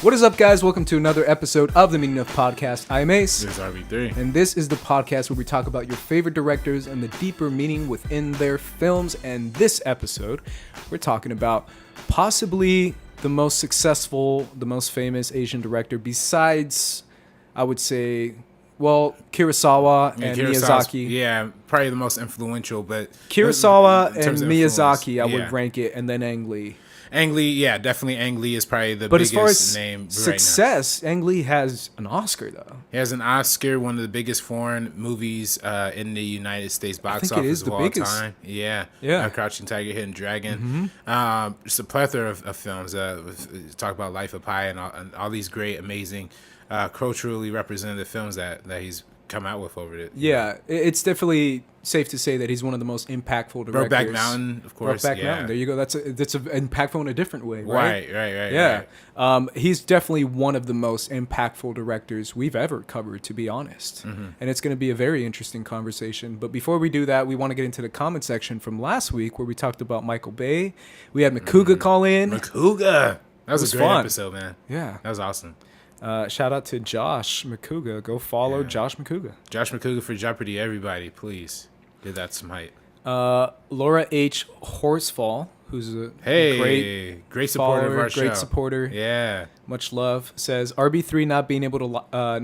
What is up, guys? Welcome to another episode of the Meaning of Podcast. I'm Ace. This is RB3. And this is the podcast where we talk about your favorite directors and the deeper meaning within their films. And this episode, we're talking about possibly the most successful, the most famous Asian director besides, I would say, well, Kurosawa and Miyazaki. Yeah, probably the most influential, but Kurosawa and Miyazaki, I would rank it, and then Ang Lee. Ang Lee, yeah, definitely Ang Lee is probably the but biggest as far as name success, right now. Ang Lee has an Oscar, though. He has an Oscar, one of the biggest foreign movies in the United States box office of all time. Yeah. Crouching Tiger, Hidden Dragon. Mm-hmm. Just a plethora of films. Talk about Life of Pi and all these great, amazing, culturally representative films that he's come out with over it. Yeah, it's definitely safe to say that he's one of the most impactful directors. Brokeback Mountain, of course. Brokeback Mountain. There you go. That's impactful in a different way, right? Right. Yeah. Right. He's definitely one of the most impactful directors we've ever covered, to be honest. Mm-hmm. And it's going to be a very interesting conversation. But before we do that, we want to get into the comment section from last week where we talked about Michael Bay. We had Makuga call in. Makuga. That was a great episode, man. Yeah. That was awesome. Shout out to Josh Makuga. Go follow Josh Makuga. Josh Makuga for Jeopardy, everybody, please. Give that some hype. Laura H. Horsefall, who's a great supporter of our show. Great supporter. Yeah. Much love. Says RB3 not being able to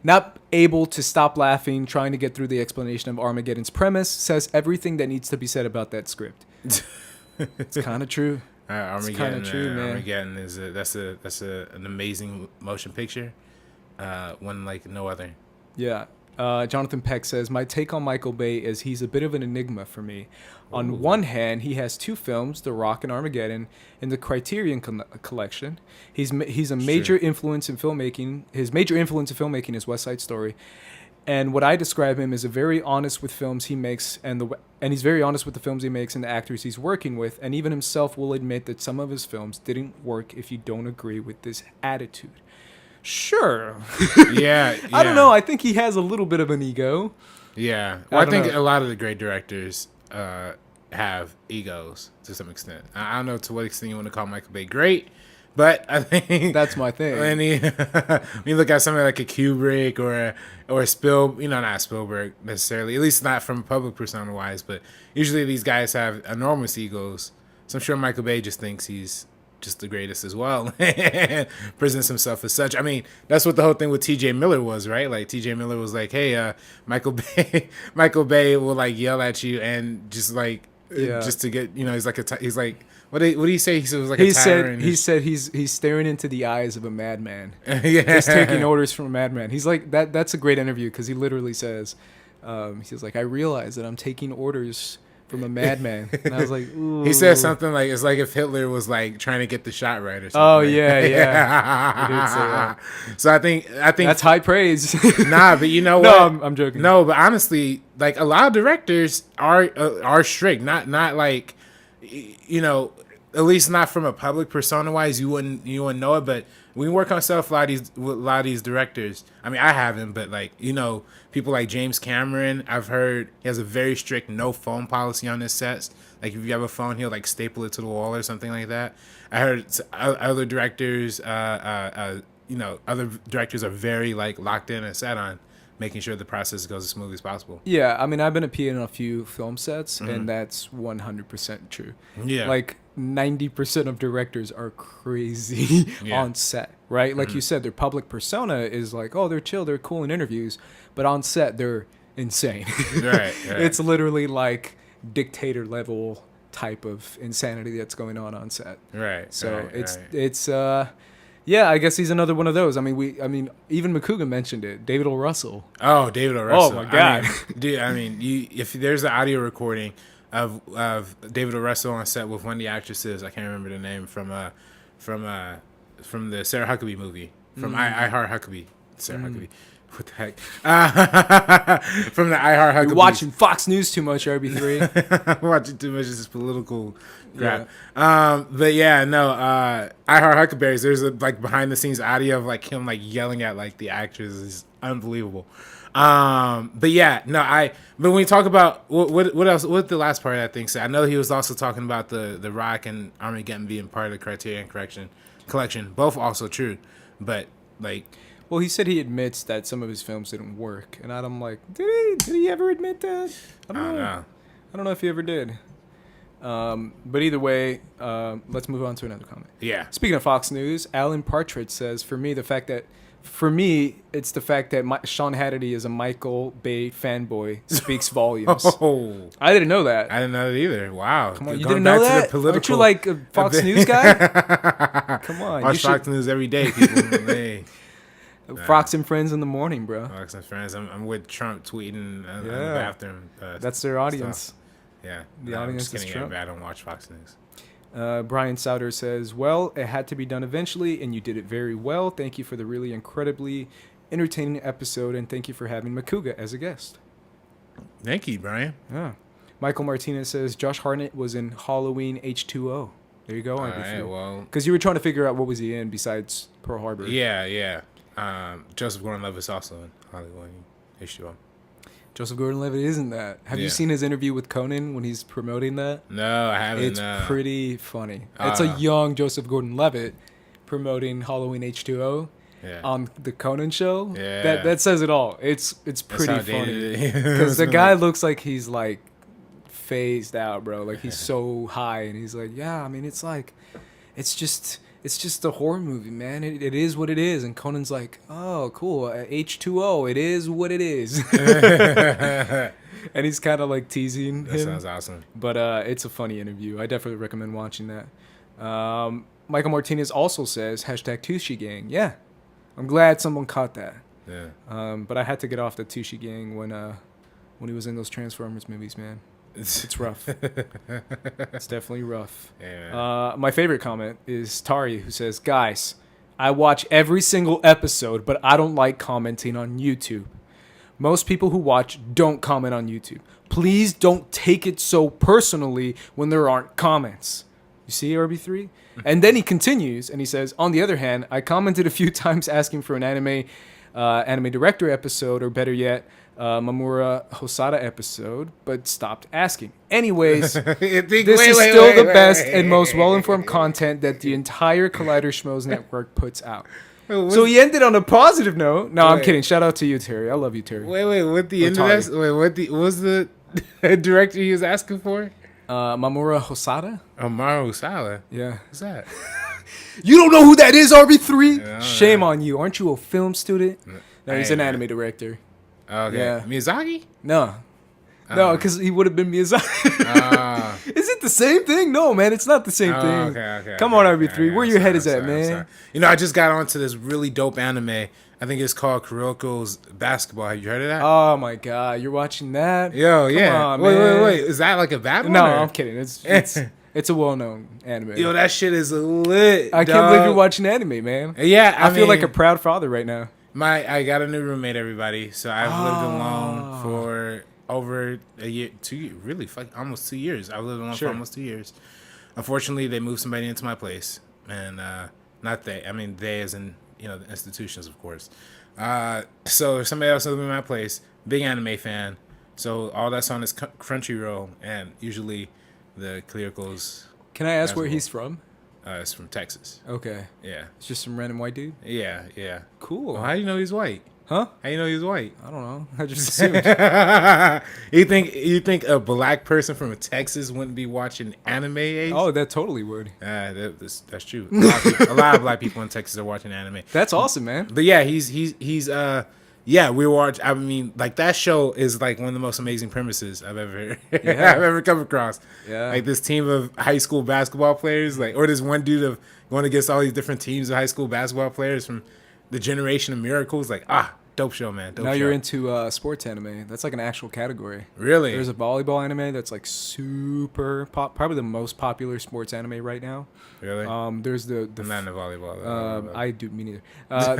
not able to stop laughing trying to get through the explanation of Armageddon's premise. Says everything that needs to be said about that script. It's kind of true. Armageddon, it's kind of true, man. Armageddon is an amazing motion picture, one like no other. Yeah. Jonathan Peck says, my take on Michael Bay is he's a bit of an enigma for me. On one hand, he has two films, The Rock and Armageddon, in the Criterion collection. He's a major influence in filmmaking. His major influence in filmmaking is West Side Story. And what I describe him as a very honest with films he makes, and he's very honest with the films he makes and the actors he's working with, and even himself will admit that some of his films didn't work if you don't agree with this attitude. Sure. Yeah. I don't know. I think he has a little bit of an ego. Yeah. Well, I think a lot of the great directors have egos to some extent. I don't know to what extent you want to call Michael Bay great, but I think that's my thing. When you look at something like a Kubrick or not Spielberg necessarily, at least not from public persona wise, but usually these guys have enormous egos. So I'm sure Michael Bay just thinks he's just the greatest as well and presents himself as such. I mean, that's what the whole thing with TJ Miller was, right? Like TJ Miller was like, hey, Michael Bay will like yell at you and just like just to get, he's like what did he say? He said it was like a tyrant. He said he's staring into the eyes of a madman. Just taking orders from a madman. He's like that's a great interview because he literally says he's like, I realize that I'm taking orders from a madman. And I was like, ooh. He said something like, it's like if Hitler was like trying to get the shot right or something. Oh, yeah. He did say that. So I think that's high praise. Nah, but you know what? No, I'm joking. No, but honestly, like a lot of directors are strict. Not like, at least not from a public persona wise, you wouldn't know it, but when we work on stuff with a lot of these directors, I mean, I haven't, but like, people like James Cameron, I've heard he has a very strict no phone policy on his sets. Like if you have a phone, he'll like staple it to the wall or something like that. I heard other directors, other directors are very like locked in and set on making sure the process goes as smoothly as possible. Yeah, I mean, I've been a PA in a few film sets, and that's 100% true. Yeah. Like 90% of directors are crazy on set, right? Like you said, their public persona is like, oh, they're chill, they're cool in interviews, but on set, they're insane. Right. It's literally like dictator level type of insanity that's going on set. Right. So it's yeah, I guess he's another one of those. I mean, even Makuga mentioned it. David O. Russell. Oh, David O. Russell. Oh my God, if there's an audio recording of David O. Russell on set with one of the actresses, I can't remember the name from the Sarah Huckabee movie from I Heart Huckabee. Sarah Huckabee. What the heck? From the I Heart Huckabee. You're watching Fox News too much, RB3. Watching too much of this political crap. Yeah. But yeah, no. I Heart Huckleberries. There's a like behind the scenes audio of like him like yelling at like the actors is unbelievable. But yeah, no. But when we talk about what else? What the last part of that thing say? I know he was also talking about the Rock and Armageddon being part of the Criterion collection. collection. Both also true, but like. Well, he said he admits that some of his films didn't work, and I'm like, did he ever admit that? I don't know. I don't know if he ever did. But either way, let's move on to another comment. Yeah. Speaking of Fox News, Alan Partridge says, for me, it's the fact that Sean Hannity is a Michael Bay fanboy speaks volumes. Oh, I didn't know that. I didn't know that either. Wow. Come on, you didn't know that? Aren't you like a Fox News guy? Come on. Watch Fox News every day, people. Hey. Fox and Friends in the morning, bro. Fox and Friends. I'm with Trump tweeting in the bathroom. That's their audience. Stuff. Yeah. The audience is Trump. I don't watch Fox News. Brian Sauter says, well, it had to be done eventually, and you did it very well. Thank you for the really incredibly entertaining episode, and thank you for having Makuga as a guest. Thank you, Brian. Yeah. Michael Martinez says, Josh Hartnett was in Halloween H2O. There you go. Because you were trying to figure out what was he in besides Pearl Harbor. Yeah. Joseph Gordon-Levitt is also in Hollywood H2O. Joseph Gordon-Levitt isn't that. Have you seen his interview with Conan when he's promoting that? No, I haven't. It's pretty funny. It's a young Joseph Gordon-Levitt promoting Halloween H2O on the Conan show. Yeah. That says it all. It's pretty funny. Because the guy looks like he's like phased out, bro. Like he's so high, and he's like, yeah, I mean, it's like, it's just a horror movie, man. It is what it is. And Conan's like, oh, cool. H2O, it is what it is. And he's kind of like teasing him. That sounds awesome. But it's a funny interview. I definitely recommend watching that. Michael Martinez also says, #Tushy Gang. Yeah. I'm glad someone caught that. Yeah. But I had to get off the Tushy Gang when he was in those Transformers movies, man. It's rough. It's definitely rough. Yeah. My favorite comment is Tari, who says, guys, I watch every single episode, but I don't like commenting on YouTube. Most people who watch don't comment on YouTube. Please don't take it so personally when there aren't comments. You see, RB3? And then he continues, and he says, on the other hand, I commented a few times asking for an anime director episode, or better yet, Mamura Hosada episode, but stopped asking. Anyways, this is still the best and most well-informed content that the entire Collider Schmoes Network puts out. So he ended on a positive note. No, I'm kidding. Shout out to you, Terry. I love you, Terry. Wait, what the end of that? What was the director he was asking for? Mamura Hosada? Mamoru Hosada? Yeah. Who's that? You don't know who that is, RB3? Shame on you. Aren't you a film student? No, he's an anime director. Okay. Yeah. Miyazaki? No, because he would have been Miyazaki. Is it the same thing? No, man, it's not the same thing. Okay. Come on, RB3. Where your head is at, man? You know, I just got onto this really dope anime. I think it's called Kurokos Basketball. Have you heard of that? Oh my god, you're watching that? Yo, Come on, wait. Is that like a bad one? No, I'm kidding. It's a well-known anime. Yo, that shit is lit. I can't believe you're watching anime, man. Yeah, I feel like a proud father right now. I got a new roommate, everybody. So I've lived alone for over a year, 2 years, really, almost 2 years. I've lived alone for almost 2 years. Unfortunately, they moved somebody into my place, and not they. I mean, they as in the institutions, of course. So somebody else living in my place, big anime fan. So all that's on is Crunchyroll, and usually the Kurokos. Can I ask where he's from? It's from Texas. Okay. Yeah. It's just some random white dude? Yeah. Cool. Well, how do you know he's white? Huh? How you know he's white? I don't know. I just assumed. You think a black person from Texas wouldn't be watching anime? Ace? Oh, that totally would. That's true. A lot of black people in Texas are watching anime. That's awesome, man. But yeah, he's we watch. I mean, like that show is like one of the most amazing premises I've ever come across. Yeah, like this team of high school basketball players, or this one dude of going against all these different teams of high school basketball players from the generation of miracles. Like dope show, man. Dope now show. You're into sports anime. That's like an actual category. Really? There's a volleyball anime that's like super probably the most popular sports anime right now. Really? There's the I'm not into volleyball. I do me neither.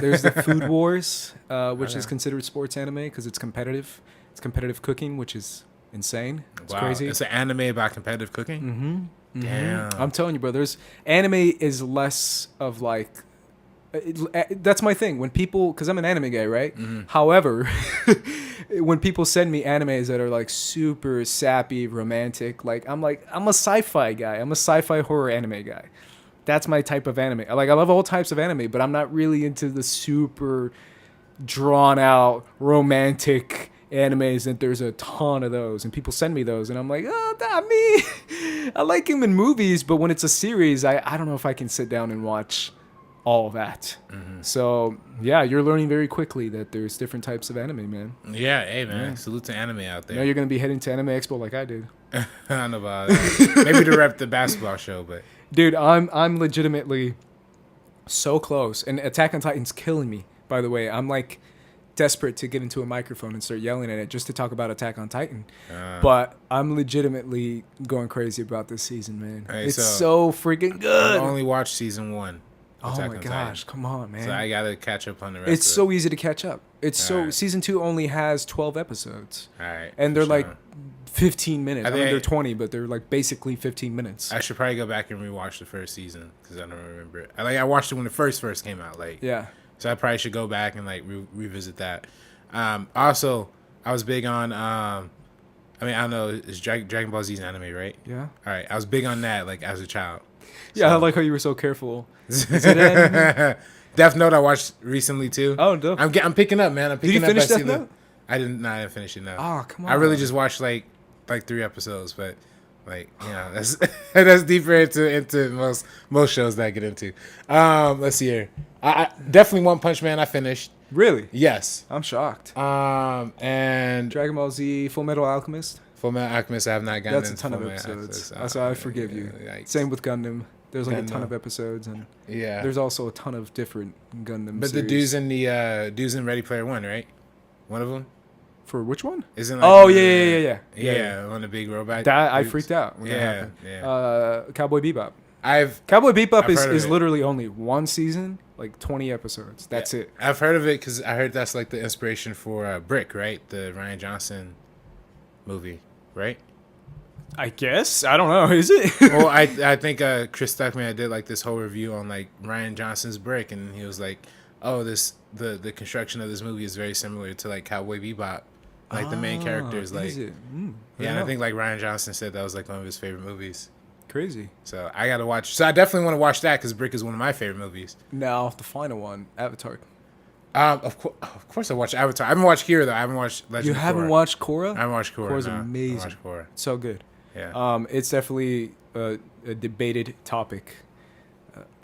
There's the Food Wars, which is considered sports anime because it's competitive. It's competitive cooking, which is insane. It's crazy. It's an anime about competitive cooking. Mm-hmm. Damn. I'm telling you, bro. Anime is less of like. That's my thing. When people, because I'm an anime guy, right? Mm-hmm. However, when people send me animes that are like super sappy, romantic, I'm a sci-fi guy. I'm a sci-fi horror anime guy. that's my type of anime. Like I love all types of anime, but I'm not really into the super drawn out romantic animes, and there's a ton of those, and people send me those, and I'm like, oh, not me. I like them in movies, but when it's a series, I don't know if I can sit down and watch all that. So yeah, you're learning very quickly that there's different types of anime, man. Yeah, hey man, salute to anime out there. Now you're gonna be heading to Anime Expo like I did. I don't know about that. Maybe to rep the basketball show, but Dude, I'm legitimately so close, and Attack on Titan's killing me. By the way, I'm like desperate to get into a microphone and start yelling at it just to talk about Attack on Titan. But I'm legitimately going crazy about this season, man. Hey, it's so freaking good. I only watched season 1. Oh my gosh, come on, man. So I gotta catch up on the rest. It's so easy to catch up. It's so right. Season 2 only has 12 episodes. All right. And they're like 15 minutes. I mean, think they're 20, but they're like basically 15 minutes. I should probably go back and rewatch the first season because I don't remember it. I watched it when the first came out. Like, yeah. So I probably should go back and like revisit that. Also, I was big on. I mean, I don't know. It's Dragon Ball Z's anime, right? Yeah. All right. I was big on that, like as a child. Yeah, I like how you were so careful. Is it anime? Death Note I watched recently too. Oh, dope. I'm picking up, man. I'm picking up. Did you finish Death Note? I didn't finish it. No. Oh, come on. I really just watched like 3 episodes, but like that's that's deeper into most shows that I get into. Let's see here. I definitely One Punch Man. I finished. Really? Yes. I'm shocked. And Dragon Ball Z, Full Metal Alchemist. Full Metal Alchemist. I have not gotten. That's a ton of episodes. That's why I forgive you. Yikes. Same with Gundam. There's like Gundam. a ton of episodes, and Yeah. there's also a ton of different Gundam. But series. the dudes in Ready Player One, right? One of them. For which one? Isn't like Oh one of yeah. Yeah, on the big robot. That I dudes. freaked out when that Yeah, happened. yeah. Cowboy Bebop. I've Cowboy Bebop heard of is it. literally only one season, like 20 episodes. That's it. I've heard of it because I heard that's like the inspiration for Brick, right? The Ryan Johnson movie, right? I guess. I don't know. Is it? Well, I think Chris Stuckman did like this whole review on like Ryan Johnson's Brick, and he was like, "Oh, the construction of this movie is very similar to like Cowboy Bebop, like the main characters, like Is it? yeah." And I think like Ryan Johnson said that was like one of his favorite movies. Crazy. So I gotta watch. So I definitely want to watch that because Brick is one of my favorite movies. Now the final one, Avatar. Of course I watched Avatar. I haven't watched Kira though. I haven't watched Legend You of haven't Korra. watched Korra? I haven't watched Korra. Korra's no. I amazing. haven't watched Korra. So good. Yeah. It's definitely a debated topic,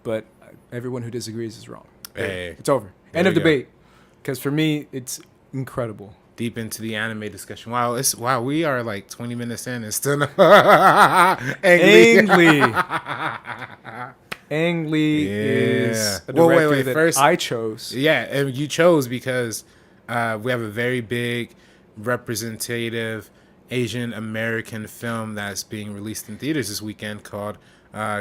but everyone who disagrees is wrong. Hey, It's over. there End of we go. debate. Because for me, it's incredible. Deep into the anime discussion. Wow, we are like 20 minutes in and still no Ang Lee. Ang Lee Yeah. is a Well, director wait, that first- I chose. Yeah, and you chose because we have a very big representative Asian American film that's being released in theaters this weekend called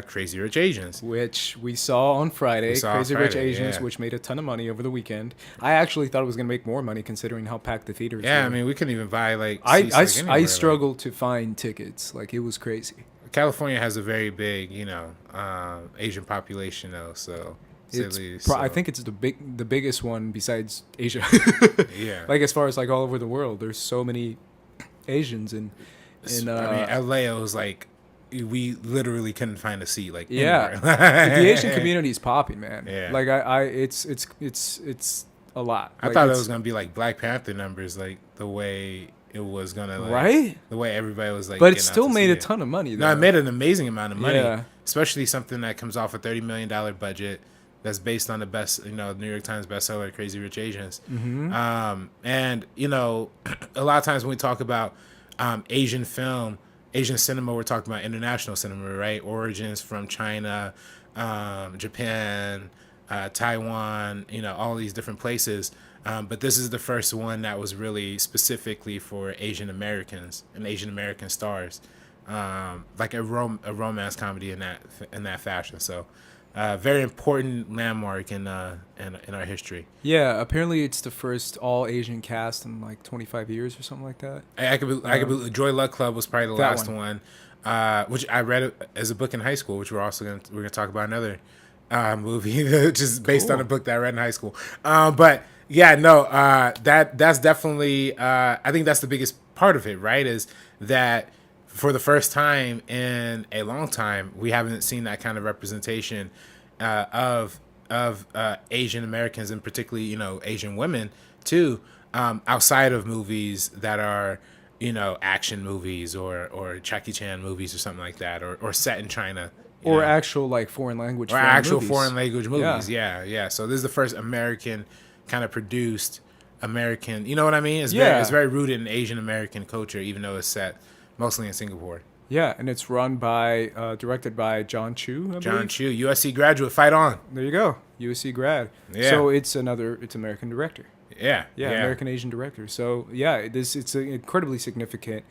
Crazy Rich Asians. Which we saw on Friday, saw on Crazy Rich Friday, Asians, yeah. which made a ton of money over the weekend. I actually thought it was going to make more money considering how packed the theaters Yeah, were. I mean, we couldn't even buy like seats, I like, anywhere, like- struggled to find tickets. Like, it was crazy. California has a very big, Asian population though, so It's silly, I so- think it's the biggest one besides Asia. yeah. Like, as far as like all over the world, there's so many Asians and I mean, LA was like we literally couldn't find a seat. Like yeah, anywhere. the Asian community is popping, man. Yeah. Like it's a lot. I Like, thought it it's- was gonna be like Black Panther numbers, like the way it was gonna, like, right, the way everybody was like. but it getting out still to made see a it. ton of money. No, it though. made an amazing amount of money, Yeah. especially something that comes off a $30 million budget that's based on the best, New York Times bestseller, Crazy Rich Asians. Mm-hmm. And a lot of times when we talk about Asian film, Asian cinema, we're talking about international cinema, right? Origins from China, Japan, Taiwan, all these different places. But this is the first one that was really specifically for Asian Americans and Asian American stars, like a romance comedy in that fashion. So, very important landmark in our history. Yeah, apparently it's the first all Asian cast in like 25 years or something like that. I could believe Joy Luck Club was probably the That last one, which I read as a book in high school, which we're gonna talk about another movie just based on a book that I read in high school. But yeah, no, that's definitely I think that's the biggest part of it, right? Is that for the first time in a long time, we haven't seen that kind of representation of Asian Americans, and particularly, you know, Asian women too, outside of movies that are, you know, action movies or Jackie Chan movies or something like that, or set in China. Or actual like foreign language. Or foreign actual movies. foreign language movies. Yeah. So this is the first American kind of produced American. You know what I mean? It's Yeah. it's very rooted in Asian American culture, even though it's set mostly in Singapore. Yeah, and it's run by, directed by John Chu. John Chu, USC graduate, fight on. There you go, USC grad. Yeah. So it's American director. Yeah. American Asian director. So yeah, it's incredibly significant,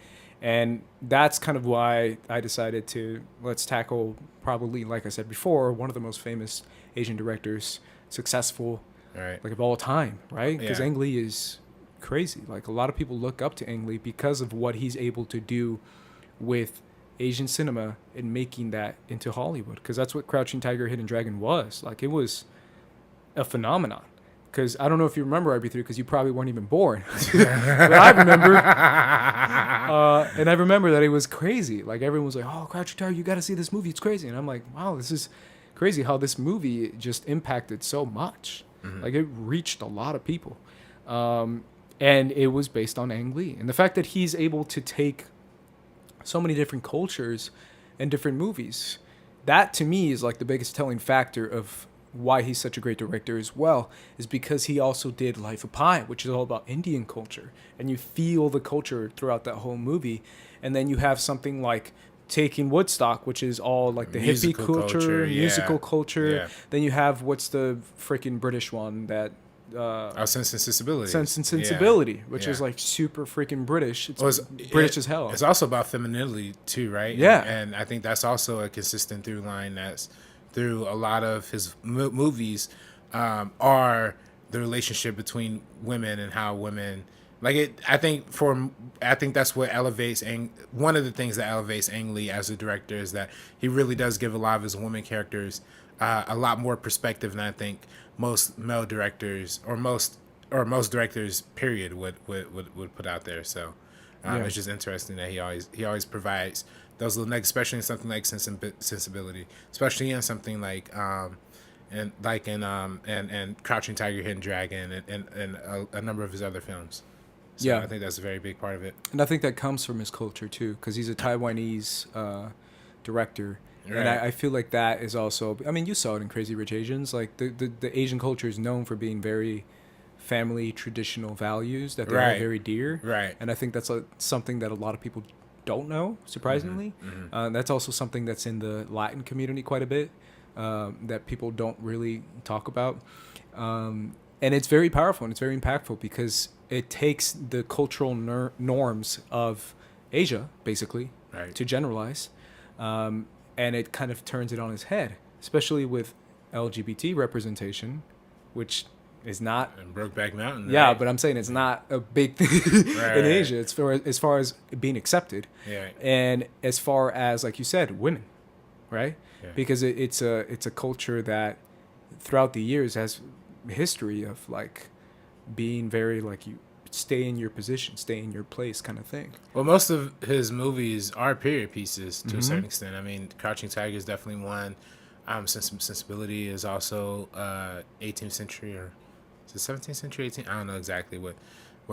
and that's kind of why I decided to let's tackle probably, like I said before, one of the most famous Asian directors, successful, Right. like of all time, right? Because Yeah. Ang Lee is crazy. Like a lot of people look up to Ang Lee because of what he's able to do with Asian cinema and making that into Hollywood. Because that's what Crouching Tiger, Hidden Dragon was. Like it was a phenomenon. Because I don't know if you remember RB3, because you probably weren't even born. But I remember. And I remember that it was crazy. Like everyone was like, "Oh, Crouching Tiger, you got to see this movie. It's crazy." And I'm like, "Wow, this is crazy how this movie just impacted so much. Like it reached a lot of people." And it was based on Ang Lee. And the fact that he's able to take so many different cultures and different movies, that to me is like the biggest telling factor of why he's such a great director as well, is because he also did Life of Pi, which is all about Indian culture, and you feel the culture throughout that whole movie. And then you have something like taking Woodstock, which is all like the Musical hippie culture, yeah. musical culture. Yeah. Then you have what's the freaking British one that Sense and Sensibility. Sense and Sensibility, which Yeah. is like super freaking British. It's Well, British as hell. It's also about femininity too, right? Yeah. And I think that's also a consistent through line that's through a lot of his movies, are the relationship between women and how women like it. I think that's what elevates one of the things that elevates Ang Lee as a director is that he really does give a lot of his women characters a lot more perspective than I think most male directors or most directors period would put out there. So it's just interesting that he always provides those little nuggets, especially in something like Sensibility, especially in something like and Crouching Tiger, Hidden Dragon, and a number of his other films. So Yeah. I think that's a very big part of it. And I think that comes from his culture too, because he's a Taiwanese director. Right. And I feel like that is also, I mean, you saw it in Crazy Rich Asians. Like the Asian culture is known for being very family traditional values that they hold Right. very dear. Right. And I think that's something that a lot of people don't know, surprisingly. That's also something that's in the Latin community quite a bit, that people don't really talk about. And it's very powerful and it's very impactful because it takes the cultural norms of Asia, basically, Right. to generalize, and it kind of turns it on its head, especially with LGBT representation, which is not. And Brokeback Mountain. Yeah, right? but I'm saying it's not a big thing Right. in Asia. It's as far as being accepted, Yeah. and as far as, like you said, women, right? Yeah. Because it's a culture that throughout the years has history of like being very like you stay in your position, stay in your place kind of thing. Well, most of his movies are period pieces to a Mm-hmm. certain extent. I mean, Crouching Tiger is definitely one. Sensibility is also 18th century, or is it 17th century? 18th? I don't know exactly what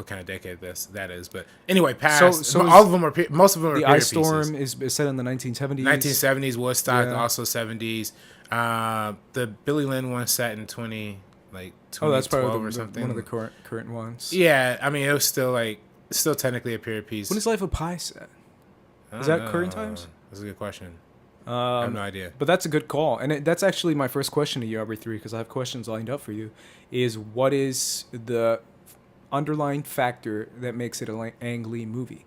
kind of decade that is. But anyway, past So all of them are most of them are The period Ice Storm pieces. is set in the 1970s. 1970s Woodstock, Yeah. also 70s. The Billy Lynn one set in 2012 Oh, that's probably or something. one of the current ones. Yeah, I mean it was still technically a period piece. When is Life of Pi set? I Is don't that current know. times? That's a good question. I have no idea. But that's a good call. And that's actually my first question to you, RB3, because I have questions lined up for you, is what is the underlying factor that makes it an Ang Lee movie?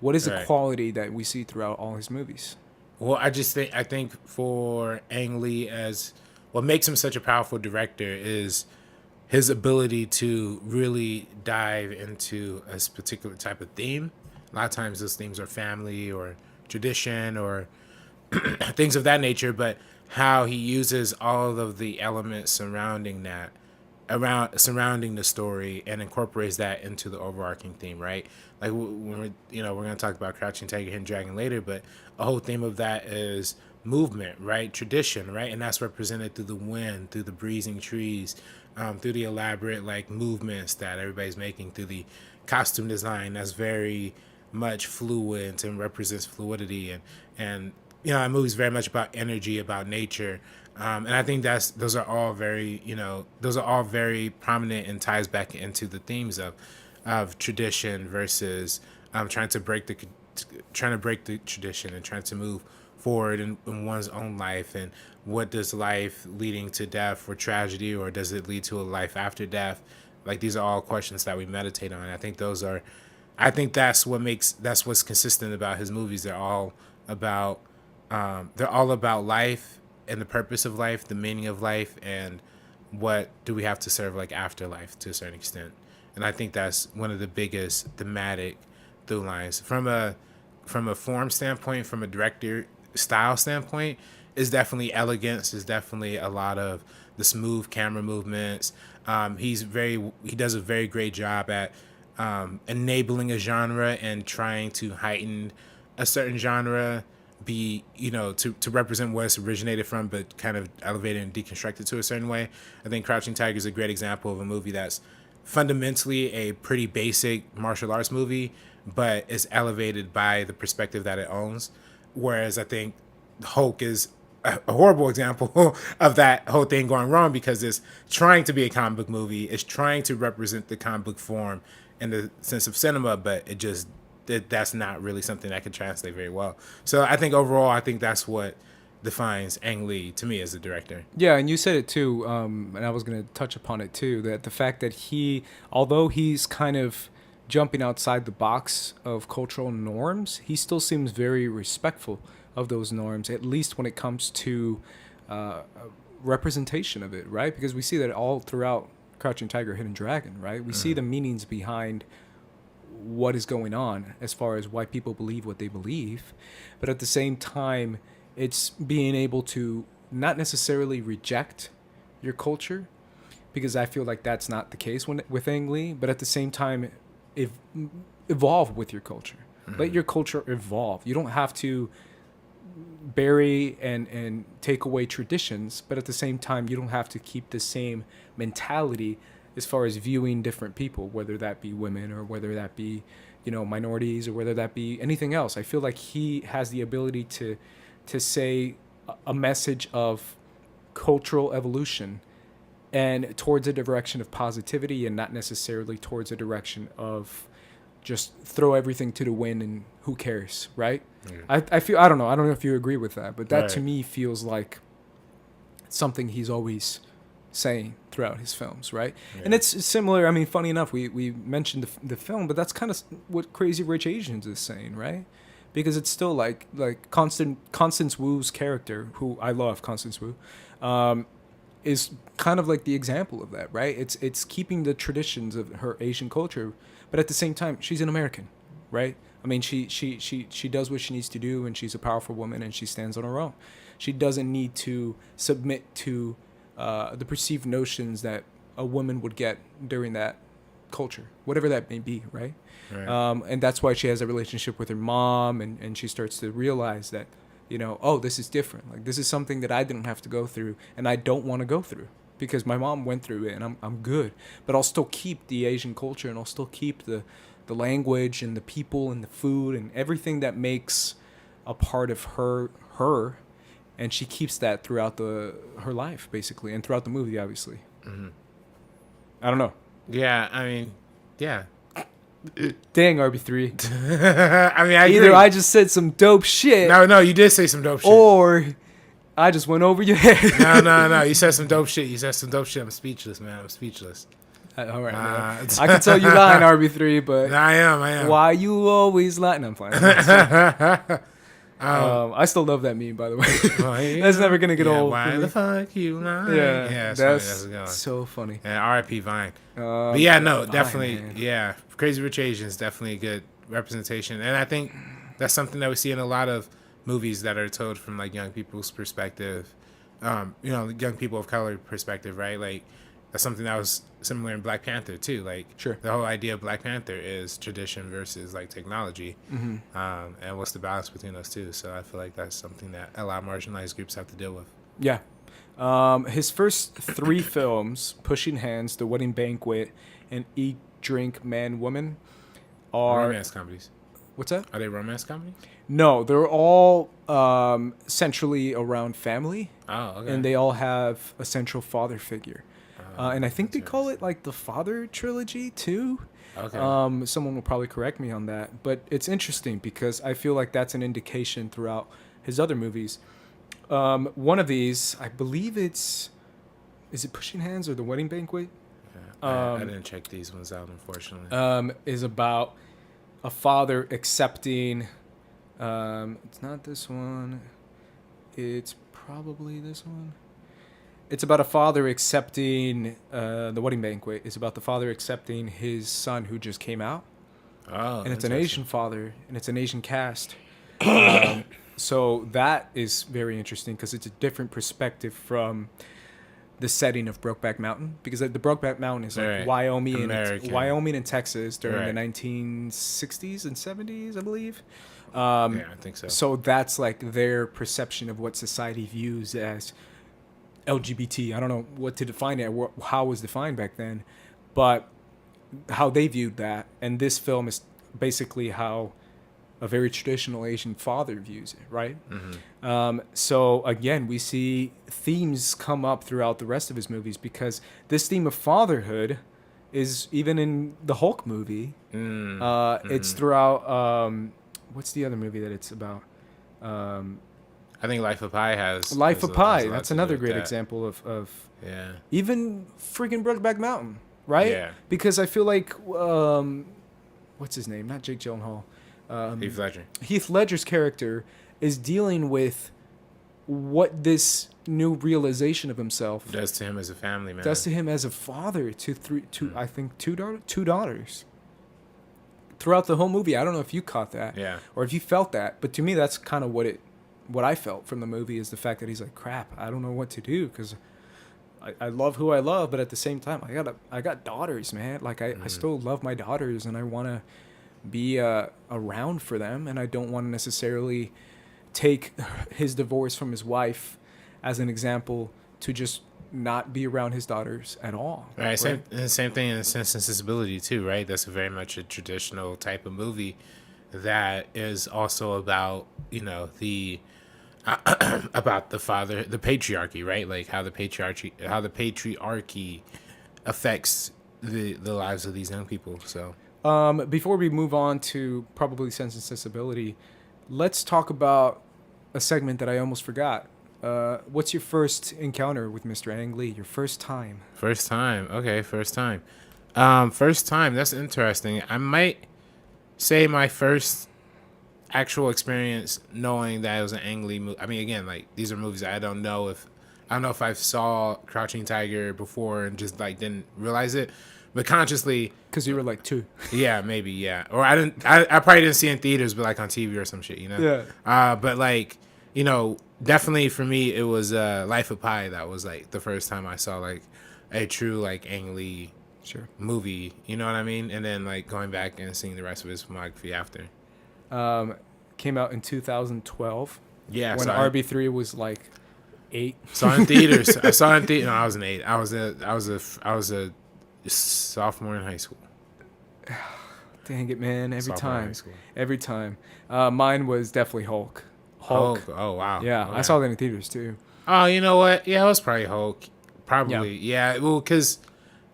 What is the Right. quality that we see throughout all his movies? Well, I think for Ang Lee, as what makes him such a powerful director is his ability to really dive into a particular type of theme. A lot of times those themes are family or tradition or things of that nature, but how he uses all of the elements surrounding that around surrounding the story and incorporates that into the overarching theme, right? Like when we're going to talk about Crouching Tiger, Hidden Dragon later, but a whole theme of that is movement, right? Tradition, right? And that's represented through the wind, through the breezing trees, through the elaborate like movements that everybody's making, through the costume design that's very much fluid and represents fluidity, and that movie's very much about energy, about nature. And I think those are all very prominent and ties back into the themes of tradition versus trying to break the tradition and trying to move forward in one's own life. And what does life leading to death or tragedy, or does it lead to a life after death? Like, these are all questions that we meditate on. I think that's what's consistent about his movies. They're all about life and the purpose of life, the meaning of life, and what do we have to serve like afterlife to a certain extent. And I think that's one of the biggest thematic through lines from a form standpoint, from a director style standpoint. Is definitely elegance. Is definitely a lot of the smooth camera movements. He does a very great job at enabling a genre and trying to heighten a certain genre, to represent where it's originated from, but kind of elevate it and deconstruct it to a certain way. I think Crouching Tiger is a great example of a movie that's fundamentally a pretty basic martial arts movie, but is elevated by the perspective that it owns. Whereas I think Hulk is a horrible example of that whole thing going wrong, because it's trying to be a comic book movie. It's trying to represent the comic book form in the sense of cinema, but that's not really something that can translate very well. So I think overall, I think that's what defines Ang Lee to me as a director. Yeah, and you said it too, and I was going to touch upon it too, that the fact that although he's kind of jumping outside the box of cultural norms, he still seems very respectful of those norms, at least when it comes to representation of it, right? Because we see that all throughout Crouching Tiger, Hidden Dragon, right? We see the meanings behind what is going on as far as why people believe what they believe, but at the same time, it's being able to not necessarily reject your culture, because I feel like that's not the case with Ang Lee, but at the same time, evolve with your culture. Let your culture evolve. You don't have to bury and take away traditions, but at the same time, you don't have to keep the same mentality as far as viewing different people, whether that be women or whether that be, minorities, or whether that be anything else. I feel like he has the ability to say a message of cultural evolution and towards a direction of positivity, and not necessarily towards a direction of just throw everything to the wind and who cares, right? Yeah. I don't know if you agree with that, but that to me feels like something he's always saying throughout his films, right? Yeah. And it's similar. I mean, funny enough, we mentioned the film, but that's kind of what Crazy Rich Asians is saying, right? Because it's still like Constance Wu's character, who I love, Constance Wu, is kind of like the example of that, right? It's keeping the traditions of her Asian culture, but at the same time, she's an American, right? I mean, she does what she needs to do, and she's a powerful woman, and she stands on her own. She doesn't need to submit to the perceived notions that a woman would get during that culture, whatever that may be, right? And that's why she has a relationship with her mom, and she starts to realize that, this is different. Like, this is something that I didn't have to go through, and I don't want to go through, because my mom went through it, and I'm good. But I'll still keep the Asian culture, and I'll still keep the language and the people and the food and everything that makes a part of her. And she keeps that throughout her life, basically, and throughout the movie, obviously. Mm-hmm. I don't know. Yeah, I mean, yeah. Dang, RB3. I mean, I agree. Either I just said some dope shit. No, you did say some dope shit. Or I just went over your head. No. You said some dope shit. I'm speechless, man. I'm speechless. All right, man. I can tell you lying, RB3, but I am. Why you always lying? I'm playing. I still love that meme, by the way. That's never gonna get old. Why the fuck you lying? Yeah, that's so funny. And R.I.P. Vine. But yeah, no, definitely. Vine, yeah, Crazy Rich Asians, definitely a good representation, and I think that's something that we see in a lot of movies that are told from like young people's perspective. Young people of color perspective, right? Like, that's something that was similar in Black Panther too. Like, Sure. the whole idea of Black Panther is tradition versus like technology, and what's the balance between those two. So I feel like that's something that a lot of marginalized groups have to deal with. Yeah. His first 3 films, Pushing Hands, The Wedding Banquet, and Eat, Drink, Man, Woman, are... Romance comedies. What's that? Are they romance comedies? No, they're all centrally around family, Oh, okay. and they all have a central father figure. And I think they call it like the Father Trilogy too. Okay. Someone will probably correct me on that, but it's interesting because I feel like that's an indication throughout his other movies. One of these, I believe is it Pushing Hands or The Wedding Banquet? I didn't check these ones out, unfortunately. Is about a father accepting. It's not this one. It's probably this one. It's about a father accepting The Wedding Banquet. It's about the father accepting his son who just came out. Oh, And it's an Asian father, and it's an Asian cast. So that is very interesting because it's a different perspective from the setting of Brokeback Mountain. Because the Brokeback Mountain is like Right. Wyoming and Texas during Right. the 1960s and 70s, I believe. Yeah, I think so. So that's like their perception of what society views as LGBT. I don't know what to define it, how it was defined back then, but how they viewed that. And this film is basically how a very traditional Asian father views it, right? So again, we see themes come up throughout the rest of his movies because this theme of fatherhood is even in the Hulk movie. It's throughout. What's the other movie that it's about? I think Life of Pi has Life has of a- has Pi. a lot That's to do another with great that. example of Yeah. even friggin' Brokeback Mountain, right? Yeah. Because I feel like what's his name? Not Jake Gyllenhaal. Heath Ledger. Heath Ledger's character is dealing with what this new realization of himself Does to him as a family man. does to him as a father to I think two daughters. Throughout the whole movie, I don't know if you caught that, Yeah. or if you felt that, but to me, that's kind of what I felt from the movie is the fact that he's like, crap, I don't know what to do because I love who I love, but at the same time, I got daughters, man. Like I still love my daughters, and I want to be around for them, and I don't want to necessarily take his divorce from his wife as an example to just not be around his daughters at all. Right. Same thing in Sensibility too, right? That's very much a traditional type of movie that is also about, the about the father, the patriarchy, right? Like how the patriarchy affects the lives of these young people. So Before we move on to probably Sense and Sensibility, let's talk about a segment that I almost forgot. What's your first encounter with Mr. Ang Lee? Your first time? First time. Okay, first time. First time. That's interesting. I might say my first actual experience knowing that it was an Ang Lee movie. I mean, again, like these are movies I don't know if I saw Crouching Tiger before and just like didn't realize it, but consciously. Because you were like 2. Yeah, maybe. Yeah, or I didn't. I probably didn't see it in theaters, but like on TV or some shit. Yeah. But like definitely for me it was Life of Pi that was like the first time I saw like a true like Ang Lee movie. You know what I mean? And then like going back and seeing the rest of his filmography after. Came out in 2012. Yeah, when RB3 was like 8. Saw in theaters. I saw it in theaters. No, I was an 8. I was a sophomore in high school. Dang it, man! Every Sophomore in time, high school. every time. Mine was definitely Hulk. Hulk. Oh wow. Yeah, Okay. I saw that in theaters too. Oh, you know what? Yeah, it was probably Hulk. Probably. Yeah. Well, because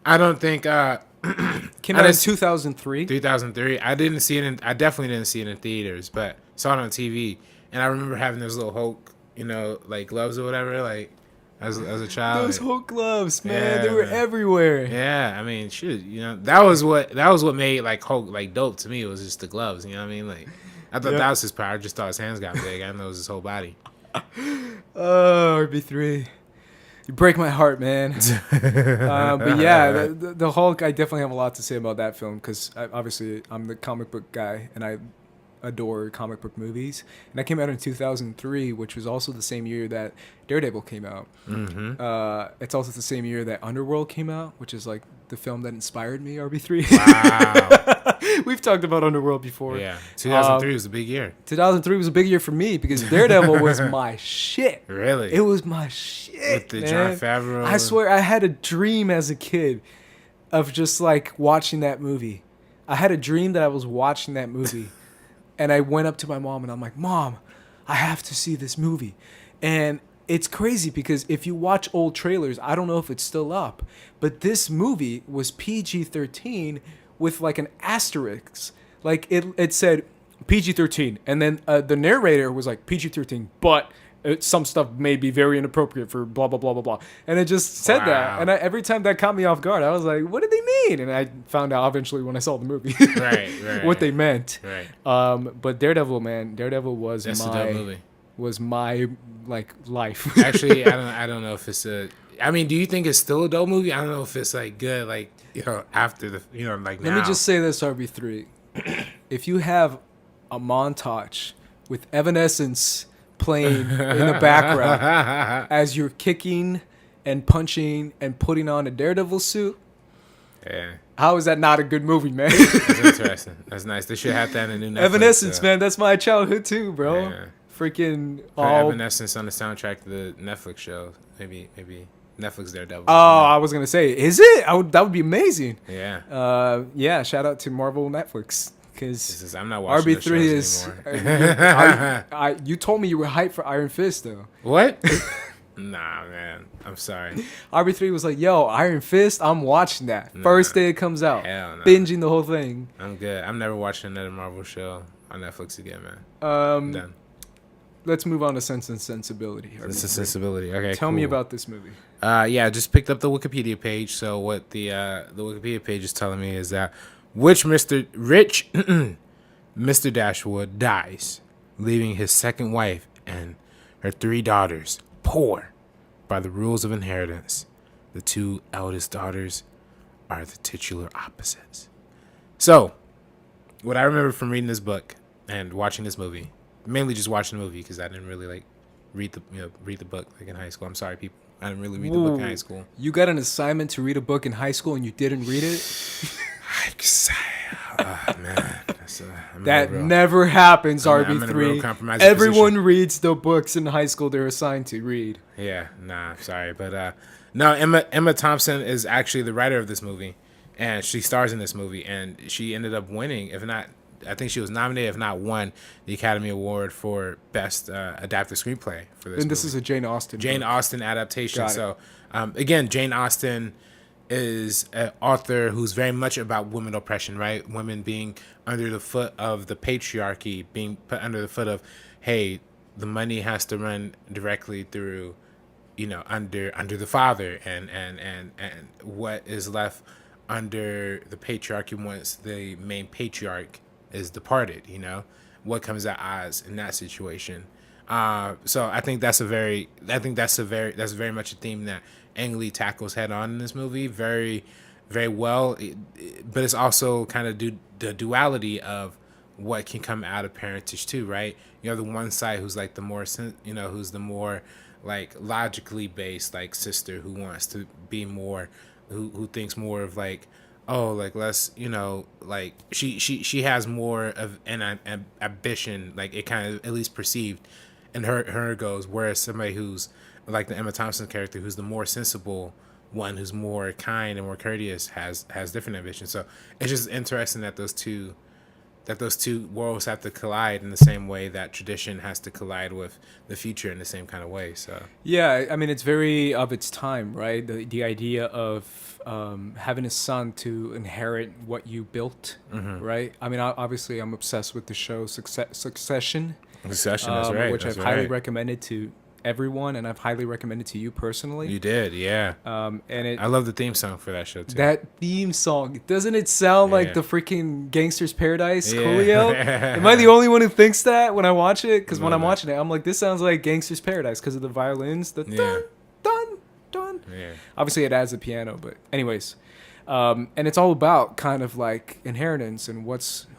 I don't think Came out in 2003. 2003. I definitely didn't see it in theaters, but saw it on TV. And I remember having those little Hulk, like gloves or whatever, like as a child. Those Hulk gloves, man, Yeah, they were man. everywhere. Yeah, I mean, shoot, that was what made like Hulk like dope to me. It was just the gloves. You know what I mean? Like, I thought that was his power. I just thought his hands got big. I didn't know it was his whole body. Oh, RB3. You break my heart, man. But yeah, the Hulk, I definitely have a lot to say about that film because obviously I'm the comic book guy and I adore comic book movies, and that came out in 2003, which was also the same year that Daredevil came out. It's also the same year that Underworld came out, which is like the film that inspired me. RB3. Wow. We've talked about Underworld before. Yeah, 2003 was a big year. 2003 was a big year for me because Daredevil was my shit. Really? It was my shit. With the man. Jon Favreau. I swear, I had a dream as a kid of just like watching that movie. I had a dream that I was watching that movie, and I went up to my mom and I'm like, "Mom, I have to see this movie." And it's crazy because if you watch old trailers, I don't know if it's still up, but this movie was PG-13 with like an asterisk. Like it said PG-13, and then the narrator was like PG-13, but some stuff may be very inappropriate for blah blah blah blah blah, and it just said that. And every time that caught me off guard, I was like, "What did they mean?" And I found out eventually when I saw the movie, right, what they meant. Right. But Daredevil, man, Daredevil was That's a dope movie. Was my like life. Actually, I don't know if it's a. I mean, do you think it's still a dope movie? I don't know if it's like good, like after the like now. Let me just say this, RB3. If you have a montage with Evanescence playing in the background as you're kicking and punching and putting on a Daredevil suit, yeah. How is that not a good movie, man? That's interesting. That's nice. They should have that in a new Netflix. Evanescence, man. That's my childhood too, bro. Yeah. Freaking Put Evanescence on the soundtrack to the Netflix show. Maybe Netflix Daredevil. Oh, I was gonna say, is it? That would be amazing. Yeah. Yeah. Shout out to Marvel Netflix because I'm not watching RB3 is. anymore. You told me you were hyped for Iron Fist though. What? Nah, man. I'm sorry. RB3 was like, "Yo, Iron Fist, I'm watching that first day it comes out, Hell no. binging the whole thing." I'm good. I'm never watching another Marvel show on Netflix again, man. Um, Done. Let's move on to Sense and Sensibility. This is Sensibility. Okay. Tell me cool. about this movie. Yeah, just picked up the Wikipedia page. So what the Wikipedia page is telling me is that Mr. Dashwood dies, leaving his second wife and her 3 daughters poor by the rules of inheritance. The 2 eldest daughters are the titular opposites. So, what I remember from reading this book and watching this movie, mainly just watching the movie because I didn't really like read the book like in high school. I'm sorry, people. I didn't really read the book in high school. You got an assignment to read a book in high school and you didn't read it? Man. That never happens, RB3. I'm in a real compromising Everyone position. reads the books in high school they're assigned to read. Yeah, nah, sorry. But no, Emma Thompson is actually the writer of this movie, and she stars in this movie, and she ended up winning, if not, I think she was nominated, if not won, the Academy Award for Best Adapted Screenplay for this And this movie. is a Jane Austen Jane book. Austen adaptation. Got it. So, again, Jane Austen is an author who's very much about women oppression, right? Women being under the foot of the patriarchy, being put under the foot of, hey, the money has to run directly through, under the father, and what is left under the patriarchy once the main patriarch is departed, what comes out as in that situation. So I think that's very much a theme that Ang Lee tackles head on in this movie very, very well. But it's also kind of the duality of what can come out of parentage too, right? You have the one side who's like the more, who's the more like logically based, like sister who wants to be more, who thinks more of like, oh, like less, like she has more of an ambition, like it kind of at least perceived in her goes, whereas somebody who's like the Emma Thompson character, who's the more sensible one, who's more kind and more courteous, has different ambitions. So it's just interesting that those two worlds have to collide in the same way that tradition has to collide with the future in the same kind of way. So yeah, I mean, it's very of its time, right? The idea of having a son to inherit what you built, right? I mean, obviously, I'm obsessed with the show Succession. Succession, that's right. Which I've highly recommended to everyone, and I've highly recommended to you personally. You did, yeah. And I love the theme song for that show too. That theme song, doesn't it sound like the freaking Gangster's Paradise, Coolio? Am I the only one who thinks that when I watch it? Because when I'm watching it, I'm like, this sounds like Gangster's Paradise because of the violins, the dun, dun, dun. Yeah. Obviously, it adds the piano, but anyways. And it's all about kind of like inheritance and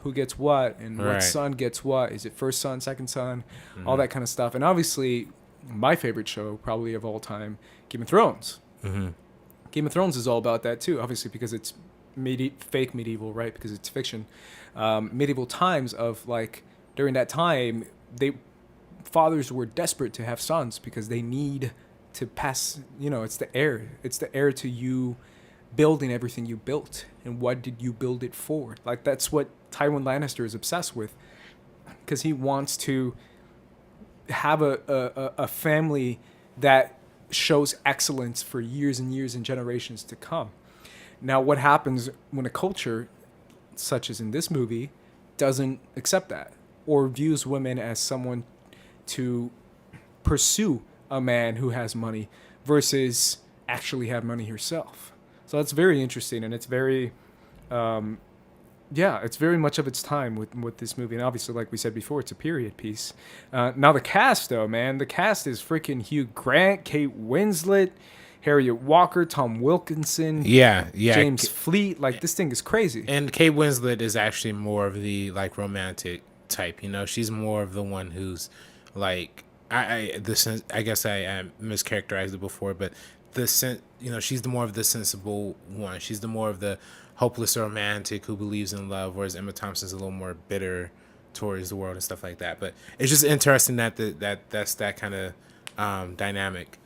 who gets what and Right. what son gets what. Is it first son, second son, all that kind of stuff. And obviously, my favorite show probably of all time, Game of Thrones. Mm-hmm. Game of Thrones is all about that too, obviously because it's fake medieval, right? Because it's fiction. Medieval times of like during that time, fathers were desperate to have sons because they need to pass. It's the heir. It's the heir to you building everything you built. And what did you build it for? Like that's what Tywin Lannister is obsessed with, because he wants to have a family that shows excellence for years and years and generations to come. Now, what happens when a culture, such as in this movie, doesn't accept that or views women as someone to pursue a man who has money versus actually have money herself? So that's very interesting, and it's very, it's very much of its time with this movie. And obviously, like we said before, it's a period piece. Now the cast, though, man, the cast is freaking Hugh Grant, Kate Winslet, Harriet Walker, Tom Wilkinson, James Fleet. Like this thing is crazy. And Kate Winslet is actually more of the like romantic type. She's more of the one who's like I guess I mischaracterized it before, but she's the more of the sensible one. She's the more of the hopeless romantic who believes in love, whereas Emma Thompson's a little more bitter towards the world and stuff like that. But it's just interesting that's that kind of dynamic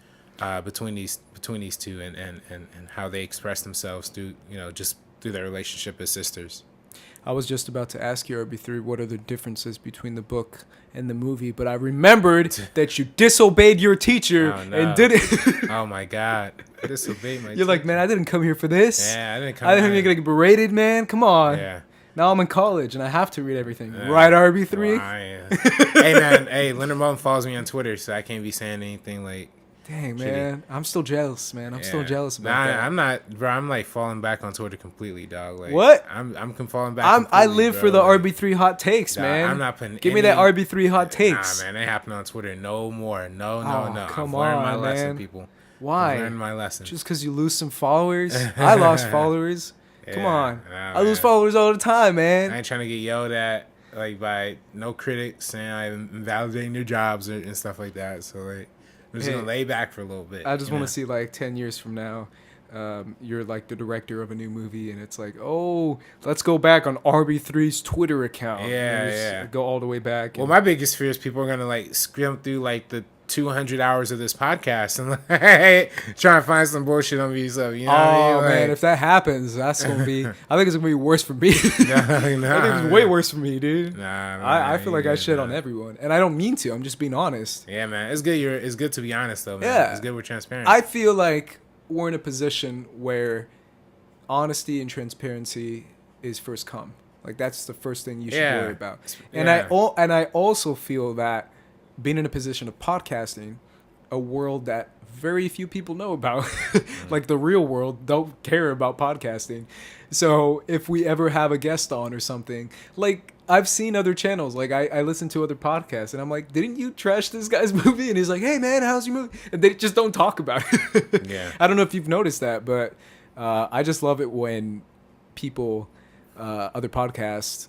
between these two and how they express themselves through just through their relationship as sisters. I was just about to ask you, RB3, what are the differences between the book and the movie, but I remembered that you disobeyed your teacher and did it. Oh my God, I disobeyed my teacher. You're like, man, I didn't come here for this. Yeah, I didn't come here to get berated, man. Come on. Yeah. Now I'm in college and I have to read everything. Right, RB3? Well, hey, man. Hey, Leonard Moulton follows me on Twitter, so I can't be saying anything like... Dang, man. I'm still jealous, man. I'm still jealous about that. I'm not, bro. I'm like falling back on Twitter completely, dog. Like, what? I'm falling back. I live for the RB3 hot takes, man. I'm not putting. Give me that RB3 hot takes. Nah, man, they happen on Twitter no more. No. Come I've learned on, my lesson, man. people. Why? I've learned my lesson. Just because you lose some followers? I lost followers. Come on. I lose followers all the time, man. I ain't trying to get yelled at like by no critics saying I'm invalidating their jobs and stuff like that. So like. I'm just going to lay back for a little bit. I just want to see, like, 10 years from now, you're, like, the director of a new movie, and it's like, oh, let's go back on RB3's Twitter account. Yeah. Go all the way back. Well, my biggest fear is people are going to, like, skim through, like, the 200 hours of this podcast and, like, try and find some bullshit on me. So, you know what I mean? Like, man, if that happens, that's going to be... I think it's going to be worse for me. I think it's way worse for me, dude. I feel like I shit on everyone, and I don't mean to. I'm just being honest. Yeah, man. It's good. It's good to be honest, though, man. Yeah. It's good we're transparent. I feel like we're in a position where honesty and transparency is first come. Like, that's the first thing you should worry about. And I also feel that being in a position of podcasting, a world that very few people know about, like the real world don't care about podcasting. So if we ever have a guest on or something, like I've seen other channels, like I listen to other podcasts and I'm like, didn't you trash this guy's movie? And he's like, hey man, how's your movie? And they just don't talk about it. Yeah. I don't know if you've noticed that, but I just love it when people, other podcasts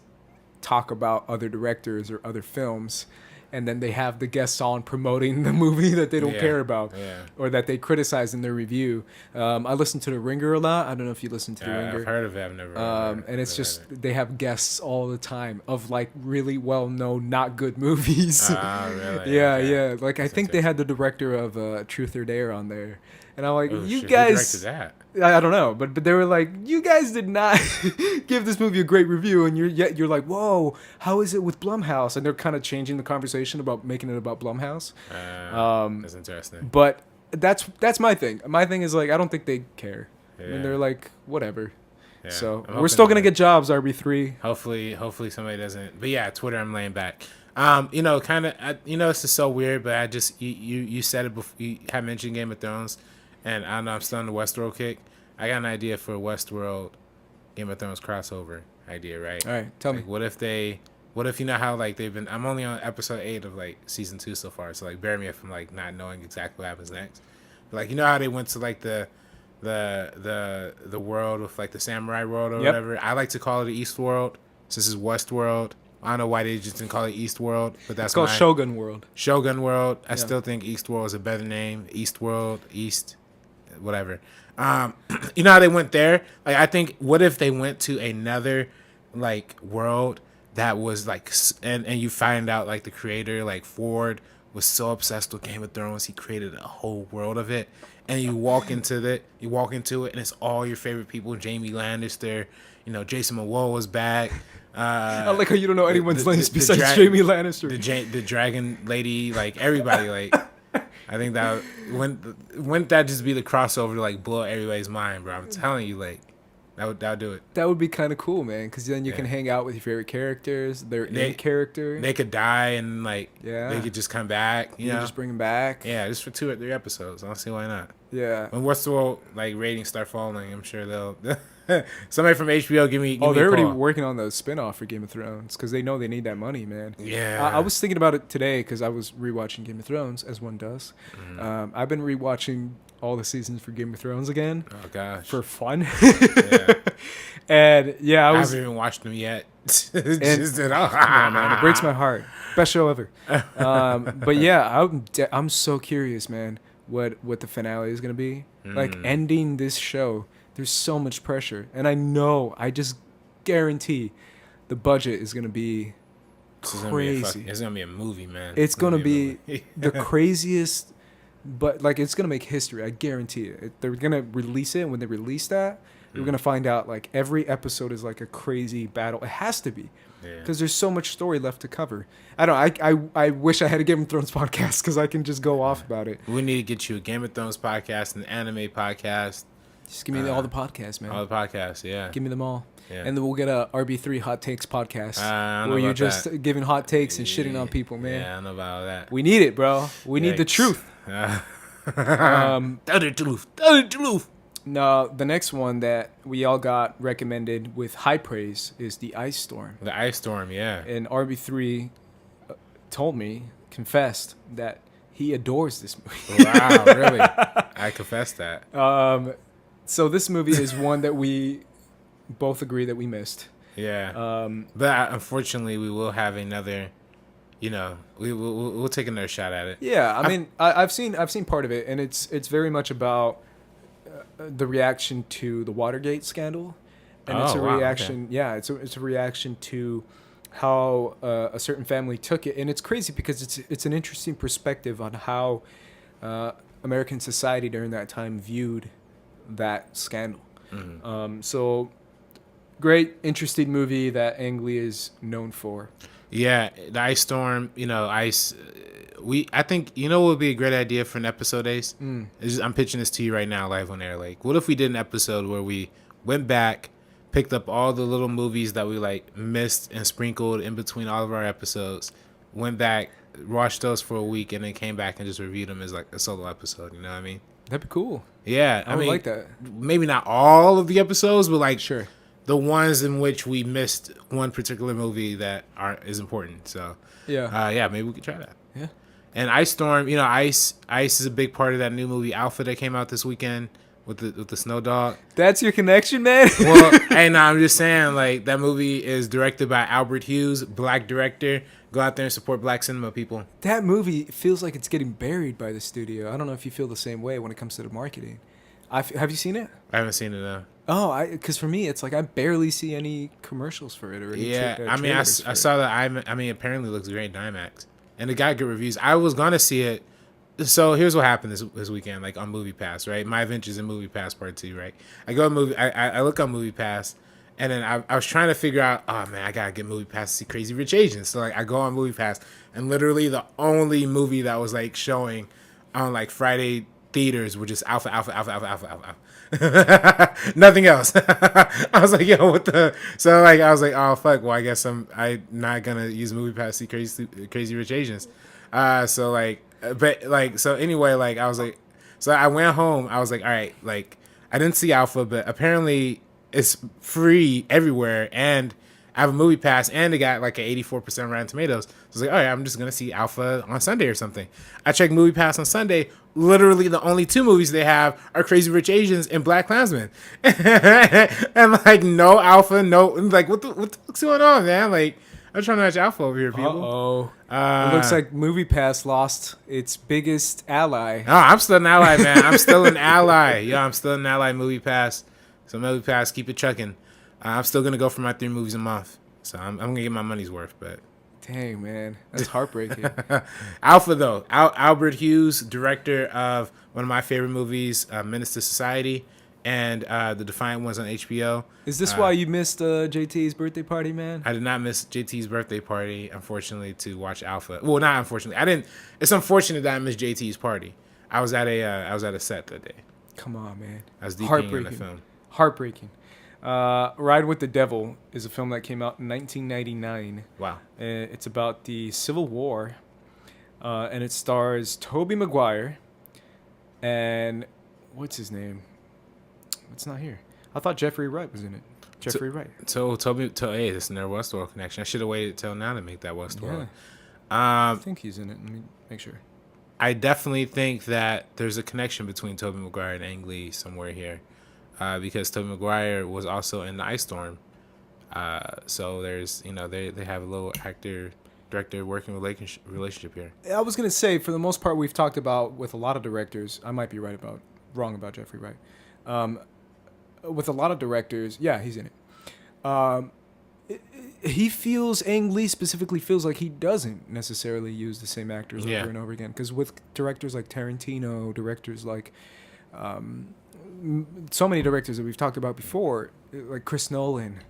talk about other directors or other films, and then they have the guests on promoting the movie that they don't care about or that they criticize in their review. I listen to The Ringer a lot. I don't know if you listen to The Ringer. I've heard of it. I've never heard of it. And it's just, they have guests all the time of like really well-known, not good movies. Really? Yeah. Like I think they had the director of Truth or Dare on there. And I'm like, Who guys... directed that? I don't know, but they were like, you guys did not give this movie a great review, and you're like, whoa, how is it with Blumhouse? And they're kind of changing the conversation about making it about Blumhouse. That's interesting. But that's my thing. My thing is like, I don't think they care. I mean, they're like, whatever. Yeah. So we're still gonna get jobs, RB3. Hopefully somebody doesn't. But yeah, Twitter, I'm laying back. This is so weird, but I just you said it before. You had mentioned Game of Thrones. And I don't know, I'm still on the Westworld kick. I got an idea for a Westworld Game of Thrones crossover idea, right? All right, tell me. What if you know how like they've been? I'm only on episode 8 of like season 2 so far, so like bear me if I'm like not knowing exactly what happens next. But like you know how they went to like the the world with like the samurai world or Yep. whatever. I like to call it the East World. Since it's West World. I don't know why they just didn't call it East World, but that's It's called my Shogun World. Shogun World. I Yeah. still think East World is a better name. East World, East, whatever. You know how they went there? Like, I think, what if they went to another like world that was like, and you find out like the creator, like Ford, was so obsessed with Game of Thrones, he created a whole world of it. And you walk into it, and it's all your favorite people. Jamie Lannister, Jason Momoa was back. I like how you don't know anyone's names the besides dra- Jamie Lannister. The dragon lady, like everybody, like I think that wouldn't that just be the crossover to like blow everybody's mind, bro? I'm telling you, like that would do it. That would be kind of cool, man, because then you can hang out with your favorite characters, their in character. They could die and like they could just come back. You know, just bring them back. Yeah, just for 2 or 3 episodes. I don't see why not. Yeah. When Westworld like ratings start falling, I'm sure they'll. Somebody from HBO give me. They're a already call. working on the spinoff for Game of Thrones because they know they need that money, man. Yeah. I was thinking about it today because I was rewatching Game of Thrones, as one does. I've been rewatching all the seasons for Game of Thrones again. Oh gosh. For fun. Yeah. And yeah, I haven't even watched them yet. Just at all. Man, it breaks my heart. Best show ever. But yeah, I'm so curious, man. What the finale is gonna be like? Ending this show. There's so much pressure, and I just guarantee the budget is gonna be crazy. It's gonna be a movie, man. It's gonna be the craziest, but like it's gonna make history. I guarantee it. They're gonna release it, and when they release that, we're gonna find out like every episode is like a crazy battle. It has to be, because there's so much story left to cover. I don't. I wish I had a Game of Thrones podcast because I can just go off about it. We need to get you a Game of Thrones podcast, an anime podcast. Just give me all the podcasts, man. All the podcasts, yeah. Give me them all. Yeah. And then we'll get a RB3 Hot Takes podcast I don't where know you're about just that. giving hot takes and shitting on people, man. Yeah, I don't know about that. We need it, bro. We need the Yikes. truth. The truth. No, the next one that we all got recommended with high praise is the Ice Storm. The Ice Storm, yeah. And RB3 confessed that he adores this movie. Wow, really? I confess that. So this movie is one that we both agree that we missed. Yeah. But unfortunately, we will have another. We'll take another shot at it. Yeah, I mean, I've seen part of it, and it's very much about the reaction to the Watergate scandal, and it's a reaction. Okay. Yeah, it's a reaction to how a certain family took it, and it's crazy because it's an interesting perspective on how American society during that time viewed that scandal. Mm-hmm. So great, interesting movie that Ang Lee is known for. Yeah, the Ice Storm. I think what would be a great idea for an episode, Ace. I'm pitching this to you right now, live on air. Like, what if we did an episode where we went back, picked up all the little movies that we like missed and sprinkled in between all of our episodes, went back, watched those for a week, and then came back and just reviewed them as like a solo episode. You know what I mean? That'd be cool. Yeah, I would like that. Maybe not all of the episodes, but like sure. The ones in which we missed one particular movie that is important. So yeah, maybe we could try that. Yeah. And Ice Storm, Ice is a big part of that new movie Alpha that came out this weekend with the snow dog. That's your connection, man. Well, and I'm just saying, like, that movie is directed by Albert Hughes, black director. Go out there and support black cinema, people. That movie feels like it's getting buried by the studio. I don't know if you feel the same way when it comes to the marketing. Have you seen it? I haven't seen it, though. Oh, because for me, it's like I barely see any commercials for it. Or any I saw that. Apparently it looks great in IMAX. And it got good reviews. I was going to see it. So here's what happened this weekend, like on Movie Pass, right? My Adventures in Movie Pass Part 2, right? I look on Movie Pass, and then I was trying to figure out, oh man, I gotta get Movie Pass to see Crazy Rich Asians. So like I go on Movie Pass, and literally the only movie that was like showing on like Friday theaters were just Alpha. Nothing else. I was like, yo, what the? So like I was like, oh fuck. Well, I guess I'm not gonna use Movie Pass to see Crazy Rich Asians. So anyway, like I was like, so I went home. I was like, all right, like I didn't see Alpha, but apparently it's free everywhere, and I have a movie pass, and it got like an 84% Rotten Tomatoes. So I was like, all right, I'm just gonna see Alpha on Sunday or something. I checked Movie Pass on Sunday. Literally, the only two movies they have are Crazy Rich Asians and Black Klansman, and like no Alpha, no like what the fuck's going on, man? Like I'm trying to watch Alpha over here, people. It looks like Movie Pass lost its biggest ally. Oh, I'm still an ally, man. I'm still an ally. Yeah, I'm still an ally. Movie Pass. So Movie Pass, keep it chucking. I'm still gonna go for my 3 movies a month. So I'm gonna get my money's worth. But dang, man, that's heartbreaking. Alpha though, Albert Hughes, director of one of my favorite movies, Menace to Society, and the Defiant Ones on HBO. Is this why you missed JT's birthday party, man? I did not miss JT's birthday party, unfortunately, to watch Alpha. Well, not unfortunately. I didn't. It's unfortunate that I missed JT's party. I was at a set that day. Come on, man. I was deep in the film. Heartbreaking. Ride with the Devil is a film that came out in 1999. Wow. It's about the Civil War, and it stars Tobey Maguire and what's his name? It's not here. I thought Jeffrey Wright was in it. Jeffrey Wright. So hey, this is another Westworld connection. I should have waited till now to make that Westworld. Yeah. I think he's in it. Let me make sure. I definitely think that there's a connection between Tobey Maguire and Ang Lee somewhere here, because Tobey Maguire was also in the Ice Storm. So there's they have a little actor-director working relationship here. I was gonna say, for the most part, we've talked about with a lot of directors. I might be wrong about Jeffrey Wright. With a lot of directors, yeah, he's in it. He feels, Ang Lee specifically feels like he doesn't necessarily use the same actors over and over again. Because with directors like Tarantino, directors like so many directors that we've talked about before, like Chris Nolan,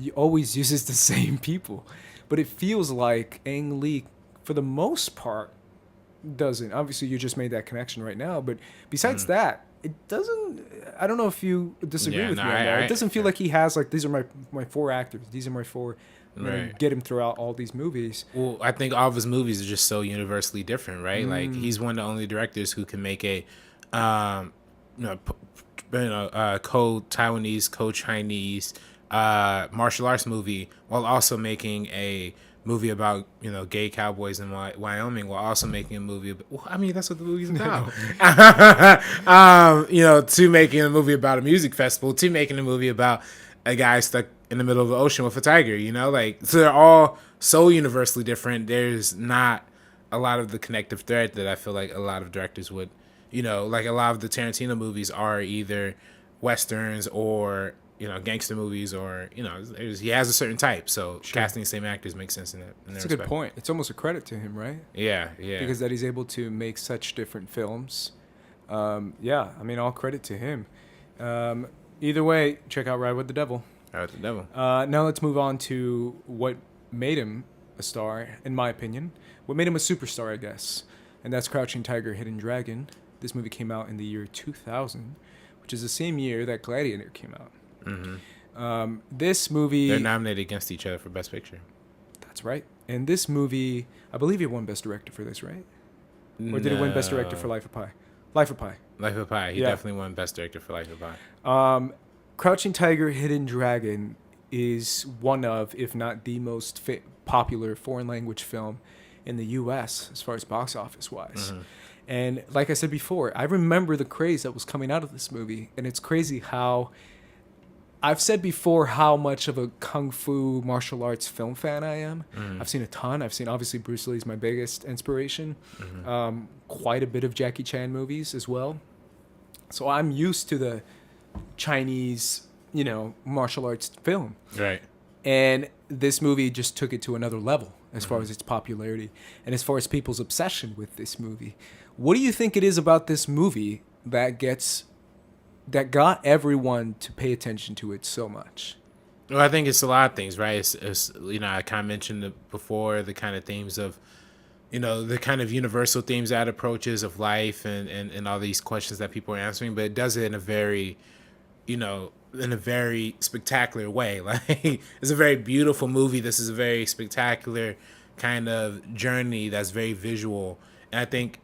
he always uses the same people. But it feels like Ang Lee, for the most part, doesn't. Obviously, you just made that connection right now. But besides that, it doesn't. I don't know if you disagree with me on that. It doesn't feel like he has like, these are my 4 actors. These are my 4. Right. Get him throughout all these movies. Well, I think all of his movies are just so universally different, right? Like he's one of the only directors who can make a, co-Taiwanese, co-Chinese martial arts movie while also making a movie about gay cowboys in Wyoming, while also making a movie about, well, I mean, that's what the movie's about. To making a movie about a music festival, to making a movie about a guy stuck in the middle of the ocean with a tiger, so they're all so universally different. There's not a lot of the connective thread that I feel like a lot of directors would, like a lot of the Tarantino movies are either Westerns or gangster movies, or he has a certain type, so casting the same actors makes sense in that. That's a good point. It's almost a credit to him, right? Yeah. Because that he's able to make such different films. I mean, all credit to him. Either way, check out Ride with the Devil. Ride with the Devil. Now let's move on to what made him a star, in my opinion. What made him a superstar, I guess, and that's Crouching Tiger, Hidden Dragon. This movie came out in the year 2000, which is the same year that Gladiator came out. This movie, they're nominated against each other for Best Picture. That's right. And this movie, I believe he won Best Director for this, right? Or did he win Best Director for Life of Pi? Life of Pi. Life of Pi. He definitely won Best Director for Life of Pi. Crouching Tiger, Hidden Dragon is one of, if not the most popular foreign language film in the U.S. as far as box office wise. And like I said before, I remember the craze that was coming out of this movie, and it's crazy how. I've said before how much of a kung fu martial arts film fan I am. I've seen a ton. I've seen, obviously, Bruce Lee's my biggest inspiration. Quite a bit of Jackie Chan movies as well. So I'm used to the Chinese, martial arts film. Right. And this movie just took it to another level as far as its popularity and as far as people's obsession with this movie. What do you think it is about this movie that got everyone to pay attention to it so much? Well, I think it's a lot of things, right? It's I kind of mentioned before, the kind of themes of, the kind of universal themes that approaches of life and all these questions that people are answering, but it does it in a very, in a very spectacular way. Like, it's a very beautiful movie. This is a very spectacular kind of journey that's very visual. And I think,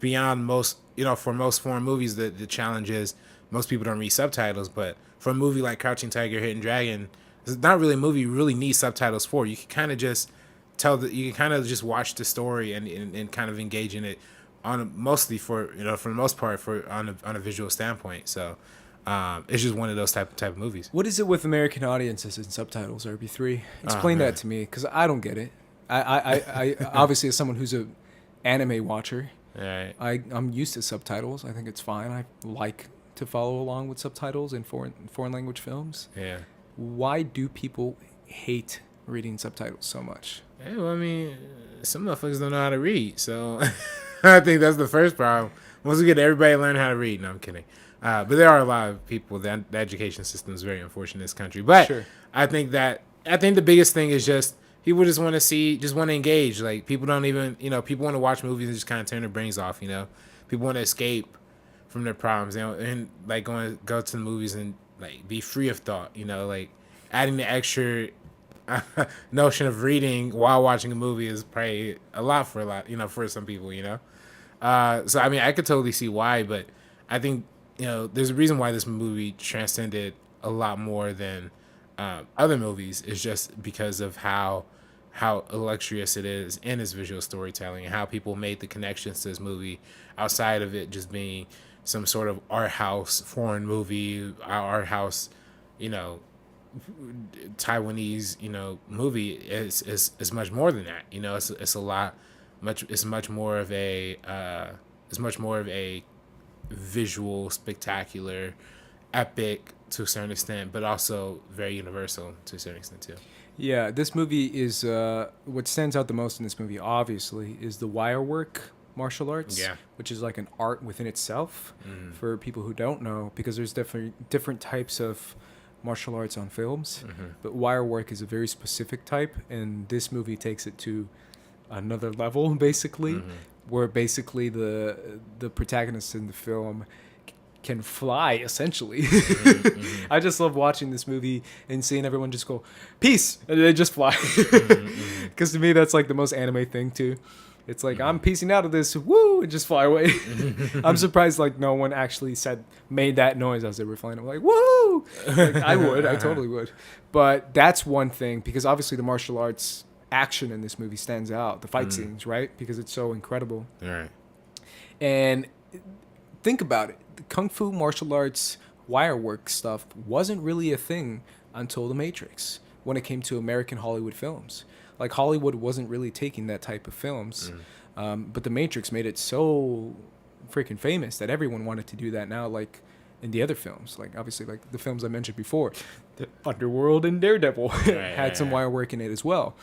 beyond most, for most foreign movies, the challenge is most people don't read subtitles, but for a movie like Crouching Tiger, Hidden Dragon, It's not really a movie you really need subtitles for. You can kind of just you can kind of just watch the story and kind of engage in it mostly for for the most part on a visual standpoint. So it's just one of those type of movies. What is it with American audiences and subtitles, RB3? Explain that to me, because I don't get it. I obviously, as someone who's a anime watcher, Right. I'm used to subtitles. I think it's fine. I like to follow along with subtitles in foreign language films. Yeah. Why do people hate reading subtitles so much? Yeah, well, I mean, some motherfuckers don't know how to read, so I think that's the first problem. Once we get everybody to learn how to read, no, I'm kidding. But there are a lot of people that the education system is very unfortunate in this country. But Sure. I think the biggest thing is just people just want to engage. Like, people don't even, people want to watch movies and just kind of turn their brains off. People want to escape from their problems, and like go to the movies and like be free of thought. Like adding the extra notion of reading while watching a movie is probably a lot, for some people, So, I mean, I could totally see why, but I think, there's a reason why this movie transcended a lot more than other movies. Is just because of how illustrious it is in its visual storytelling and how people made the connections to this movie outside of it just being some sort of art house foreign movie, art house, Taiwanese, movie is much more than that. It's much more of a visual, spectacular, epic to a certain extent, but also very universal to a certain extent too. Yeah, this movie is what stands out the most in this movie, obviously, is the wire work martial arts, Yeah. which is like an art within itself for people who don't know, because there's definitely different types of martial arts on films, but wire work is a very specific type, and this movie takes it to another level, basically, where basically the protagonist in the film can fly, essentially. I just love watching this movie and seeing everyone just go, peace, and they just fly. Because to me, that's like the most anime thing, too. It's like, I'm piecing out of this, woo, and just fly away. I'm surprised, like, no one actually made that noise as they were flying. I'm like, woo! Like, I totally would. But that's one thing, because obviously the martial arts action in this movie stands out. The fight scenes, right? Because it's so incredible. Right. And think about it. The Kung Fu martial arts wire work stuff wasn't really a thing until The Matrix, when it came to American Hollywood films. Like, Hollywood wasn't really taking that type of films. But The Matrix made it so freaking famous that everyone wanted to do that now, like in the other films. Like, obviously, like the films I mentioned before, the Underworld and Daredevil had some wire work in it as well.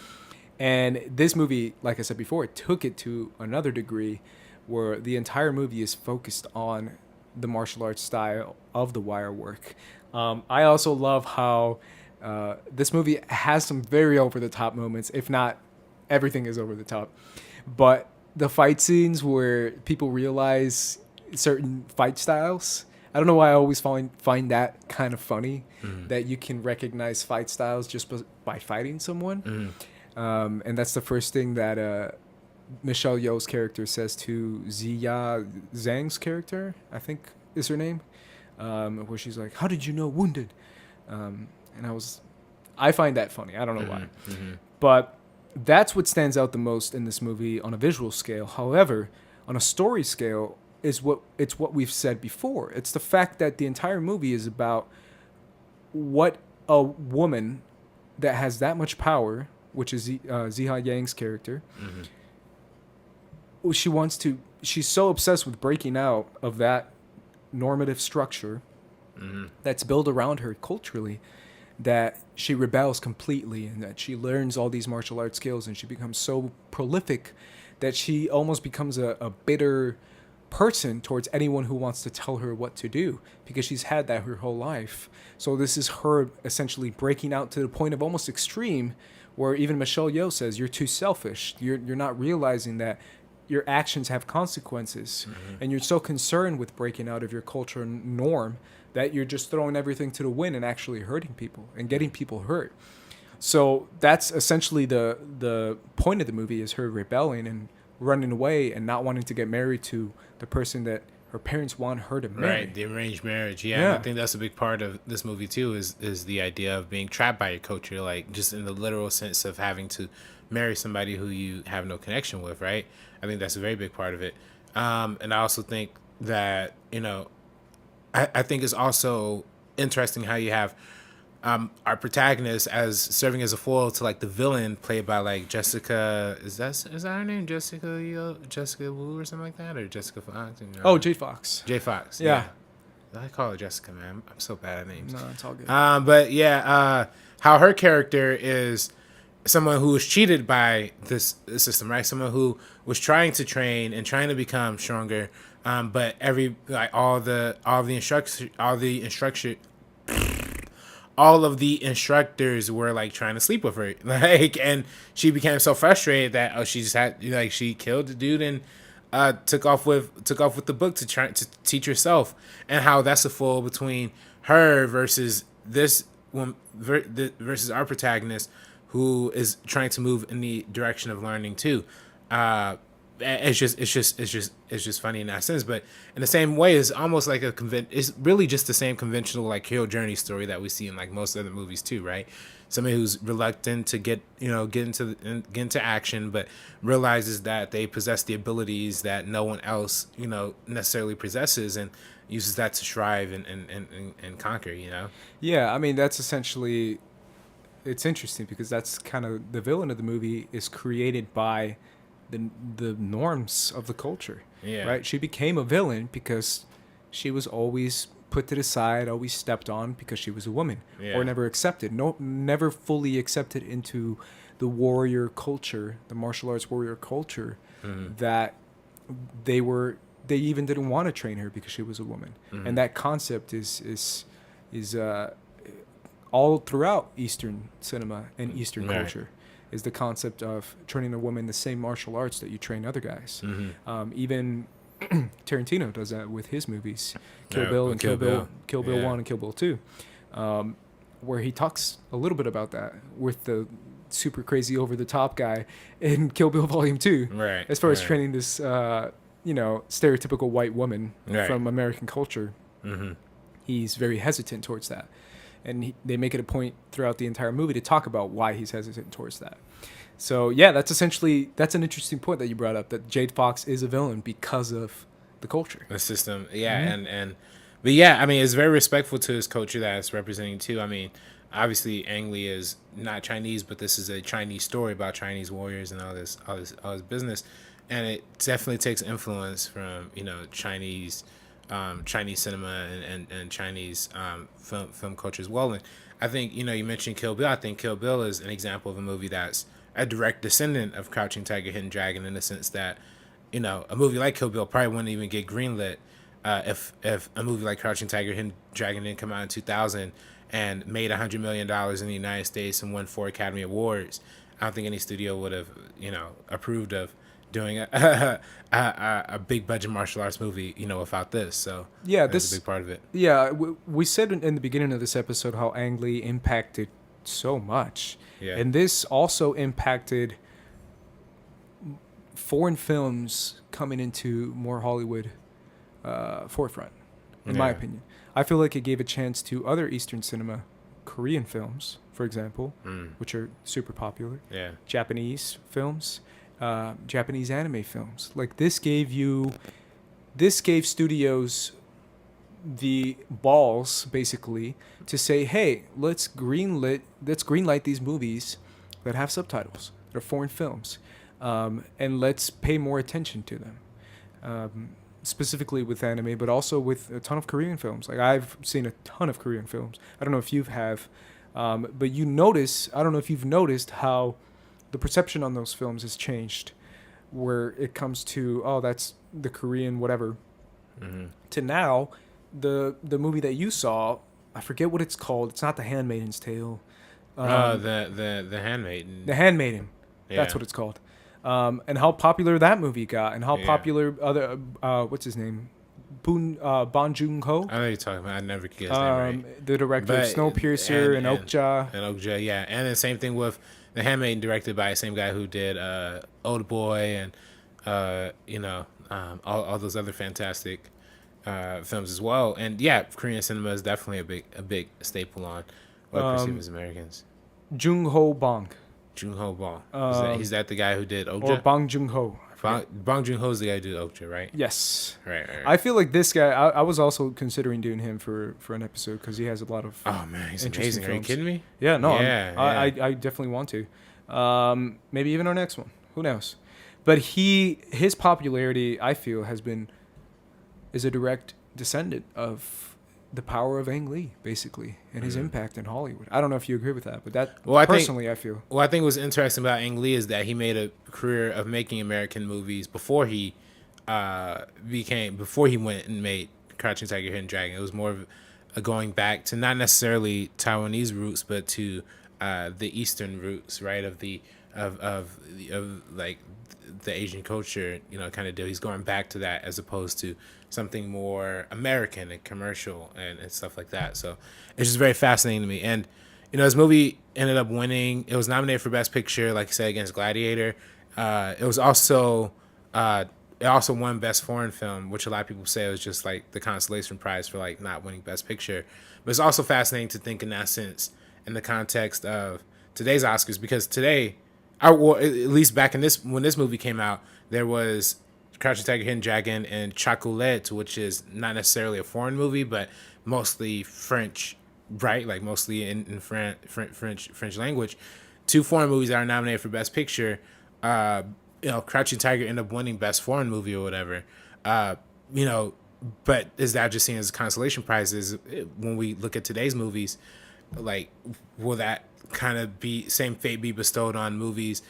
And this movie, like I said before, it took it to another degree where the entire movie is focused on the martial arts style of the wire work. I also love how this movie has some very over-the-top moments, if not everything is over the top. But the fight scenes where people realize certain fight styles, I don't know why I always find that kind of funny, that you can recognize fight styles just by fighting someone. And that's the first thing that Michelle Yeoh's character says to Ziya Zhang's character, I think is her name, where she's like, "How did you know wounded?" And I find that funny. I don't know why. But that's what stands out the most in this movie on a visual scale. However, on a story scale, it's what we've said before. It's the fact that the entire movie is about what a woman that has that much power, which is Ziha Yang's character, she's so obsessed with breaking out of that normative structure that's built around her culturally, that she rebels completely, and that she learns all these martial arts skills, and she becomes so prolific that she almost becomes a bitter person towards anyone who wants to tell her what to do, because she's had that her whole life. So this is her essentially breaking out to the point of almost extreme, where even Michelle Yeoh says, "You're too selfish. You're not realizing that your actions have consequences, and you're so concerned with breaking out of your culture norm that you're just throwing everything to the wind and actually hurting people and getting people hurt." So that's essentially the point of the movie, is her rebelling and running away and not wanting to get married to the person that her parents want her to marry. Right, the arranged marriage. Yeah, and I think that's a big part of this movie too. Is the idea of being trapped by your culture, like just in the literal sense of having to marry somebody who you have no connection with. Right. I think that's a very big part of it. And I also think that I think it's also interesting how you have our protagonist as serving as a foil to like the villain played by like Jessica. Is that her name? Jessica Wu or something like that, or Jessica Fox? Oh, Jade Fox. Jay Fox. Yeah. I call her Jessica, man. I'm so bad at names. No, it's all good. But yeah, how her character is someone who was cheated by this system, right? Someone who was trying to train and trying to become stronger, but all of the instructors were like trying to sleep with her, like, and she became so frustrated that she just had she killed the dude and took off with the book to try to teach herself, and how that's a foil between her versus this one versus our protagonist who is trying to move in the direction of learning too. It's just funny in that sense, but in the same way, it's almost like it's really just the same conventional like hero journey story that we see in like most other movies too, right? Somebody who's reluctant to get into action, but realizes that they possess the abilities that no one else necessarily possesses, and uses that to strive and conquer. Yeah, I mean that's essentially. It's interesting because that's kind of the villain of the movie is created by the norms of the culture. Yeah. Right. She became a villain because she was always put to the side, always stepped on because she was a woman, or never accepted. Never fully accepted into the warrior culture, the martial arts warrior culture, that they even didn't want to train her because she was a woman. And that concept is all throughout Eastern cinema and Eastern culture, is the concept of training a woman the same martial arts that you train other guys. Even Tarantino does that with his movies, Kill Bill and Kill Bill 1 and Kill Bill 2, where he talks a little bit about that with the super crazy over the top guy in Kill Bill Volume 2, right? As far as training this stereotypical white woman from American culture. He's very hesitant towards that. And they make it a point throughout the entire movie to talk about why he's hesitant towards that. So, yeah, that's an interesting point that you brought up, that Jade Fox is a villain because of the culture. The system, yeah. But, yeah, I mean, it's very respectful to his culture that it's representing, too. I mean, obviously, Ang Lee is not Chinese, but this is a Chinese story about Chinese warriors and all this business. And it definitely takes influence from, Chinese cinema and Chinese film culture as well. And I think, you mentioned Kill Bill. I think Kill Bill is an example of a movie that's a direct descendant of Crouching Tiger, Hidden Dragon, in the sense that, a movie like Kill Bill probably wouldn't even get greenlit if a movie like Crouching Tiger, Hidden Dragon didn't come out in 2000 and made $100 million in the United States and won 4 Academy Awards. I don't think any studio would have, approved of doing a big budget martial arts movie, without this. So yeah, that's a big part of it. Yeah, we said in the beginning of this episode how Ang Lee impacted so much, and this also impacted foreign films coming into more Hollywood forefront. In my opinion, I feel like it gave a chance to other Eastern cinema, Korean films, for example, which are super popular. Yeah, Japanese films. Japanese anime films. Like this gave studios the balls basically to say, hey, let's greenlight these movies that have subtitles, that are foreign films, and let's pay more attention to them, specifically with anime, but also with a ton of Korean films. Like I've seen a ton of Korean films. I don't know if you have, but I don't know if you've noticed how the perception on those films has changed, where it comes to, that's the Korean whatever, to now the movie that you saw, I forget what it's called. It's not The Handmaid's Tale. The Handmaiden. The Handmaiden. Yeah. That's what it's called. And how popular that movie got, and how popular other what's his name, Bong Joon-ho. I know you're talking about. I never get his name right. The director of Snowpiercer and Okja. And Okja, yeah. And the same thing with The Handmaiden, directed by the same guy who did Old Boy and all those other fantastic films as well. And yeah, Korean cinema is definitely a big staple on what we perceive as Americans. Jung Ho Bong. Jung Ho Bong. Is that the guy who did Okja? Or Bong Joon Ho. Bong Joon Ho is the guy who did Okja, right? Yes. Right. I feel like this guy. I was also considering doing him for an episode because he has a lot of. Oh man, he's interesting amazing. Are you films. kidding me? Yeah, no. Yeah, I definitely want to. Maybe even our next one. Who knows? But his popularity, I feel, is a direct descendant of the power of Ang Lee, basically, and his impact in Hollywood. I don't know if you agree with that, but I feel. Well, I think what's interesting about Ang Lee is that he made a career of making American movies before he went and made Crouching Tiger, Hidden Dragon. It was more of a going back to not necessarily Taiwanese roots, but to the Eastern roots, right, of like the Asian culture, kind of deal. He's going back to that as opposed to something more American and commercial and stuff like that. So it's just very fascinating to me. And, this movie ended up winning. It was nominated for Best Picture, like I said, against Gladiator. It also won Best Foreign Film, which a lot of people say was just like the consolation prize for like not winning Best Picture. But it's also fascinating to think in that sense in the context of today's Oscars, because today, at least back when this movie came out, there was Crouching Tiger, Hidden Dragon, and Chocolat, which is not necessarily a foreign movie, but mostly French, right? Like mostly in French language. Two foreign movies that are nominated for Best Picture. Crouching Tiger ended up winning Best Foreign Movie or whatever. But is that just seen as consolation prizes? When we look at today's movies, like, will that kind of same fate be bestowed on movies,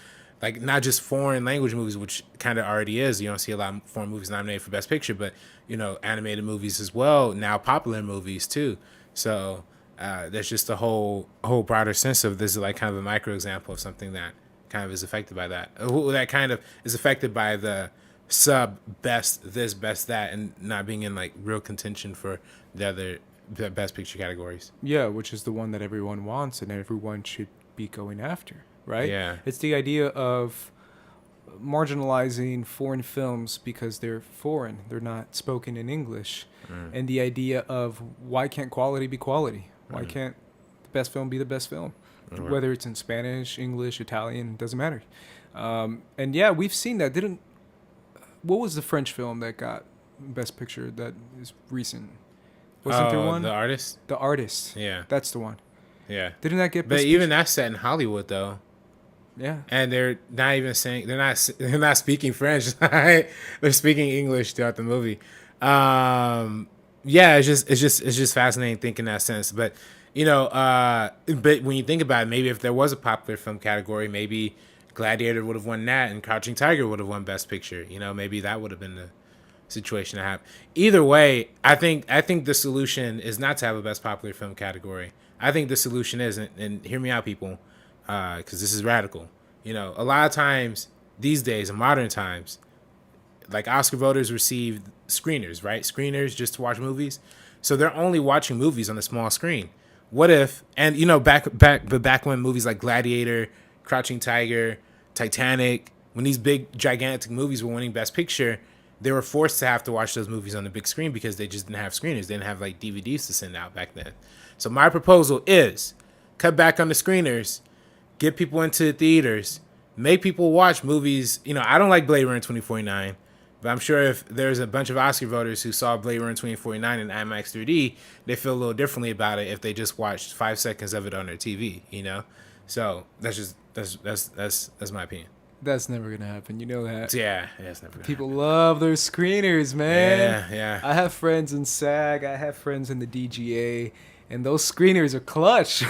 like not just foreign language movies, which kind of already is. You don't see a lot of foreign movies nominated for Best Picture, but animated movies as well, now popular movies too. So there's just a whole broader sense of this is like kind of a micro example of something that kind of is affected by that. That kind of is affected by the sub best this, best that, and not being in like real contention for the other Best Picture categories. Yeah, which is the one that everyone wants and everyone should be going after, right? Yeah. It's the idea of marginalizing foreign films because they're foreign. They're not spoken in English. And the idea of why can't quality be quality? Why can't the best film be the best film? Whether it's in Spanish, English, Italian, doesn't matter. And yeah, we've seen that. What was the French film that got Best Picture that is recent? Wasn't there one? The Artist? The Artist. Yeah. That's the one. Yeah. Didn't that get But even that's set in Hollywood though. Yeah. And they're not even saying they're not speaking French. Right? They're speaking English throughout the movie. Yeah, it's just fascinating thinking that sense. But but when you think about it, maybe if there was a popular film category, maybe Gladiator would have won that and Crouching Tiger would have won Best Picture. Maybe that would have been the situation to have. Either way, I think the solution is not to have a Best Popular Film category. I think the solution is, and hear me out, people, because this is radical. A lot of times these days, in modern times, like Oscar voters receive screeners, right? Screeners just to watch movies. So they're only watching movies on the small screen. What if, and back when movies like Gladiator, Crouching Tiger, Titanic, when these big gigantic movies were winning Best Picture, they were forced to have to watch those movies on the big screen because they just didn't have screeners. They didn't have like DVDs to send out back then. So my proposal is cut back on the screeners, get people into the theaters, make people watch movies. I don't like Blade Runner 2049, but I'm sure if there's a bunch of Oscar voters who saw Blade Runner 2049 in IMAX 3D, they feel a little differently about it if they just watched 5 seconds of it on their TV, So that's my opinion. That's never gonna happen. You know that. Yeah, it's never gonna People love those screeners, man. Yeah. I have friends in SAG. I have friends in the DGA, and those screeners are clutch.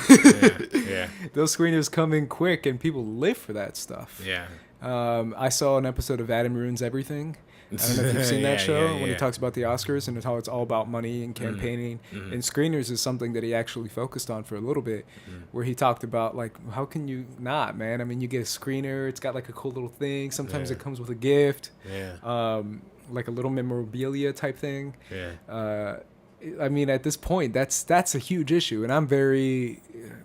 Yeah. Those screeners come in quick, and people live for that stuff. Yeah. I saw an episode of Adam Ruins Everything. I don't know if you've seen that show when he talks about the Oscars and how it's all about money and campaigning. And screeners is something that he actually focused on for a little bit, where he talked about like, how can you not, man? I mean, you get a screener, it's got like a cool little thing. Sometimes it comes with a gift, like a little memorabilia type thing. Yeah. I mean, at this point, that's a huge issue, and I'm very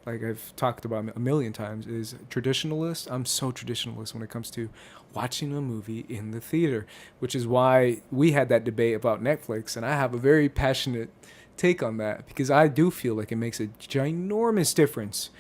like I've talked about a million times, is traditionalist. I'm so traditionalist when it comes to watching a movie in the theater, which is why we had that debate about Netflix, and I have a very passionate take on that because I do feel like it makes a ginormous difference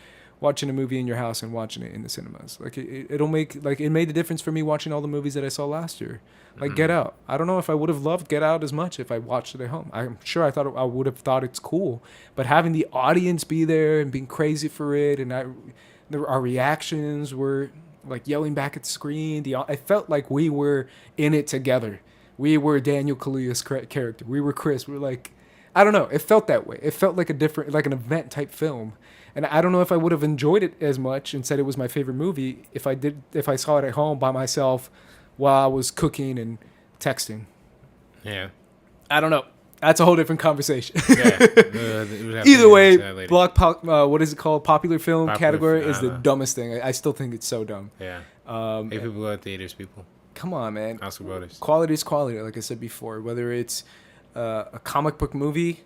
watching a movie in your house and watching it in the cinemas. Like it'll make, like, it made a difference for me watching all the movies that I saw last year. Like Get Out. I don't know if I would have loved Get Out as much if I watched it at home. I'm sure I would have thought it's cool, but having the audience be there and being crazy for it, and our reactions were like yelling back at the screen. I felt like we were in it together. We were Daniel Kaluuya's character. We were Chris. We were like, I don't know. It felt that way. It felt like like an event type film. And I don't know if I would have enjoyed it as much and said it was my favorite movie if I saw it at home by myself while I was cooking and texting. Yeah. I don't know. That's a whole different conversation. Yeah. Either way, what is it called? Popular film category is the know. Dumbest thing. I still think it's so dumb. Yeah. Hey, people go to theaters, people. Come on, man. Oscar voters. Quality is quality, like I said before. Whether it's a comic book movie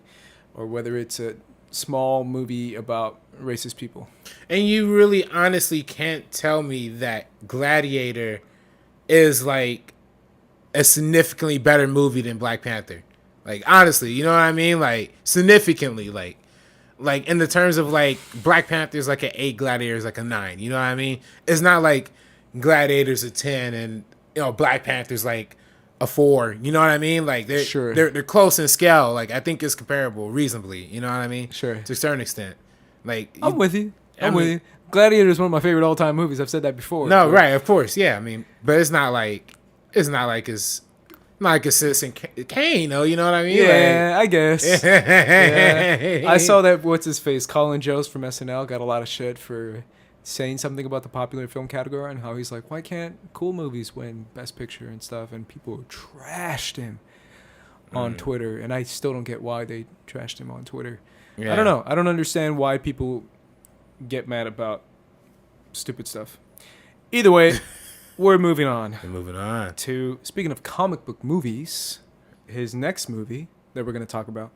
or whether it's a small movie about racist people. And you really honestly can't tell me that Gladiator is like a significantly better movie than Black Panther. Like, honestly, you know what I mean? Like, significantly, like in the terms of like Black Panther's like an 8, Gladiator's like a 9. You know what I mean? It's not like Gladiator's a 10 and, you know, Black Panther's like a 4. You know what I mean? Like they're close in scale. Like, I think it's comparable reasonably. You know what I mean? Sure. To a certain extent. Like, I'm with you. I'm with you. Gladiator is one of my favorite all-time movies. I've said that before. No, right, of course, yeah. I mean, but it's not like Citizen Kane, though. You know what I mean? Yeah, like, I guess. Yeah. I saw that. What's his face? Colin Jost from SNL got a lot of shit for saying something about the popular film category and how he's like, why can't cool movies win Best Picture and stuff? And people trashed him on Twitter, and I still don't get why they trashed him on Twitter. Yeah. I don't know. I don't understand why people get mad about stupid stuff. Either way, we're moving on. To, speaking of comic book movies, his next movie that we're going to talk about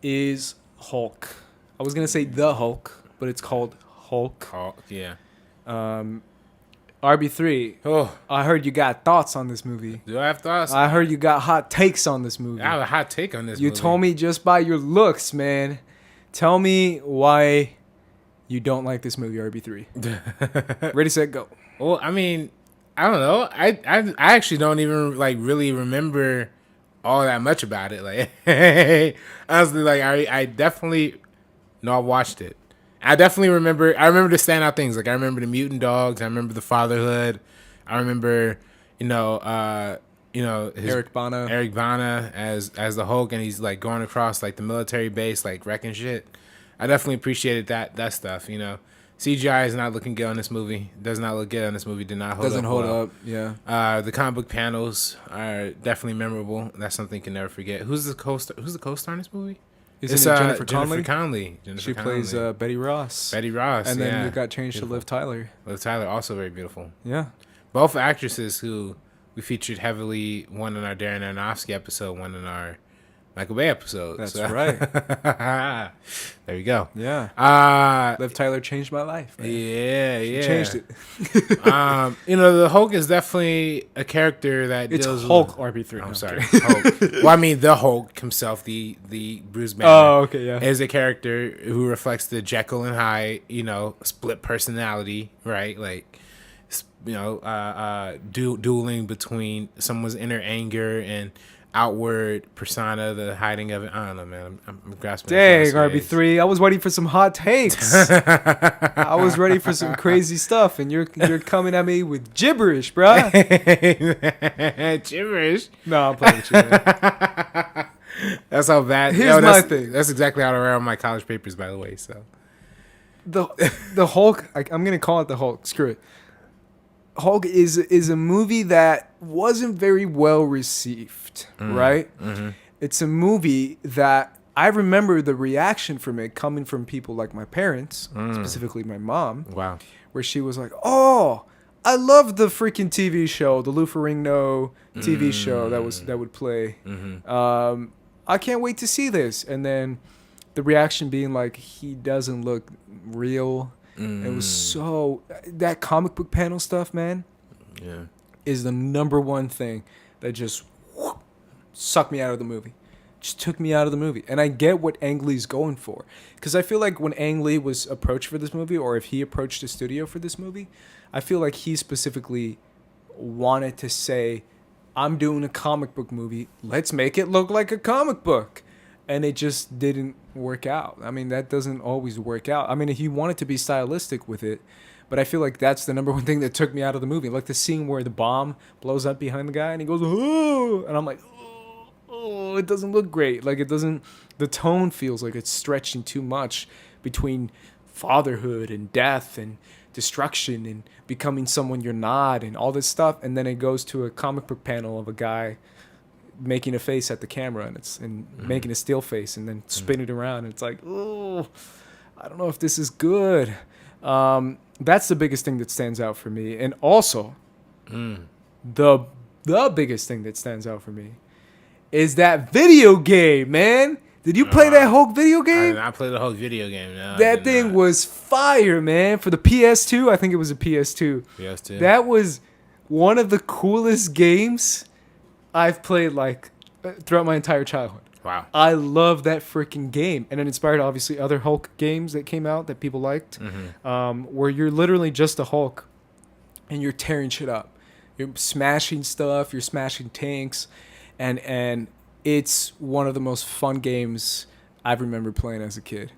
is Hulk. I was going to say The Hulk, but it's called Hulk. Yeah. RB3. Oh, I heard you got thoughts on this movie. Do I have thoughts? I heard you got hot takes on this movie. I have a hot take on this movie. You told me just by your looks, man. Tell me why you don't like this movie, RB3. Ready, set, go. Well, I mean, I don't know. I actually don't even like really remember all that much about it. Like, honestly, like I definitely know I watched it. I definitely remember. I remember the standout things. Like, I remember the mutant dogs. I remember the fatherhood. I remember, his Eric Bana as the Hulk, and he's like going across like the military base, like wrecking shit. I definitely appreciated that stuff. You know, CGI is not looking good on this movie. Does not look good on this movie. Did not hold Doesn't up. hold well. up. Yeah. The comic book panels are definitely memorable. That's something you can never forget. Who's the co-star in this movie? Isn't it Jennifer Conley? She plays Betty Ross. Betty Ross. And then yeah. it got changed to Liv Tyler. Liv Tyler, also very beautiful. Yeah. Both actresses who we featured heavily, one in our Darren Aronofsky episode, one in our Michael Bay episode. That's right. There you go. Yeah. Liv Tyler changed my life, man. Yeah. She changed it. The Hulk is definitely a character that it's deals Hulk with... RB3. I'm sorry. Hulk. Well, I mean, the Hulk himself, the Bruce Banner. Oh, okay, yeah. Is a character who reflects the Jekyll and Hyde, split personality, right? Like, dueling between someone's inner anger and outward persona, the hiding of it. I don't know, man. I'm grasping. Dang, RB3. I was waiting for some hot takes. I was ready for some crazy stuff, and you're coming at me with gibberish, bruh. Gibberish? No, I'm playing with you, man. That's how bad. Here's my thing. That's exactly how I write on my college papers, by the way. So the Hulk, I'm gonna call it the Hulk. Screw it. Hulk is a movie that wasn't very well received, right? Mm-hmm. It's a movie that I remember the reaction from it coming from people like my parents, specifically my mom. Wow. Where she was like, "Oh, I love the freaking TV show, the Lou Ferrigno TV show that would play. Mm-hmm. I can't wait to see this." And then the reaction being like he doesn't look real. It was so that comic book panel stuff, man. Yeah. Is the number one thing that just sucked me out of the movie. Just took me out of the movie. And I get what Ang Lee's going for. Because I feel like when Ang Lee was approached for this movie, or if he approached the studio for this movie, I feel like he specifically wanted to say, I'm doing a comic book movie. Let's make it look like a comic book. And it just didn't work out. I mean, that doesn't always work out. I mean, he wanted to be stylistic with it. But I feel like that's the number one thing that took me out of the movie. Like the scene where the bomb blows up behind the guy and he goes, oh, and I'm like, oh, it doesn't look great. Like it doesn't, the tone feels like it's stretching too much between fatherhood and death and destruction and becoming someone you're not and all this stuff. And then it goes to a comic book panel of a guy making a face at the camera and making a still face and then spinning it around. And it's like, oh, I don't know if this is good. That's the biggest thing that stands out for me. And also, the biggest thing that stands out for me is that video game, man. Did you play that Hulk video game? I did not play the Hulk video game. No, that thing was fire, man. For the PS2, I think it was a PS2. PS2. That was one of the coolest games I've played like throughout my entire childhood. Wow. I love that freaking game. And it inspired, obviously, other Hulk games that came out that people liked, where you're literally just a Hulk and you're tearing shit up. You're smashing stuff. You're smashing tanks. And it's one of the most fun games I've remembered playing as a kid.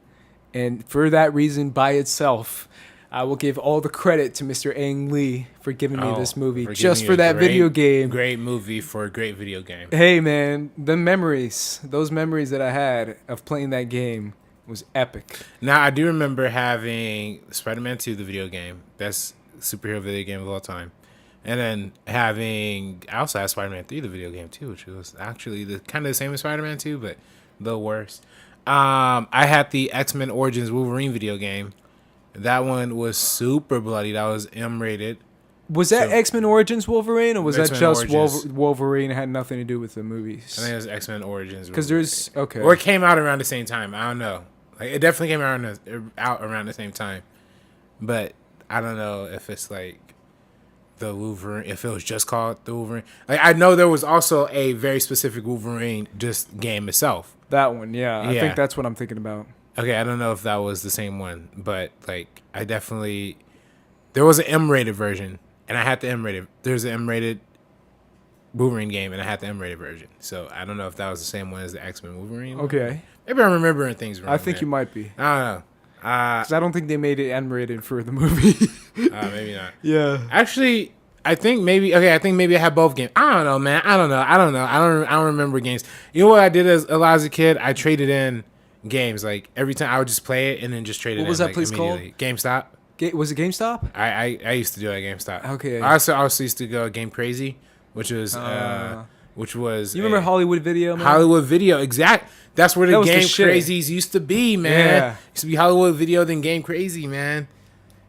And for that reason, by itself, I will give all the credit to Mr. Ang Lee for giving me this movie just for that video game. Great movie for a great video game. Hey, man, those memories that I had of playing that game was epic. Now, I do remember having Spider-Man 2, the video game. That's superhero video game of all time. And then I also had Spider-Man 3, the video game too, which was actually kind of the same as Spider-Man 2, but the worst. I had the X-Men Origins Wolverine video game. That one was super bloody. That was M-rated. Was that X-Men Origins Wolverine, or was that just Origins. Wolverine? It had nothing to do with the movies. I think it was X-Men Origins. Because there's or it came out around the same time. I don't know. Like it definitely came out around the same time, but I don't know if it's like the Wolverine. If it was just called the Wolverine. Like I know there was also a very specific Wolverine just game itself. That one, yeah. I think that's what I'm thinking about. Okay, I don't know if that was the same one, but like there was an M-rated version, and I had the M-rated. There's an M-rated Wolverine game, and I had the M-rated version. So I don't know if that was the same one as the X-Men Wolverine. Okay, maybe I'm remembering things wrong. I think you might be. I don't know. Because I don't think they made it M-rated for the movie. Maybe not. Yeah. Actually, I think maybe I had both games. I don't know, man. I don't know. I don't remember games. You know what I did as a kid? I traded in games. Like every time I would just play it and then just trade it in. What was that place called? GameStop. Was it GameStop? I used to do it at GameStop. Okay. I also used to go Game Crazy, which was You remember Hollywood Video, man? Hollywood Video, exact. That's where the Game Crazies used to be, man. Yeah. Used to be Hollywood Video than Game Crazy, man.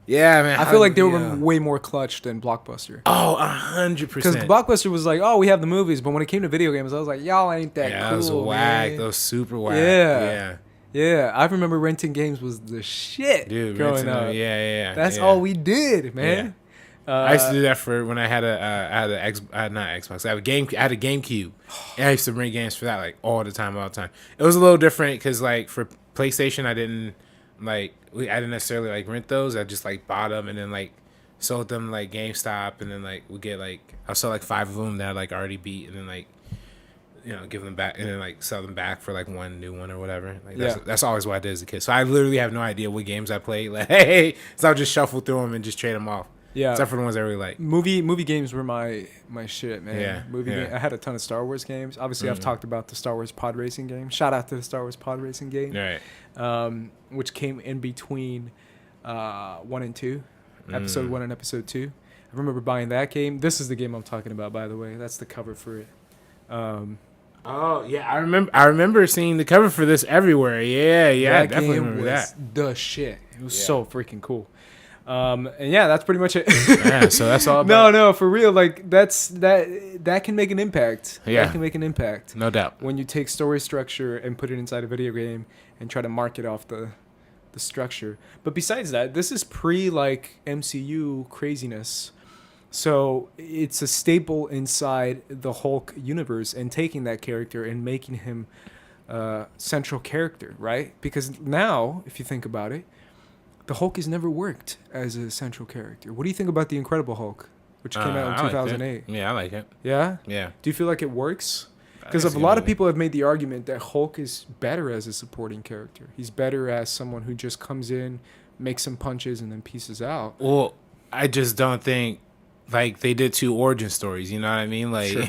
Yeah, man. I feel like they were way more clutch than Blockbuster. Oh, 100%. Because Blockbuster was like, oh, we have the movies, but when it came to video games, I was like, y'all ain't that cool. Yeah, that was whack. That was super whack. Yeah, I remember renting games was the shit. Dude, growing up. Yeah. That's all we did, man. I used to do that for when I had I had a GameCube, and I used to bring games for that like all the time. It was a little different because like for PlayStation, I didn't necessarily like rent those. I just like bought them and then like sold them like GameStop, and then like we get like I'll sell like 5 of them that I like already beat, and then like give them back and then like sell them back for like one new one or whatever. Like that's always what I did as a kid. So I literally have no idea what games I played. Like so I'll just shuffle through them and just trade them off. Yeah, except for the ones I really like. Movie games were my shit, man. Yeah, I had a ton of Star Wars games. Obviously, I've talked about the Star Wars pod racing game. Shout out to the Star Wars pod racing game, right? Which came in between 1 and 2, episode 1 and episode 2. I remember buying that game. This is the game I'm talking about, by the way. That's the cover for it. Oh yeah, I remember seeing the cover for this everywhere. Yeah, I definitely remember that. The shit. It was so freaking cool. And yeah, that's pretty much it. Yeah, so that's all about. No, for real. Like that can make an impact. Yeah. That can make an impact. No doubt. When you take story structure and put it inside a video game and try to market off the structure. But besides that, this is pre like MCU craziness. So it's a staple inside the Hulk universe and taking that character and making him central character, right? Because now, if you think about it, the Hulk has never worked as a central character. What do you think about the Incredible Hulk, which came out in 2008? Yeah, I like it. Yeah? Yeah. Do you feel like it works? Because I a see lot what of you mean. people have made the argument that Hulk is better as a supporting character. He's better as someone who just comes in, makes some punches, and then pieces out. Well, I just don't think like they did 2 origin stories. You know what I mean? Like Sure.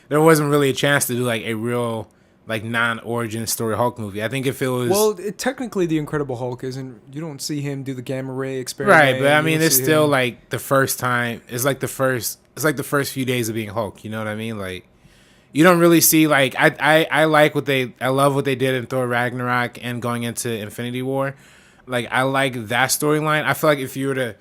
there wasn't really a chance to do like a real like non-origin story Hulk movie. I think if it was technically, the Incredible Hulk isn't. You don't see him do the gamma ray experiment. right, but I You mean don't it's see still him- like the first time. It's like the first few days of being Hulk. You know what I mean? Like you don't really see like I love what they did in Thor Ragnarok and going into Infinity War. Like I like that storyline. I feel like if you were to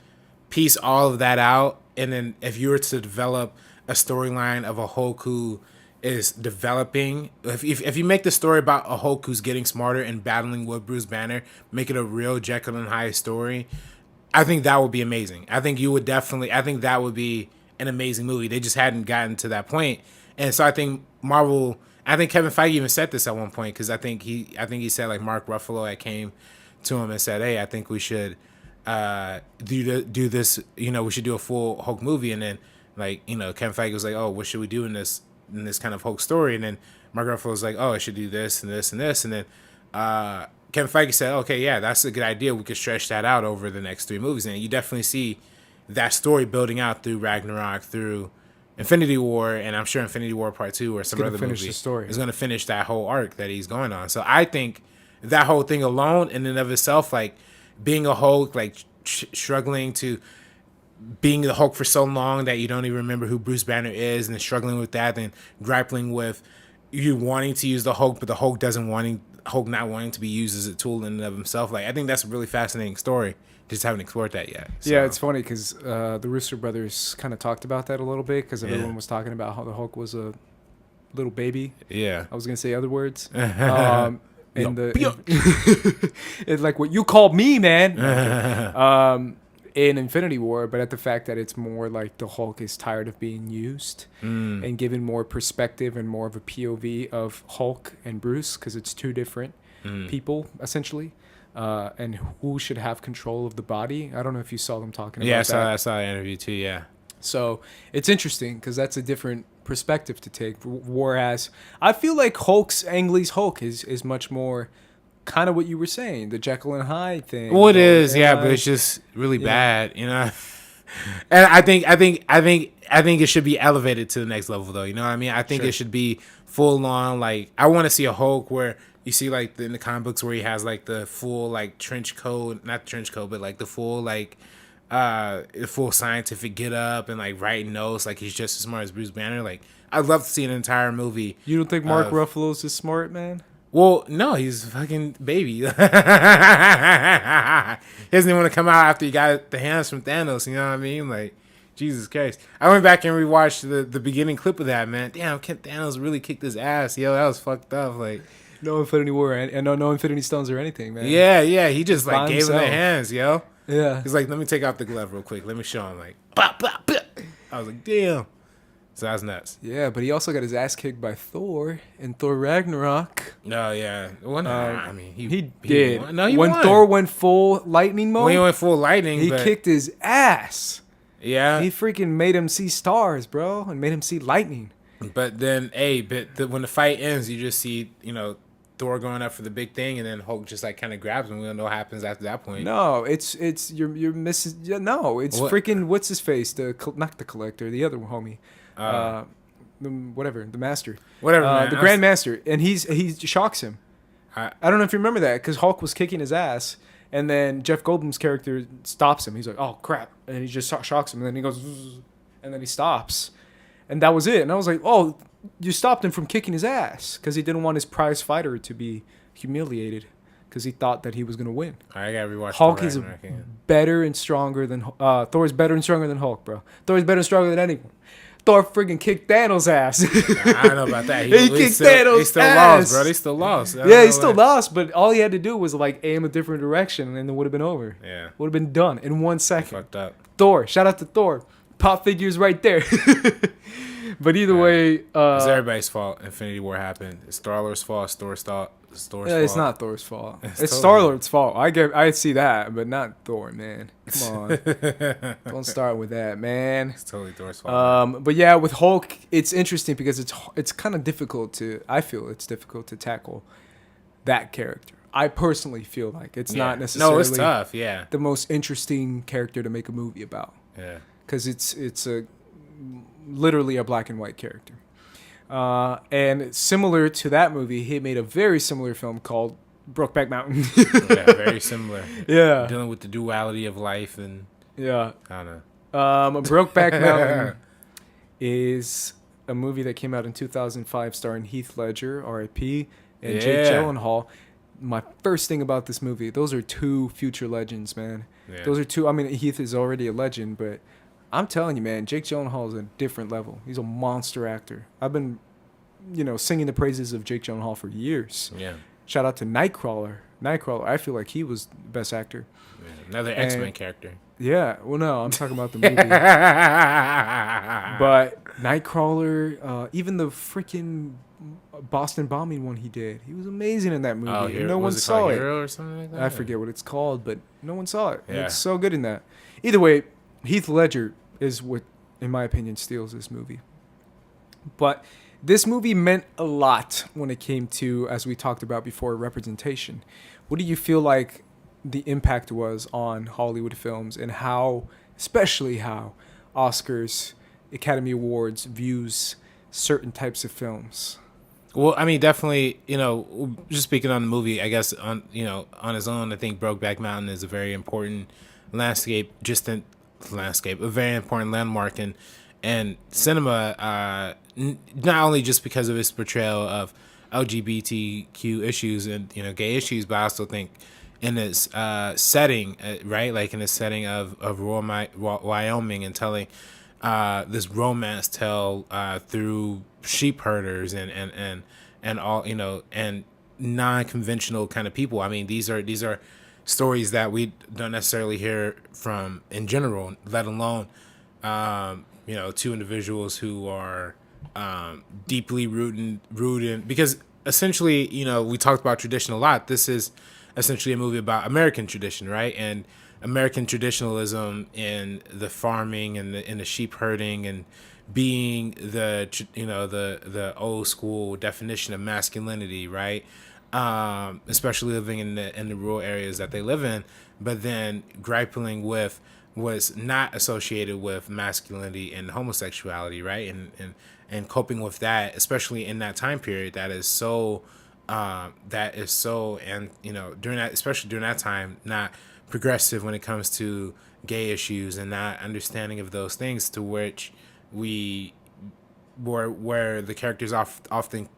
piece all of that out, and then if you were to develop a storyline of a Hulk who is developing, if you make the story about a Hulk who's getting smarter and battling with Bruce Banner, make it a real Jekyll and Hyde story, I think that would be amazing. I think that would be an amazing movie. They just hadn't gotten to that point. And so I think Kevin Feige even said this at one point, because I think he said like Mark Ruffalo had came to him and said, hey, I think we should do this, we should do a full Hulk movie. And then like, Kevin Feige was like, oh, what should we do in this kind of Hulk story? And then Mark Ruffalo was like, oh, I should do this and this and this. And then Kevin Feige said, okay, yeah, that's a good idea. We could stretch that out over the next 3 movies. And you definitely see that story building out through Ragnarok, through Infinity War, and I'm sure Infinity War Part 2 or some other movie is going to finish that whole arc that he's going on. So I think that whole thing alone in and of itself, like being a Hulk, like struggling to being the Hulk for so long that you don't even remember who Bruce Banner is, and then struggling with that, and grappling with you wanting to use the Hulk, but the Hulk not wanting to be used as a tool in and of himself. Like I think that's a really fascinating story. Just haven't explored that yet. So. Yeah, it's funny because the Russo brothers kind of talked about that a little bit, because everyone was talking about how the Hulk was a little baby. Yeah. I was going to say other words. It's like what you called me, man. In Infinity War, but at the fact that it's more like the Hulk is tired of being used and given more perspective and more of a POV of Hulk and Bruce, because it's 2 different people essentially, and who should have control of the body. I don't know if you saw them talking about that. I saw that interview too. Yeah. So it's interesting because that's a different perspective to take. Whereas I feel like Ang Lee's Hulk is much more kind of what you were saying, the Jekyll and Hyde thing. Well, it is, yeah, but it's just really bad, And I think it should be elevated to the next level, though. You know what I mean? I think it should be full on. Like I want to see a Hulk where you see like in the comic books where he has like the full like trench coat, not trench coat, but like the full like full scientific get up and like writing notes, like he's just as smart as Bruce Banner. Like I'd love to see an entire movie. You don't think Mark Ruffalo's is smart, man? Well, no, he's a fucking baby. He doesn't even want to come out after he got the hands from Thanos. You know what I mean? Like, Jesus Christ. I went back and rewatched the beginning clip of that, man. Damn, Thanos really kicked his ass. Yo, that was fucked up. Like, no Infinity War and no Infinity Stones or anything, man. Yeah. He just like gave him the himself. hands, yo. Yeah. He's like, let me take off the glove real quick. Let me show him. Like, pop, pop, pop. I was like, damn. So that's nuts. Yeah, but he also got his ass kicked by Thor in Thor Ragnarok. No, yeah. Well, no, I mean, he did. Won. No, he when won. Thor went full lightning mode, When he went full lightning, he kicked his ass. Yeah. He freaking made him see stars, bro, and made him see lightning. But then, when the fight ends, you just see, Thor going up for the big thing, and then Hulk just like kind of grabs him. We don't know what happens after that point. No, it's you're missing. Yeah, no, it's freaking what's his face? Not the Collector, the other homie. The Master. Whatever, the Grand Master, and he shocks him. I don't know if you remember that, because Hulk was kicking his ass, and then Jeff Goldblum's character stops him. He's like, "Oh crap!" and he just shocks him, and then he goes, and then he stops, and that was it. And I was like, "Oh, you stopped him from kicking his ass because he didn't want his prize fighter to be humiliated." because he thought that he was gonna win. I gotta rewatch Hulk Thor is Ragnarok again. better and stronger than Thor's better and stronger than Hulk, bro. Thor's better and stronger than anyone. Thor friggin' kicked Thanos' ass. I don't know about that. He kicked Thanos' They still ass. lost, bro. They still lost. Yeah, he still lost, but all he had to do was like aim a different direction, and then it would have been over. Yeah, Would have been done in 1 second. fucked up. Thor, shout out to Thor. Pop figures right there. But either way, It's everybody's fault. Infinity War happened. It's Star-Lord's fault. It's Thor's fault. it's not Thor's fault. It's totally Star-Lord's fault. I see that, but not Thor, man. Come on. Don't start with that, man. It's totally Thor's fault. But yeah, with Hulk, it's interesting because it's kind of difficult to. I feel it's difficult to tackle that character. I personally feel like it's not necessarily. No, it's tough. Yeah. The most interesting character to make a movie about. Yeah. Because it's literally a black and white character. And similar to that movie, he made a very similar film called Brokeback Mountain. Yeah, very similar. Yeah. Dealing with the duality of life and Yeah. I don't know. Brokeback Mountain is a movie that came out in 2005 starring Heath Ledger, R.I.P., and Jake Gyllenhaal. My first thing about this movie, those are two future legends, man. Yeah. Those are two. I mean, Heath is already a legend, but I'm telling you, man, Jake Gyllenhaal is a different level. He's a monster actor. I've been, singing the praises of Jake Gyllenhaal for years. Yeah. Shout out to Nightcrawler. Nightcrawler, I feel like he was the best actor. Yeah. Another X-Men character. Yeah, well, no, I'm talking about the movie. But Nightcrawler, even the freaking Boston bombing one he did, he was amazing in that movie. Oh, and no one saw it. Hero or something like that? I forget what it's called, but no one saw it. Yeah. It's so good in that. Either way, Heath Ledger is what, in my opinion, steals this movie. But this movie meant a lot when it came to, as we talked about before, representation. What do you feel like the impact was on Hollywood films, and how, especially how, Oscars, Academy Awards views certain types of films? Well, I mean, definitely, just speaking on the movie, I guess on his own, I think Brokeback Mountain is a very important a very important landmark in cinema, not only just because of its portrayal of LGBTQ issues and, gay issues, but I also think in its setting, right? Like in its setting of rural Wyoming, and telling this romance tale through sheep herders and all, and non-conventional kind of people. I mean, these are stories that we don't necessarily hear from in general, let alone two individuals who are deeply rooted, because essentially, we talked about tradition a lot. This is essentially a movie about American tradition, right? And American traditionalism in the farming and the sheep herding, and being the old school definition of masculinity, right? Especially living in the rural areas that they live in, but then grappling with was not associated with masculinity and homosexuality, right? And coping with that, especially in that time period, during that time, not progressive when it comes to gay issues, and not understanding of those things, to which where the characters often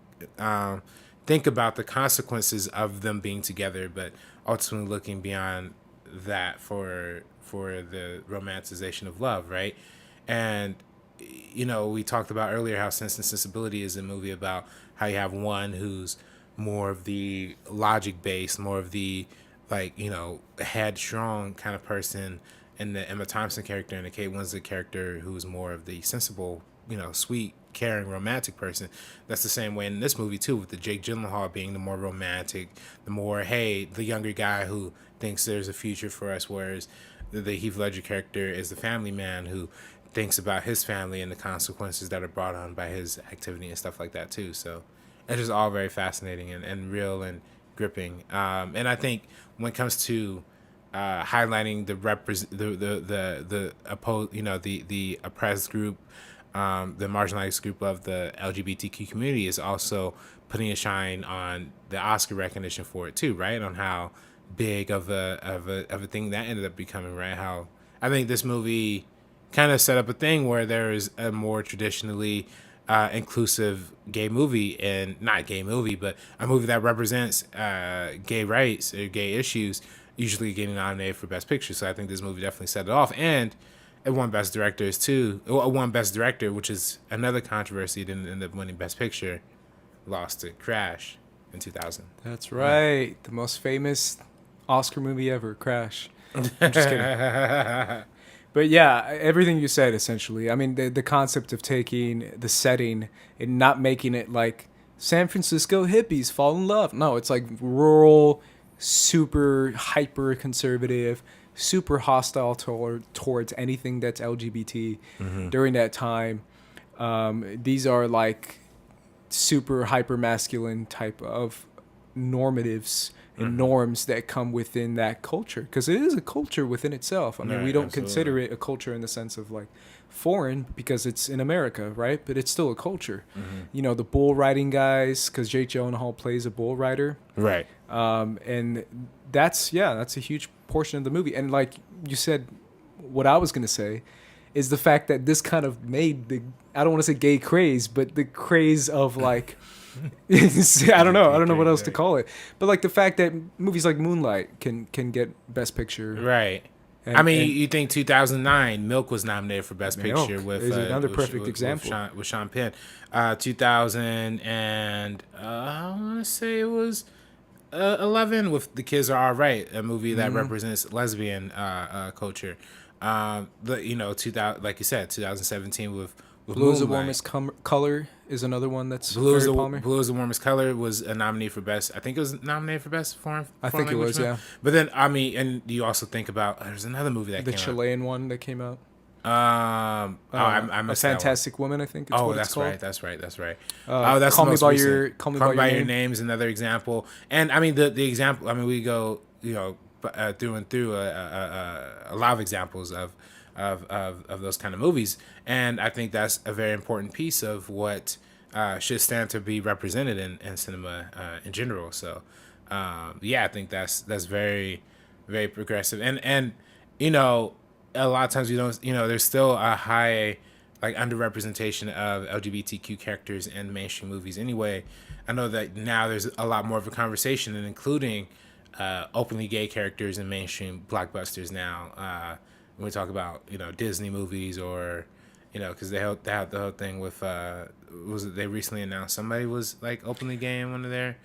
think about the consequences of them being together, but ultimately looking beyond that for the romanticization of love, right? And we talked about earlier how Sense and Sensibility is a movie about how you have one who's more of the logic based, more of the headstrong kind of person, and the Emma Thompson character and the Kate Winslet character who's more of the sensible, sweet, caring, romantic person. That's the same way in this movie too, with the Jake Gyllenhaal being the more romantic, the younger guy who thinks there's a future for us, whereas the Heath Ledger character is the family man who thinks about his family and the consequences that are brought on by his activity and stuff like that too. So it's just all very fascinating and real and gripping. And I think when it comes to highlighting the oppressed group, the marginalized group of the LGBTQ community, is also putting a shine on the Oscar recognition for it too, right? On how big of a thing that ended up becoming, right? How I think this movie kind of set up a thing where there is a more traditionally inclusive gay movie, and not gay movie, but a movie that represents gay rights or gay issues, usually getting nominated for Best Picture. So I think this movie definitely set it off, and it won Best Directors too. It won Best Director, which is another controversy. It didn't end up winning Best Picture. Lost to Crash in 2000. That's right. The most famous Oscar movie ever, Crash. I'm just kidding. But yeah, everything you said, essentially. I mean, the concept of taking the setting and not making it like San Francisco hippies fall in love. No, it's like rural, super hyper conservative, super hostile towards anything that's LGBT during that time. These are like super hyper masculine type of normatives and norms that come within that culture, because it is a culture within itself. I mean, we don't consider it a culture in the sense of like foreign because it's in America, right? But it's still a culture. You know, the bull riding guys, because Jake Gyllenhaal plays a bull rider, Right. and that's a huge portion of the movie. And like you said, what I was gonna say is the fact that this kind of made the, I don't want to say gay craze, but the craze of like I don't know what else to call it, but like the fact that movies like Moonlight can get Best Picture, Right. and, I mean, you think 2009 Milk was nominated for Best Milk Picture with is another perfect example with Sean Penn. 2000 and I want to say it was 11 with The Kids Are All Right, a movie that represents lesbian culture. 2000, like you said, 2017 with Blue is the Moonlight. Warmest Color is another one that's Blue is, very the, Palmer. Blue is the Warmest Color was a nominee for Best. I think it was nominated for Best Foreign. I think it was, yeah. But then, I mean, and you also think about there's another movie that The came Chilean one that came out. I A missed that one. Fantastic Woman, I think. It's what That's it's called. right. That's right. That's right. That's Call the Me most by recent. Your Call Me by Your Name is another example. And I mean the example. I mean we go through and through a lot of examples of those kind of movies, and I think that's a very important piece of what should stand to be represented in cinema in general. So I think that's very, very progressive, and a lot of times we don't, there's still a high like underrepresentation of LGBTQ characters in mainstream movies anyway. I know that now there's a lot more of a conversation, and including openly gay characters in mainstream blockbusters now. When we talk about Disney movies, or because they had the whole thing with they recently announced somebody was like openly gay in one of their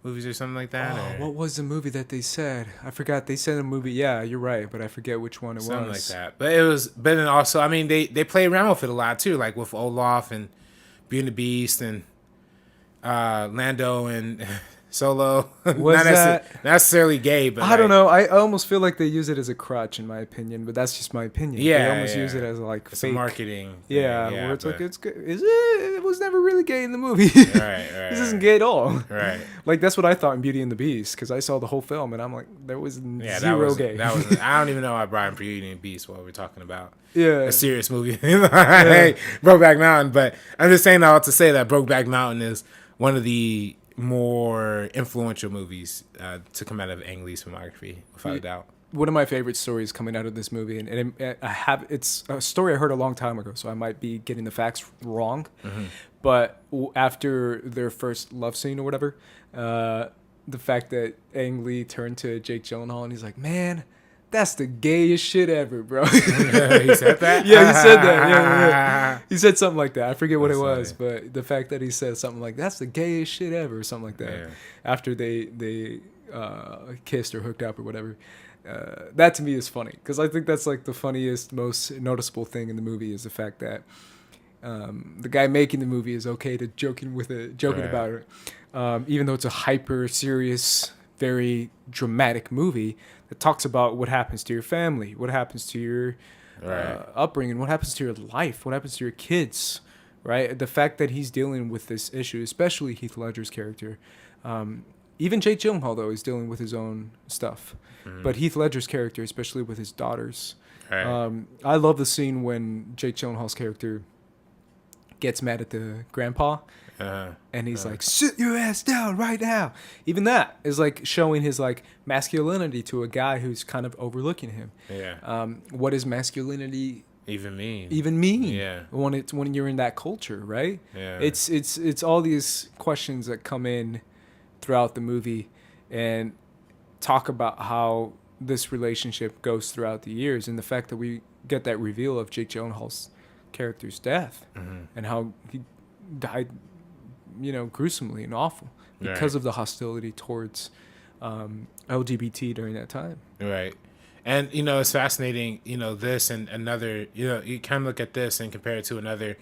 movies or something like that. What was the movie that they said? I forgot. They said a movie. Yeah, you're right, but I forget which one it something was. Something like that. But it was. But then also, I mean, they play around with it a lot too, like with Olaf and Beauty and the Beast and Lando and Solo. Was not that necessarily gay, but I don't know. I almost feel like they use it as a crutch, in my opinion, but that's just my opinion. Yeah, they almost use it as like it's fake a marketing. Yeah, thing, where it's like it's good. Is it? It was never really gay in the movie. Right. This isn't gay at all. Right. Like that's what I thought in Beauty and the Beast, because I saw the whole film and I'm like, there was zero gay. That was. I don't even know why I brought in Beauty and the Beast while we're talking about a serious movie. Hey, Brokeback Mountain. But I'm just saying all to say that Brokeback Mountain is one of the more influential movies to come out of Ang Lee's filmography, without a doubt. One of my favorite stories coming out of this movie, and it's a story I heard a long time ago, so I might be getting the facts wrong. But after their first love scene or whatever, the fact that Ang Lee turned to Jake Gyllenhaal and he's like, "Man, that's the gayest shit ever, bro." He said that? Yeah, he said that. Yeah. He said something like that. I forget what it was, but the fact that he said something like, "That's the gayest shit ever," or something like that, after they kissed or hooked up or whatever. That to me is funny, because I think that's like the funniest, most noticeable thing in the movie is the fact that the guy making the movie is okay to joking about it, even though it's a hyper serious, very dramatic movie that talks about what happens to your family, what happens to your upbringing, what happens to your life, what happens to your kids, right? The fact that he's dealing with this issue, especially Heath Ledger's character. Even Jake Gyllenhaal, though, is dealing with his own stuff. But Heath Ledger's character, especially with his daughters. I love the scene when Jake Gyllenhaal's character gets mad at the grandpa. And he's like, "Sit your ass down right now." Even that is like showing his like masculinity to a guy who's kind of overlooking him. What is masculinity Even mean. Yeah. When you're in that culture, right? Yeah. It's all these questions that come in throughout the movie and talk about how this relationship goes throughout the years, and the fact that we get that reveal of Jake Gyllenhaal's character's death and how he died, gruesomely and awful because of the hostility towards LGBT during that time. Right. And, it's fascinating, this and another, you kind of look at this and compare it to another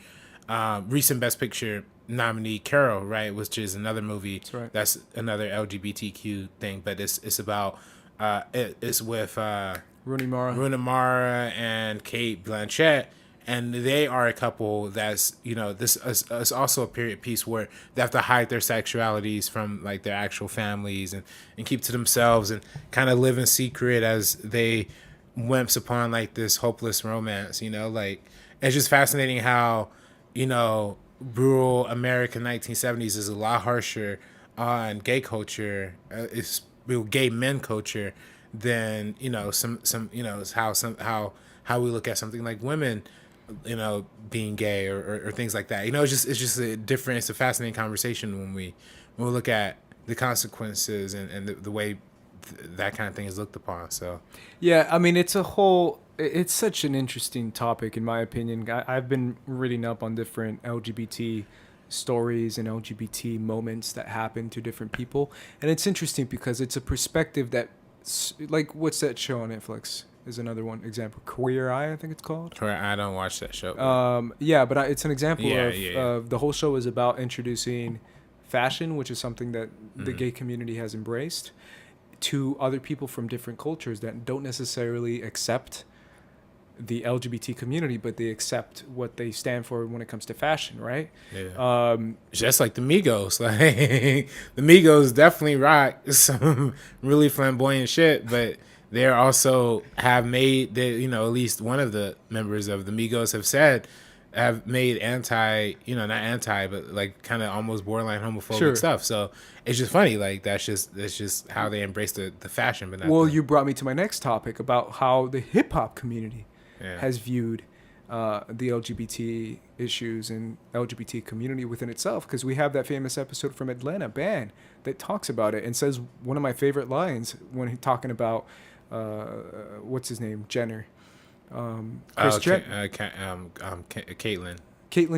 recent Best Picture nominee, Carol, right, which is another movie. That's right. That's another LGBTQ thing, but it's about, it's with Rooney Mara and Cate Blanchett. And they are a couple that's, this is also a period piece where they have to hide their sexualities from, like, their actual families and keep to themselves and kind of live in secret as they wimps upon, like, this hopeless romance, Like, it's just fascinating how, rural American 1970s is a lot harsher on gay culture, gay men culture than, how we look at something like women, being gay or things like that. It's just a different, it's a fascinating conversation when we look at the consequences and the way that kind of thing is looked upon. So, yeah, I mean, it's such an interesting topic, in my opinion. I've been reading up on different LGBT stories and LGBT moments that happen to different people. And it's interesting because it's a perspective that, like, what's that show on Netflix? Is another one example. Queer Eye, I think it's called. I don't watch that show. But it's an example of the whole show is about introducing fashion, which is something that the gay community has embraced, to other people from different cultures that don't necessarily accept the LGBT community, but they accept what they stand for when it comes to fashion, right? Yeah. Just like the Migos. Like, the Migos definitely rock some really flamboyant shit, but they also have made, at least one of the members of the Migos have made not anti, but like kind of almost borderline homophobic stuff. So it's just funny. Like, that's just how they embrace the fashion. But not you brought me to my next topic about how the hip hop community has viewed the LGBT issues and LGBT community within itself, because we have that famous episode from Atlanta Band that talks about it and says one of my favorite lines when he's talking about what's his name, Jenner, Caitlyn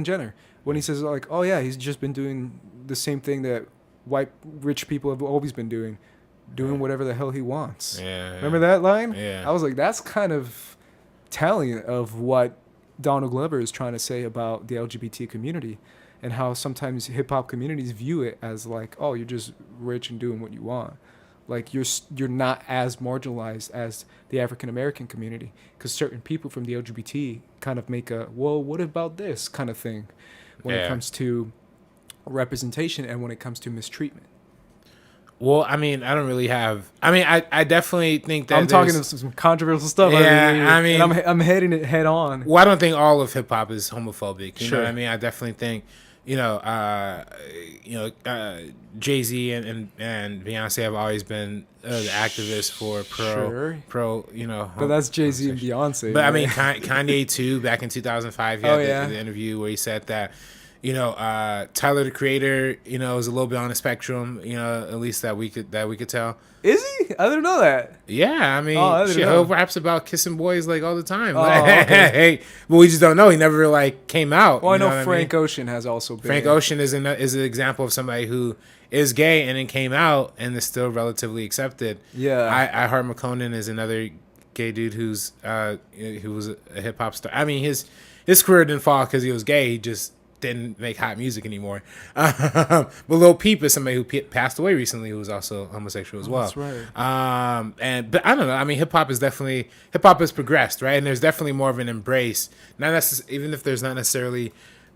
Jenner, when he says, like, oh yeah, he's just been doing the same thing that white rich people have always been doing whatever the hell he wants. Remember that line? I was like, that's kind of telling of what Donald Glover is trying to say about the LGBT community, and how sometimes hip hop communities view it as like, oh, you're just rich and doing what you want. Like, you're not as marginalized as the African American community, because certain people from the LGBT kind of make a, well, what about this kind of thing when it comes to representation and when it comes to mistreatment. Well, I mean, I don't really have. I mean, I definitely think that I'm talking some controversial stuff. Yeah, I mean, I'm heading it head on. Well, I don't think all of hip hop is homophobic. You know Sure. what I mean? I definitely think, Jay-Z and Beyonce have always been the activists for pro. But that's Jay-Z and Beyonce. But I mean, Kanye too. Back in 2005, he had the interview where he said that, Tyler the Creator, is a little bit on the spectrum. At least that we could tell. Is he? I didn't know that. Yeah, I mean, he raps about kissing boys like all the time. Okay. But we just don't know. He never came out. Well, I know Frank Ocean has also been. Frank Ocean is an example of somebody who is gay and then came out and is still relatively accepted. Yeah. I Heart McConan is another gay dude who was a hip hop star. I mean, his career didn't fall because he was gay. He just didn't make hot music anymore. But Lil Peep is somebody who passed away recently who was also homosexual as well. That's right. But I don't know. I mean, hip hop has progressed, right? And there's definitely more of an embrace. Even if there's not necessarily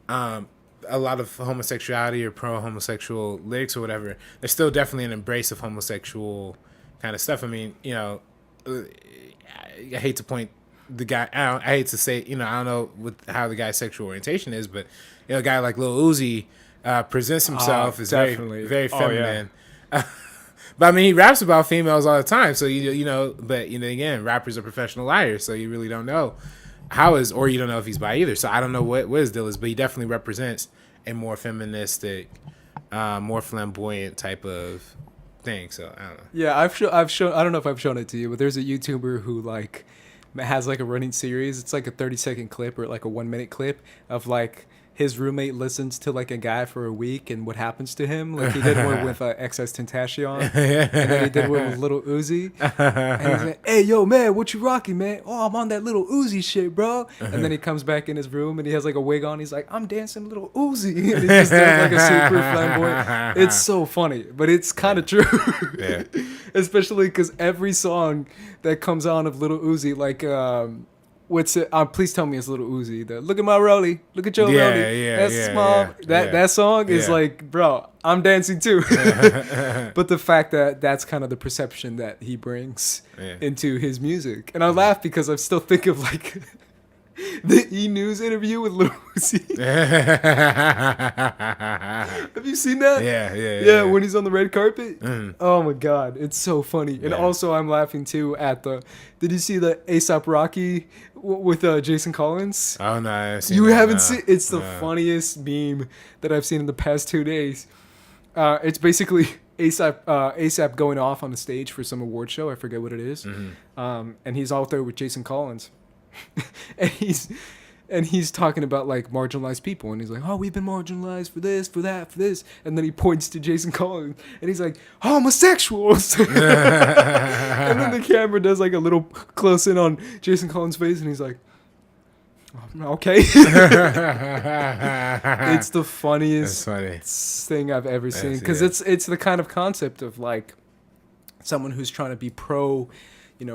a lot of homosexuality or pro-homosexual lyrics or whatever, there's still definitely an embrace of homosexual kind of stuff. I mean, I hate to point the guy out. I hate to say, I don't know how the guy's sexual orientation is, but a guy like Lil Uzi presents himself as very, very feminine. But I mean, he raps about females all the time. So but again, rappers are professional liars, so you really don't know. or you don't know if he's bi either. So I don't know what his deal is, but he definitely represents a more feministic, more flamboyant type of thing. So I don't know. Yeah, I've shown. I don't know if I've shown it to you, but there's a YouTuber who like has like a running series. It's like a 30-second clip or like a 1-minute clip of like his roommate listens to like a guy for a week and what happens to him. Like he did one with XS Tentacion, and then he did one with Little Uzi. And he's like, "Hey, yo, man, what you rocking, man? Oh, I'm on that Little Uzi shit, bro." And then he comes back in his room and he has like a wig on. He's like, "I'm dancing Little Uzi," and he just does like a super flamboyant. It's so funny, but it's kind of true. Yeah. Especially because every song that comes on of Little Uzi, like what's it? Please tell me it's Little Uzi. Look at my rollie. Look at your rollie. That's small. That song is like, bro, I'm dancing too. But the fact that that's kind of the perception that he brings into his music, and I laugh because I still think of like the E! News interview with Lil Uzi. Have you seen that? Yeah. When he's on the red carpet. Oh my god, it's so funny. And also, I'm laughing too at the. Did you see the A$AP Rocky with Jason Collins? Oh no, you haven't seen. It's the funniest meme that I've seen in the past 2 days. It's basically A$AP going off on the stage for some award show. I forget what it is. And he's out there with Jason Collins. and he's talking about like marginalized people, and he's like, "Oh, we've been marginalized for this, for that, for this," and then he points to Jason Collins and he's like, "Homosexuals." And then the camera does like a little close in on Jason Collins' face, and he's like, "Okay." It's the funniest thing I've ever seen, because it's the kind of concept of like someone who's trying to be pro,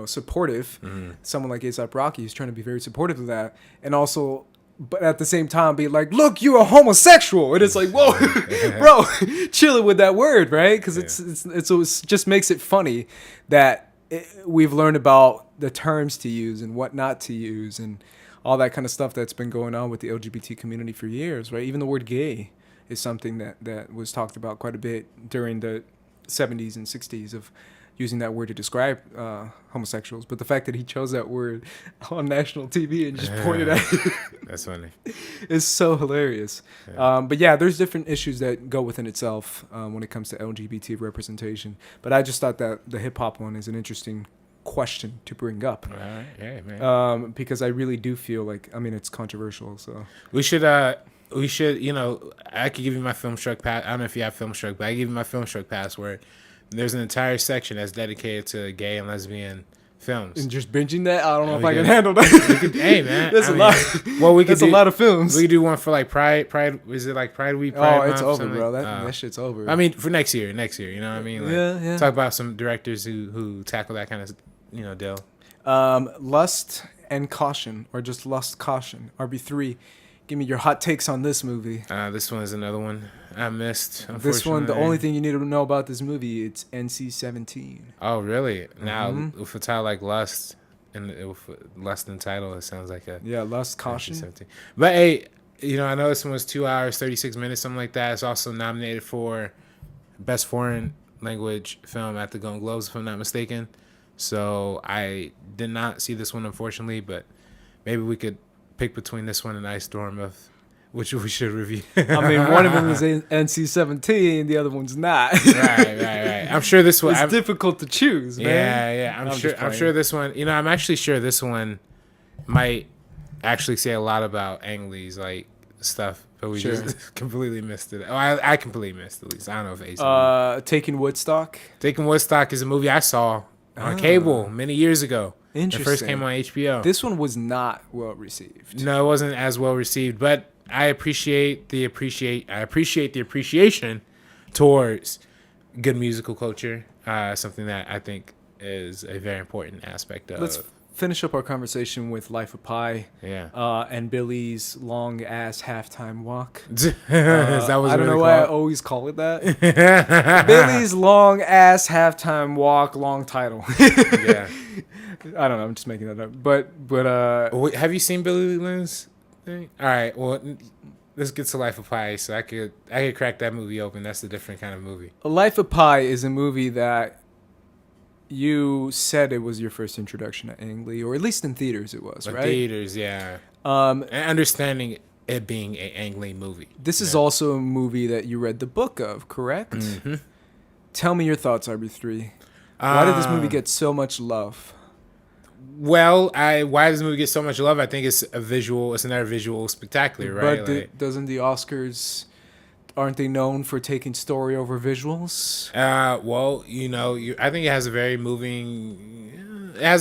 supportive. Someone like A$AP Rocky who's trying to be very supportive of that, and also, but at the same time, be like, "Look, you're a homosexual," and it's like, whoa, bro, chilling with that word, right? Because it just makes it funny that we've learned about the terms to use and what not to use and all that kind of stuff that's been going on with the LGBT community for years, right? Even the word "gay" is something that was talked about quite a bit during the 70s and 60s of using that word to describe homosexuals. But the fact that he chose that word on national TV and just pointed at it, that's funny. It's so hilarious. But yeah, there's different issues that go within itself when it comes to LGBT representation. But I just thought that the hip hop one is an interesting question to bring up. All right. Yeah, man. Because I really do feel like, it's controversial. So we should, I could give you my Film Struck pass. I don't know if you have Film Struck, but I give you my Film Struck password. There's an entire section that's dedicated to gay and lesbian films. And just binging that, I don't know if I can handle that. Hey, man, that's a lot. Well, that's a lot of films. We could do one for like Pride. Is it like Pride Week? Pride it's Month, over, bro. That shit's over. For next year. You know what I mean? Like, yeah. Talk about some directors who tackle that kind of deal. Lust and Caution, or just Lust Caution. RB3. Give me your hot takes on this movie. This one is another one I missed. This one, the only thing you need to know about this movie, it's NC-17. Oh, really? Now, with a title like Lust, and with Lust in title, it sounds like Lust Caution. NC-17. But hey, I know this one was 2 hours, 36 minutes, something like that. It's also nominated for Best Foreign Language Film at the Golden Globes, if I'm not mistaken. So I did not see this one, unfortunately, but maybe we could pick between this one and Ice Storm, of which we should review. One of them is NC-17, the other one's not. Right. I'm sure this one. It's difficult to choose, man. Yeah. I'm sure this one. I'm actually sure this one might actually say a lot about Ang Lee's like stuff, but we just completely missed it. Oh, I completely missed it, at least. I don't know if Ace. Taking Woodstock. Taking Woodstock is a movie I saw on cable many years ago. Interesting. It first came on HBO. This one was not well received. No, it wasn't as well received, but I appreciate the appreciation towards good musical culture. Something that I think is a very important aspect of. Let's finish up our conversation with Life of Pi. Yeah. And Billy's long ass halftime walk. Is that what I don't know why I always call it that. Billy's long ass halftime walk, long title. Yeah. I don't know. I'm just making that up. But have you seen Billy Lynn's thing? All right. Well, let's get to Life of Pi, so I could crack that movie open. That's a different kind of movie. Life of Pi is a movie that you said it was your first introduction to Ang Lee, or at least in theaters it was, right? Theaters, yeah. And understanding it being an Ang Lee movie. This is also a movie that you read the book of, correct? Mm-hmm. Tell me your thoughts, RB3. Why did this movie get so much love? Well, why does the movie get so much love? I think it's another visual spectacular, right? But doesn't the Oscars, aren't they known for taking story over visuals? Well, I think it has a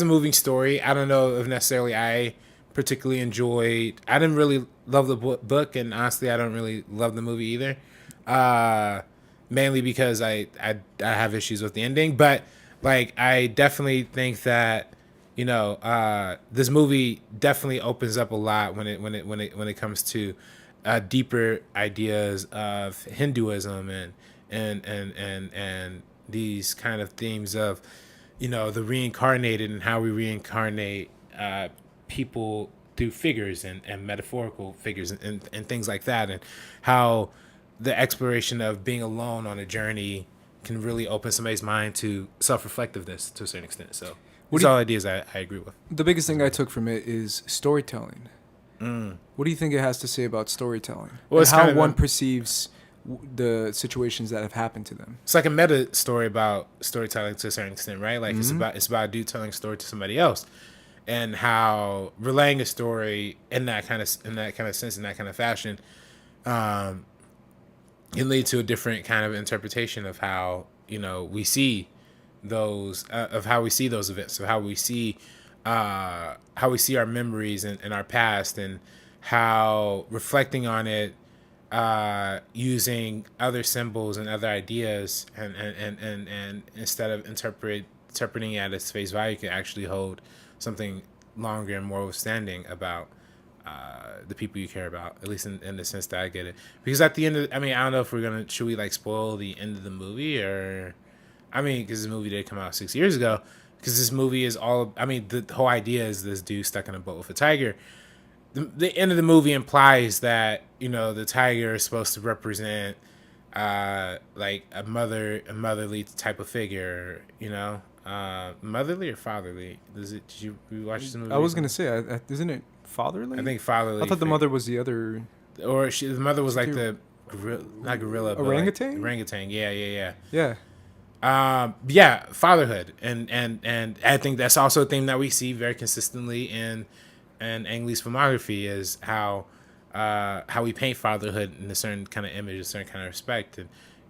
moving story. I don't know if necessarily I particularly enjoyed. I didn't really love the book, and honestly, I don't really love the movie either. Mainly because I have issues with the ending, but like I definitely think that this movie definitely opens up a lot when it comes to deeper ideas of Hinduism and these kind of themes of the reincarnated and how we reincarnate people through figures and metaphorical figures and things like that, and how the exploration of being alone on a journey can really open somebody's mind to self-reflectiveness to a certain extent. So these are all ideas I agree with. The biggest thing I took from it is storytelling. What do you think it has to say about storytelling? Well, and how one perceives the situations that have happened to them? It's like a meta story about storytelling to a certain extent, right? Like it's about a dude telling a story to somebody else, and how relaying a story in that kind of sense, in that kind of fashion, can lead to a different kind of interpretation of how we see those events, of how we see our memories and our past, and how reflecting on it, using other symbols and other ideas, and instead of interpreting it at its face value, can actually hold something longer and more withstanding about the people you care about, at least in the sense that I get it. Because at the end of, I don't know if should we spoil the end of the movie, or, because this movie did come out 6 years ago, because this movie is all, the whole idea is this dude stuck in a boat with a tiger. The end of the movie implies that, the tiger is supposed to represent, like a motherly type of figure, motherly or fatherly? Did you watch this movie? I was going to say, isn't it fatherly? I think fatherly. I thought the mother was the other. Or the mother was like the not gorilla, but orangutan. Like orangutan. Yeah. Yeah. Fatherhood, and I think that's also a theme that we see very consistently in Ang Lee's filmography, is how we paint fatherhood in a certain kind of image, a certain kind of respect,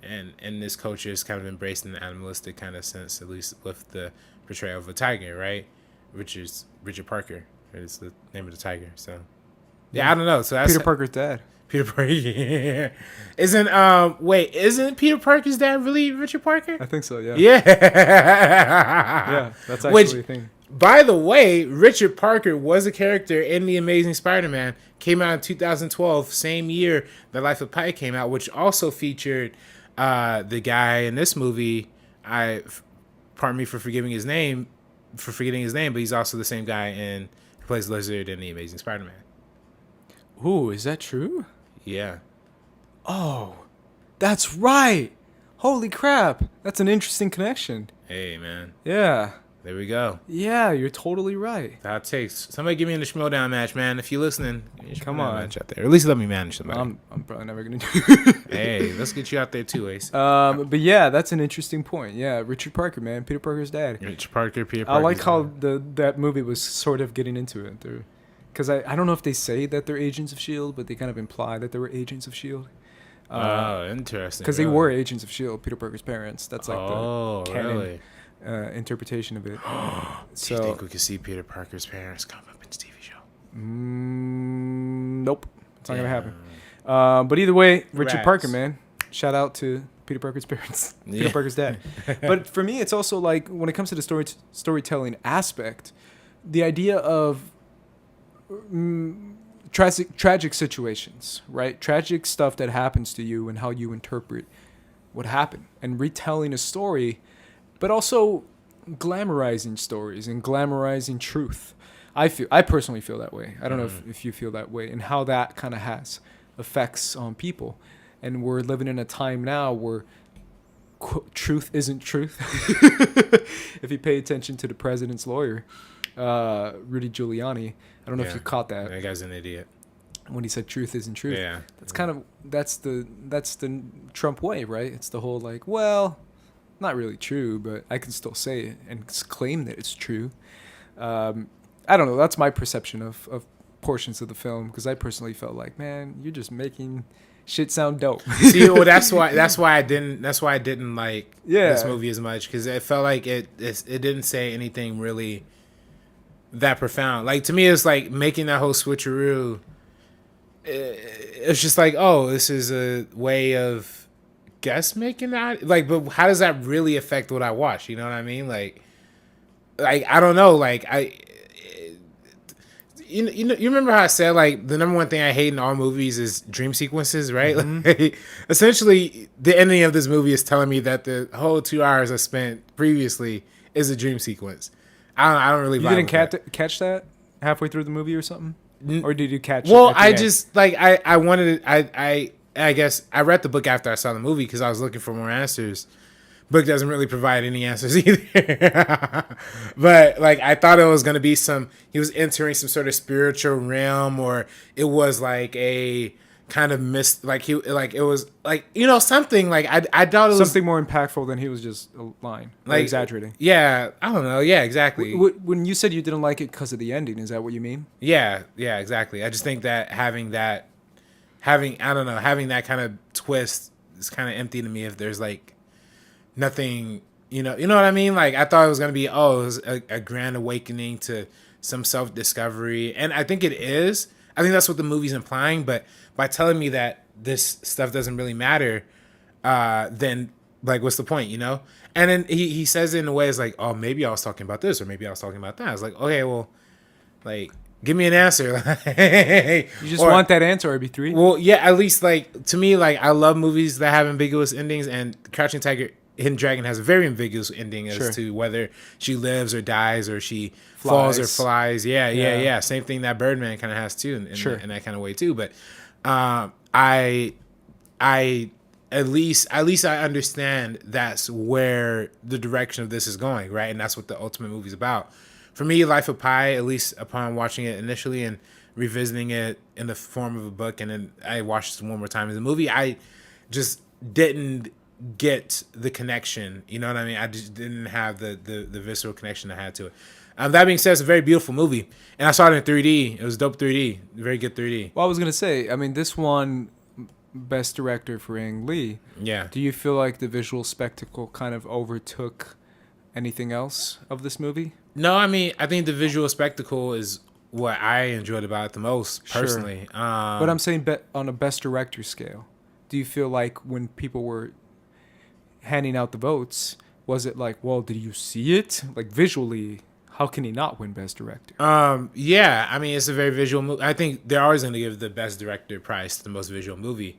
and this culture is kind of embraced in the animalistic kind of sense, at least with the portrayal of a tiger, right? Richard Parker. It's the name of the tiger. So, yeah, I don't know. So that's Peter Parker's dad. Peter Parker. Yeah. Isn't Peter Parker's dad really Richard Parker? I think so. Yeah. Yeah. Yeah, that's actually a thing. By the way, Richard Parker was a character in The Amazing Spider-Man. Came out in 2012, same year The Life of Pi came out, which also featured the guy in this movie. Pardon me for forgetting his name, but he's also the same guy who plays Lizard in The Amazing Spider-Man. Ooh, is that true? Yeah. Oh, that's right. Holy crap. That's an interesting connection. Hey, man. Yeah. There we go. Yeah, you're totally right. That takes. Somebody give me in the Schmodown match, man. If you're listening, come on. Match out there. Or at least let me manage somebody. I'm probably never going to do it. Hey, let's get you out there too, Ace. But yeah, that's an interesting point. Yeah, Richard Parker, man. Peter Parker's dad. Richard Parker, Peter Parker. I like how that movie was sort of getting into it. Because I don't know if they say that they're agents of S.H.I.E.L.D., but they kind of imply that they were agents of S.H.I.E.L.D. Interesting. Because they were agents of S.H.I.E.L.D., Peter Parker's parents. That's like the canon really? Interpretation of it. Do you think we could see Peter Parker's parents come up in the TV show? Nope. It's not going to happen. But either way, Richard Parker, man. Shout out to Peter Parker's parents. Peter Parker's dad. But for me, it's also like, when it comes to the storytelling aspect, the idea of tragic situations, right? Tragic stuff that happens to you and how you interpret what happened, and retelling a story, but also glamorizing stories and glamorizing truth. I personally feel that way. I don't know if you feel that way, and how that kind of has effects on people. And we're living in a time now where truth isn't truth. If you pay attention to the president's lawyer, Rudy Giuliani, I don't know if you caught that. That guy's an idiot. When he said truth isn't truth. Yeah. That's the Trump way, right? It's the whole like, well, not really true, but I can still say it and claim that it's true. I don't know. That's my perception of portions of the film, because I personally felt like, man, you're just making shit sound dope. See, well, that's why I didn't like this movie as much, because it felt like it didn't say anything really that profound. Like, to me, it's like making that whole switcheroo. It's just like, oh, this is a way of guess making that. Like, but how does that really affect what I watch? You know what I mean? Like I don't know. Like you remember how I said, like, the number one thing I hate in all movies is dream sequences, right? Mm-hmm. Like, essentially, the ending of this movie is telling me that the whole 2 hours I spent previously is a dream sequence. I don't really. You didn't catch that halfway through the movie or something, or did you catch? Well, it I just like I wanted it. I guess I read the book after I saw the movie because I was looking for more answers. Book doesn't really provide any answers either. But like, I thought it was going to be he was entering some sort of spiritual realm, or it was like a kind of it was like, something like, I thought it was something more impactful than he was just lying, like exaggerating. Yeah, I don't know. Yeah, exactly. When you said you didn't like it because of the ending, is that what you mean? Yeah, exactly. I just think that having that kind of twist is kind of empty to me if there's like nothing, you know what I mean? Like, I thought it was going to be, it was a grand awakening to some self-discovery. And I think it is. I think that's what the movie's implying. But by telling me that this stuff doesn't really matter, then, like, what's the point, And then he says it in a way, it's like, oh, maybe I was talking about this, or maybe I was talking about that. I was like, okay, well, like, give me an answer. You just want that answer, RB3? Well, yeah, at least, like, to me, like, I love movies that have ambiguous endings, and Crouching Tiger, Hidden Dragon has a very ambiguous ending as to whether she lives or dies, or she falls or flies. Yeah. Same thing that Birdman kind of has too, in that kind of way too. But I at least I understand that's where the direction of this is going, right? And that's what the ultimate movie's about. For me, Life of Pi, at least upon watching it initially and revisiting it in the form of a book, and then I watched it one more time as a movie, I just didn't get the connection. You know what I mean? I just didn't have the visceral connection I had to it. That being said, it's a very beautiful movie, and I saw it in 3D. It was dope 3D, very good 3D. Well, I was gonna say, I mean, this won Best Director for Ang Lee. Yeah. Do you feel like the visual spectacle kind of overtook anything else of this movie? No, I mean, I think the visual spectacle is what I enjoyed about it the most, personally. Sure. But I'm saying on a Best Director scale, do you feel like when people were handing out the votes, was it like, well, did you see it? Like, visually, how can he not win Best Director? Yeah, I mean, it's a very visual movie. I think they're always going to give the Best Director prize to the most visual movie,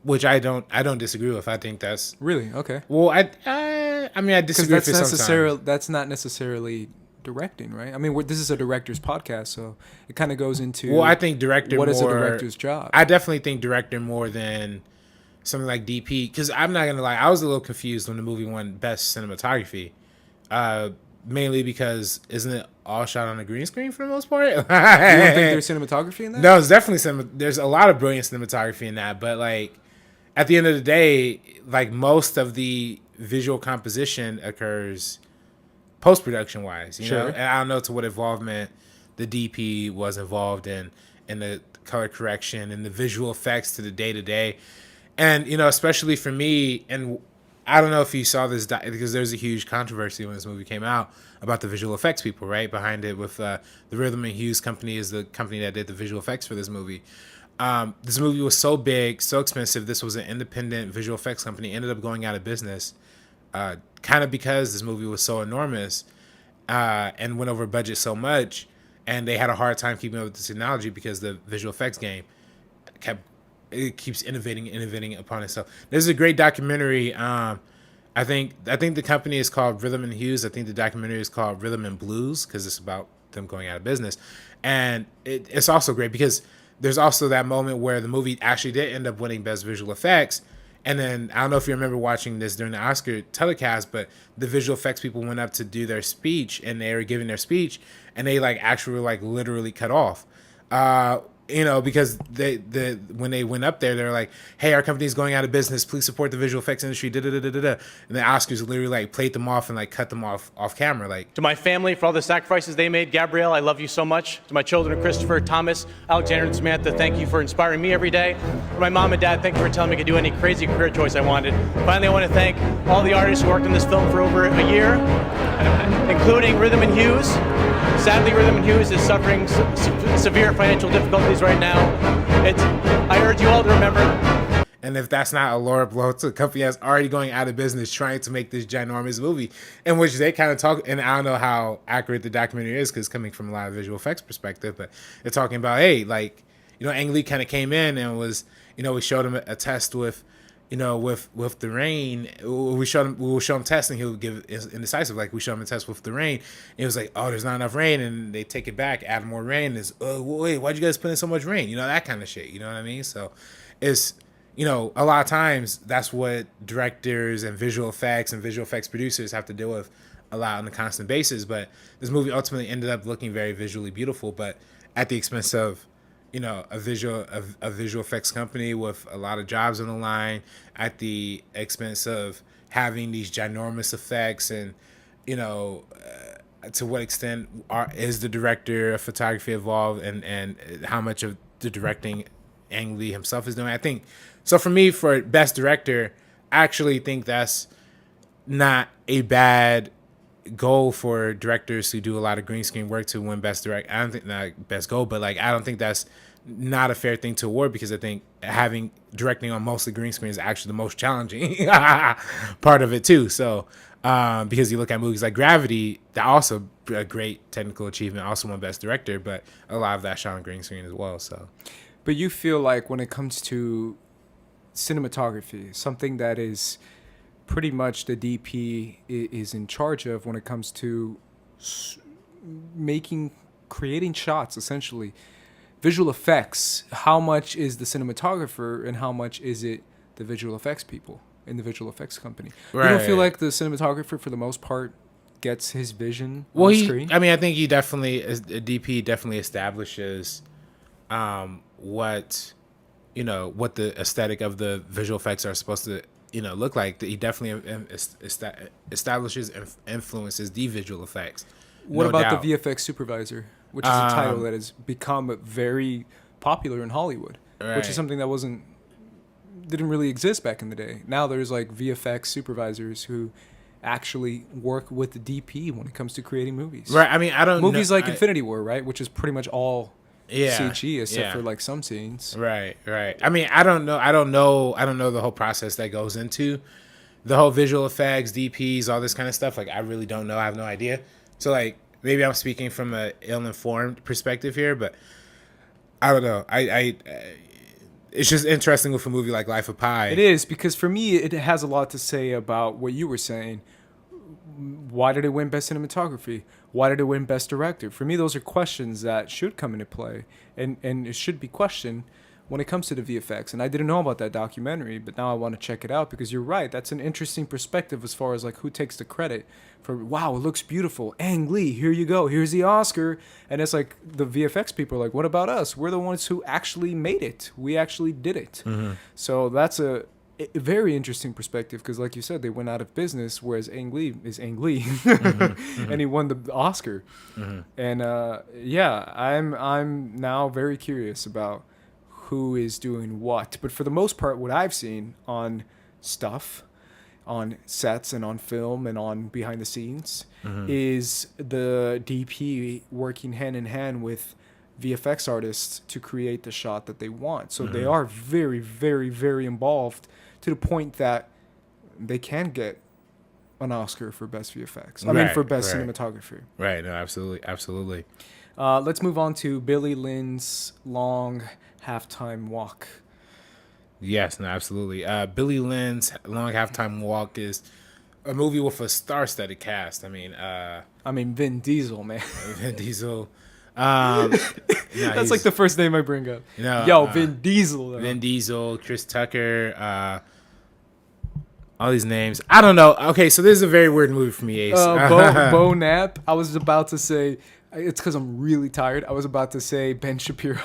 which I don't disagree with. I think that's really okay. Well, I mean, I disagree with it sometimes. That's not necessarily directing, right? I mean, this is a director's podcast, so it kind of goes into. Well, I think director. What is a director's job? I definitely think director more than something like DP, because I'm not gonna lie, I was a little confused when the movie won Best Cinematography, mainly because isn't it all shot on a green screen for the most part? You don't think there's cinematography in that? No, it's definitely there's a lot of brilliant cinematography in that, but like at the end of the day, like most of the visual composition occurs post-production wise, you know, and I don't know to what involvement the DP was involved in the color correction and the visual effects to the day-to-day. And, especially for me, and I don't know if you saw this, because there's a huge controversy when this movie came out about the visual effects people, right? Behind it with the Rhythm and Hues company is the company that did the visual effects for this movie. This movie was so big, so expensive. This was an independent visual effects company, ended up going out of business, kind of because this movie was so enormous and went over budget so much. And they had a hard time keeping up with the technology because the visual effects game keeps innovating upon itself. This is a great documentary. I think the company is called Rhythm and Hues. I think the documentary is called Rhythm and Blues because it's about them going out of business. And it's also great because there's also that moment where the movie actually did end up winning Best Visual Effects, And then I don't know if you remember watching this during the Oscar telecast, but the visual effects people went up to do their speech, and they were giving their speech, and they like actually were like literally cut off. Because when they went up there, they're like, "Hey, our company's going out of business. Please support the visual effects industry." Da da da da da. And the Oscars literally like played them off and like cut them off camera. Like, to my family for all the sacrifices they made, Gabrielle, I love you so much. To my children, Christopher, Thomas, Alexander, and Samantha, thank you for inspiring me every day. For my mom and dad, thank you for telling me I could do any crazy career choice I wanted. Finally, I want to thank all the artists who worked on this film for over a year, including Rhythm and Hughes. Sadly, Rhythm and Hughes is suffering severe financial difficulties right now. I urge you all to remember. And if that's not a lower blow to a company that's already going out of business trying to make this ginormous movie, in which they kind of talk, and I don't know how accurate the documentary is because coming from a lot of visual effects perspective, but they're talking about, hey, like, Ang Lee kind of came in and was, we showed him a test with, with the rain. We will show him tests and he'll give indecisive. Like, we show him a test with the rain. And it was like, oh, there's not enough rain. And they take it back, add more rain. It's, oh, wait, why'd you guys put in so much rain? That kind of shit. You know what I mean? So it's, a lot of times that's what directors and visual effects producers have to deal with a lot on a constant basis. But this movie ultimately ended up looking very visually beautiful, but at the expense of, a visual effects company with a lot of jobs on the line, at the expense of having these ginormous effects. And, to what extent is the director of photography involved, and how much of the directing Ang Lee himself is doing. I think, so for me, for best director, I actually think that's not a bad goal for directors who do a lot of green screen work to win best direct. I don't think not best goal, but like, I don't think that's not a fair thing to award, because I think having directing on mostly green screen is actually the most challenging part of it too. So because you look at movies like Gravity, that also a great technical achievement, also won best director, but a lot of that shot on green screen as well. So, but you feel like when it comes to cinematography, something that is pretty much the DP is in charge of when it comes to creating shots, essentially. Visual effects, how much is the cinematographer and how much is it the visual effects people in the visual effects company? Right. You don't feel like the cinematographer, for the most part, gets his vision on the screen? I think he definitely, a DP definitely establishes what the aesthetic of the visual effects are supposed to look like. He definitely establishes and influences the visual effects. What about the VFX supervisor, which is a title that has become very popular in Hollywood, which is something that didn't really exist back in the day. Now there's like VFX supervisors who actually work with the DP when it comes to creating movies. Right. I mean, I don't movies like Infinity War, right, which is pretty much all CG except for like some scenes. Right. I mean, I don't know the whole process that goes into the whole visual effects, DPs, all this kind of stuff. Like, I really don't know. I have no idea. So like, maybe I'm speaking from an ill-informed perspective here, but I don't know. It's just interesting with a movie like Life of Pi. It is, because for me, it has a lot to say about what you were saying. Why did it win Best Cinematography? Why did it win Best Director? For me, those are questions that should come into play, and it should be questioned when it comes to the VFX. And I didn't know about that documentary, but now I want to check it out, because you're right. That's an interesting perspective as far as like who takes the credit for, wow, it looks beautiful. Ang Lee, here you go. Here's the Oscar. And it's like the VFX people are like, what about us? We're the ones who actually made it. We actually did it. Mm-hmm. So that's a very interesting perspective, because like you said, they went out of business, whereas Ang Lee is Ang Lee. Mm-hmm. And he won the Oscar. Mm-hmm. And I'm now very curious about who is doing what. But for the most part, what I've seen on stuff, on sets and on film and on behind the scenes, is the DP working hand in hand with VFX artists to create the shot that they want. So they are very, very, very involved, to the point that they can get an Oscar for Best VFX. For Best Cinematography. Right, no, absolutely. Let's move on to Billy Lynn's Long Halftime Walk. Yes, no, absolutely. Billy Lynn's Long Halftime Walk is a movie with a star-studded cast. Vin Diesel, man. Vin Diesel. That's like the first name I bring up. Vin Diesel. Though. Vin Diesel, Chris Tucker, all these names. I don't know. Okay, so this is a very weird movie for me, Ace. Bo Nap. I was about to say, it's because I'm really tired. I was about to say Ben Shapiro.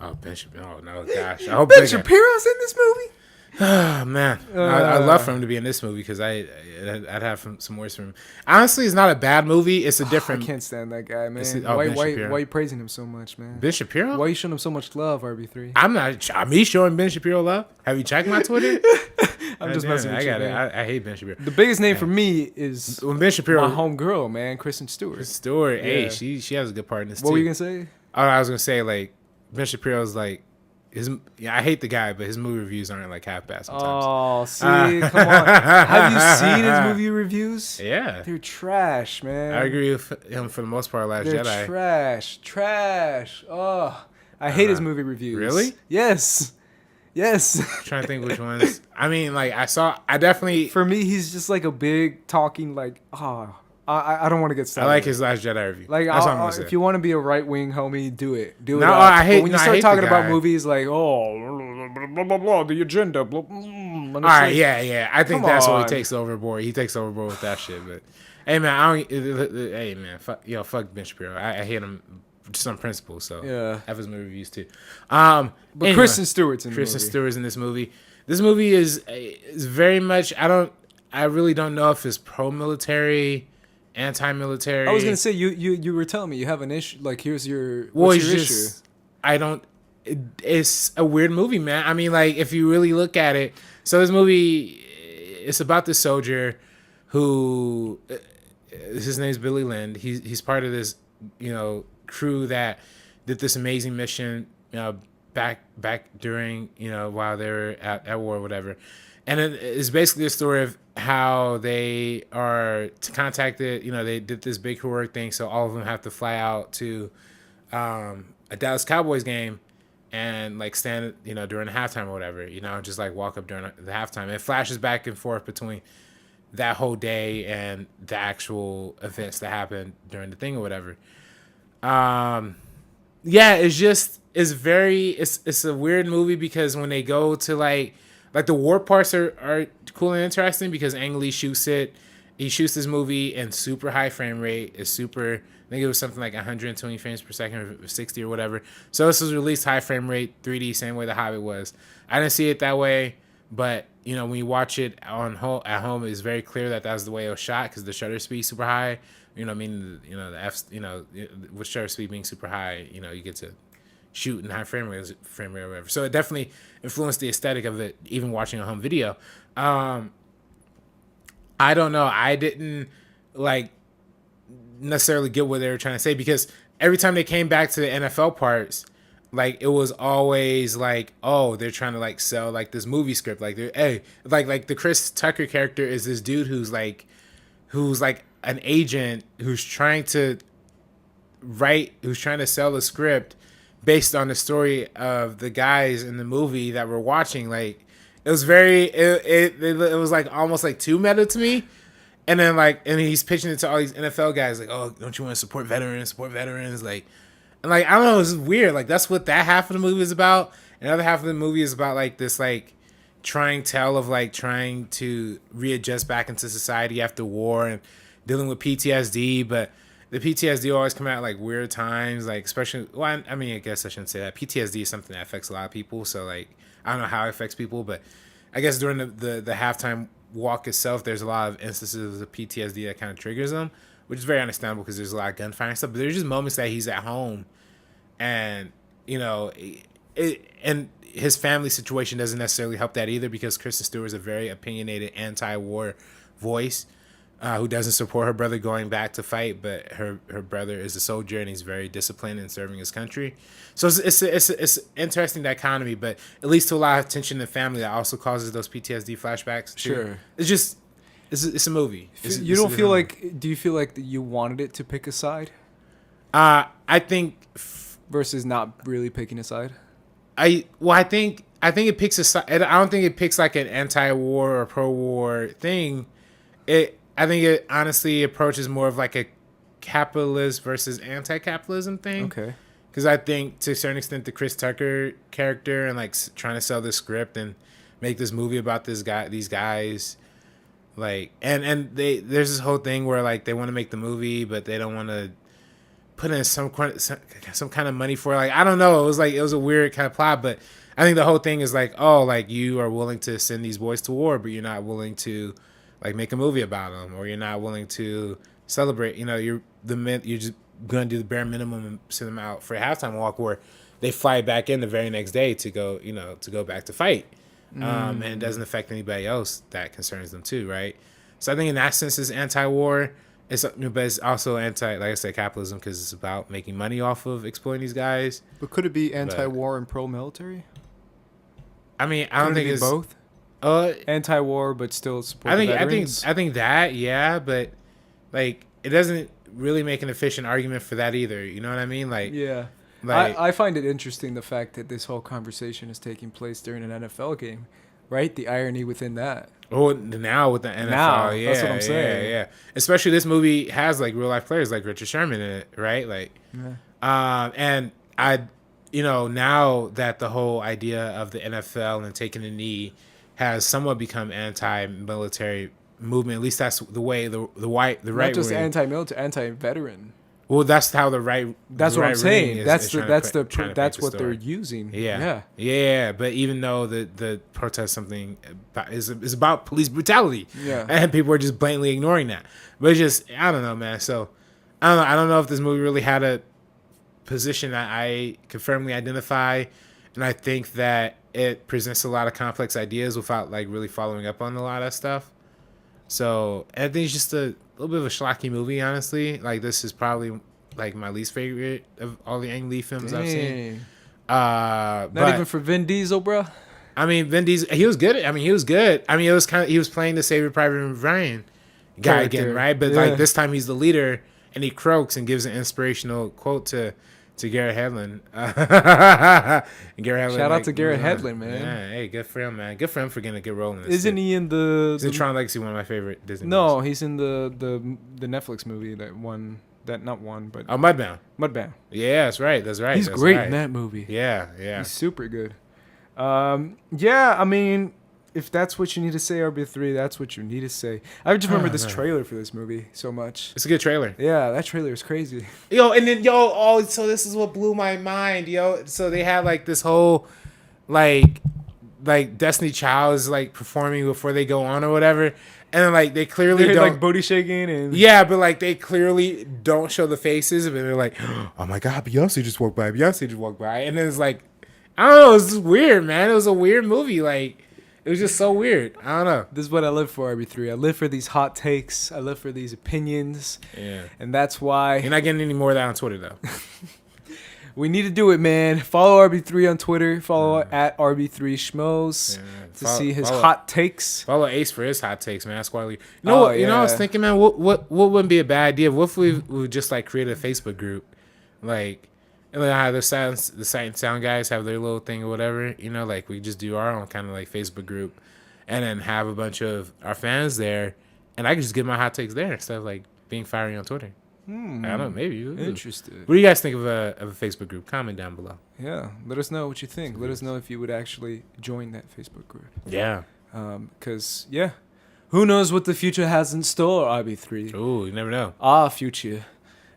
Oh, Ben Shapiro. Oh, no, gosh. I hope Ben Shapiro's in this movie? Oh, man. I'd love for him to be in this movie because I'd have some words for him. Honestly, it's not a bad movie. It's a different... I can't stand that guy, man. Ben Shapiro. Why are you praising him so much, man? Ben Shapiro? Why are you showing him so much love, RB3? I'm not... Me showing Ben Shapiro love? Have you checked my Twitter? I'm just messing with you, man. I hate Ben Shapiro. The biggest name for me is when Ben Shapiro, my homegirl, man, Kristen Stewart. Stewart, Yeah. hey, she has a good part in this too. What were you gonna say? Oh, I was gonna say like Ben Shapiro's like I hate the guy, but his movie reviews aren't like half bad sometimes. Oh, see, come on. Have you seen his movie reviews? Yeah, they're trash, man. I agree with him for the most part. Last they're Jedi, trash. Oh, I hate his movie reviews. Really? Yes. I'm trying to think which ones. I mean, like I definitely. For me, he's just like a big talking like, I don't want to get started. I like his Last Jedi review. Like, that's what I'm gonna say. If you want to be a right wing homie, do it. Do it. No, up. I hate. But when you start talking about movies, like, blah blah blah, blah the agenda. Blah, all right, yeah. I think that's what he on. takes overboard. He takes overboard with that shit. But hey, man, hey, man, fuck Ben Shapiro. I hate him just on principle. So yeah, have his movie reviews too. But anyway, Kristen Stewart's in the movie. Kristen Stewart's in this movie. This movie is very much. I really don't know if it's pro-military, anti-military. I was gonna say you were telling me you have an issue. Like, here's your Well, what's your just, issue? I don't. It's a weird movie, man. I mean, like if you really look at it. So this movie, it's about this soldier who his name's Billy Lind. He's part of this, crew that did this amazing mission, back during, while they were at war or whatever. And it's basically a story of how they are contacted. They did this big heroic thing, so all of them have to fly out to a Dallas Cowboys game and like stand, during the halftime or whatever. Just like walk up during the halftime. It flashes back and forth between that whole day and the actual events that happened during the thing or whatever. Yeah, it's a weird movie because when they go to like the war parts are cool and interesting because Ang Lee shoots it. He shoots this movie in super high frame rate. It's super, I think it was something like 120 frames per second or 60 or whatever. So this was released high frame rate, 3D, same way The Hobbit was. I didn't see it that way, but when you watch it at home, it's very clear that was the way it was shot because the shutter speed super high. The F, with shutter speed being super high, you get to shoot in high frame rate or whatever. So it definitely influenced the aesthetic of it, even watching a home video. I don't know. I didn't necessarily get what they were trying to say because every time they came back to the NFL parts, it was always like, oh, they're trying to sell this movie script. Like the Chris Tucker character is this dude who's an agent who's trying to sell a script based on the story of the guys in the movie that we're watching. It was it was almost too meta to me. And then and he's pitching it to all these NFL guys oh, don't you want to support veterans? And I don't know, it's weird. That's what that half of the movie is about. Another half of the movie is about this trying tale of trying to readjust back into society after war and dealing with PTSD, but the PTSD always come out weird times, especially. Well, I mean, I guess I shouldn't say that. PTSD is something that affects a lot of people. So I don't know how it affects people, but I guess during the halftime walk itself, there's a lot of instances of PTSD that kind of triggers them, which is very understandable because there's a lot of gunfire and stuff. But there's just moments that he's at home, and and his family situation doesn't necessarily help that either because Kristen Stewart is a very opinionated anti-war voice. Who doesn't support her brother going back to fight, but her brother is a soldier and he's very disciplined in serving his country. So it's interesting dichotomy, but it leads to a lot of tension in the family that also causes those PTSD flashbacks. Sure, it's a movie. Do you feel like that you wanted it to pick a side? I think versus not really picking a side. I think it picks a side. I don't think it picks an anti-war or pro-war thing. I think it honestly approaches more of a capitalist versus anti-capitalism thing. Okay. Because I think to a certain extent the Chris Tucker character and trying to sell this script and make this movie about these guys Like, and there's this whole thing where like they want to make the movie, but they don't want to put in some kind of money for it. Like, I don't know. It was a weird kind of plot, but I think the whole thing is like, oh, like you are willing to send these boys to war, but you're not willing to like make a movie about them, or you're not willing to celebrate. You know, you're just gonna do the bare minimum and send them out for a halftime walk where they fly back in the very next day to go back to fight. And it doesn't affect anybody else that concerns them too, right? So I think in that sense it's anti-war, but it's also like I said, capitalism, because it's about making money off of exploiting these guys. But could it be anti-war and pro-military? I mean, I don't think it's both. Anti-war, but still support the veterans? I think that, yeah, but like it doesn't really make an efficient argument for that either. You know what I mean? Like, yeah. Like, I find it interesting the fact that this whole conversation is taking place during an NFL game, right? The irony within that. Oh, now with the NFL, now, yeah, that's what I'm saying. Yeah. Especially this movie has like real life players like Richard Sherman in it, right? Like, and I, now that the whole idea of the NFL and taking a knee has somewhat become anti-military movement. At least that's the way the right not just way. Anti-military, anti-veteran. Well, that's how the right. That's the what right I'm saying. That's what they're using. Yeah. But even though the protest something is about police brutality, and people are just blatantly ignoring that. But it's just, I don't know, man. So I don't know if this movie really had a position that I can firmly identify, and I think that it presents a lot of complex ideas without like really following up on a lot of stuff. So I think it's just a little bit of a schlocky movie, honestly. Like, this is probably like my least favorite of all the Ang Lee films I've seen. Not even for Vin Diesel, bro. I mean, Vin Diesel, he was good. He was he was playing the Saving Private Ryan guy again, right? But like this time he's the leader, and he croaks and gives an inspirational quote to Garrett Hedlund. Shout out to Garrett Hedlund, man. Yeah, hey, good for him, man. Good for him for getting a good role in this. Isn't he in the... He's in Tron Legacy, one of my favorite Disney movies. No, he's in the Netflix movie that Mudbound. Yeah, that's right. He's great in that movie. Yeah. He's super good. I mean, if that's what you need to say, RB3, that's what you need to say. I just remember this trailer for this movie so much. It's a good trailer. Yeah, that trailer is crazy. So this is what blew my mind, yo. So they have like this whole like Destiny Child is like performing before they go on or whatever. And then like they clearly don't like booty shaking and but like they clearly don't show the faces, but they're like, oh my god, Beyonce just walked by, and then it's like, I don't know, it's just weird, man. It was a weird movie, like it was just so weird. I don't know. This is what I live for, RB3. I live for these hot takes. I live for these opinions. Yeah. And that's why you're not getting any more of that on Twitter though. We need to do it, man. Follow RB3 on Twitter. Follow at RB3Schmoes to see his hot takes. Follow Ace for his hot takes, man. That's why you know what? You know, I was thinking, man, what wouldn't be a bad idea? What if we would just like create a Facebook group, like, and then how the Sight and Sound guys have their little thing or whatever. You know, like we just do our own kind of like Facebook group, and then have a bunch of our fans there, and I can just get my hot takes there instead of like being fiery on Twitter. I don't know, maybe. Interested. What do you guys think of a Facebook group? Comment down below. Yeah, let us know what you think. Let us know if you would actually join that Facebook group. Yeah. Because, who knows what the future has in store, RB3. Ooh, you never know. Our future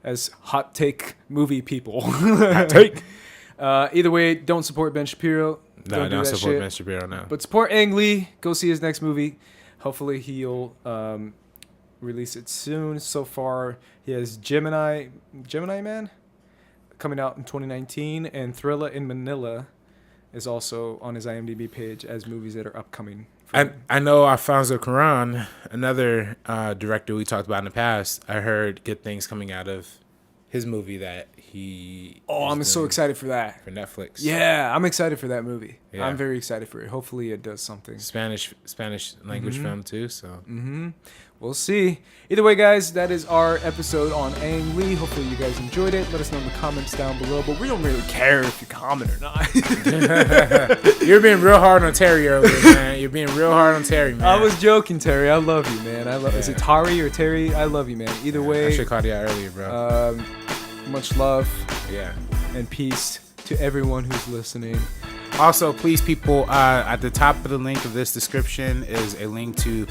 as hot take movie people. Hot take. Either way, don't support Ben Shapiro. No, don't support Ben Shapiro, no. But support Ang Lee. Go see his next movie. Hopefully he'll... release it soon. So far, he has Gemini Man coming out in 2019, and Thriller in Manila is also on his IMDb page as movies that are upcoming. I know Alfonso Cuarón, another director we talked about in the past. I heard good things coming out of his movie that he... Oh, I'm so excited for that. For Netflix. Yeah, I'm excited for that movie. Yeah. I'm very excited for it. Hopefully it does something. Spanish language film too, so... Mm-hmm. We'll see. Either way, guys, that is our episode on Ang Lee. Hopefully you guys enjoyed it. Let us know in the comments down below, but we don't really care if you comment or not. You're being real hard on Terry earlier, man. You're being real hard on Terry, man. I was joking, Terry. I love you, man. Is it Tari or Terry? I love you, man. Either way. I should have called you out earlier, bro. Much love. Yeah. And peace to everyone who's listening. Also, please, people, at the top of the link of this description is a link to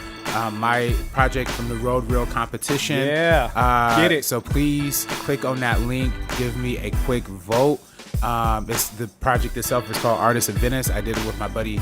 my project from the Road Reel competition. Yeah, get it. So please click on that link. Give me a quick vote. It's the project itself is called Artists of Venice. I did it with my buddy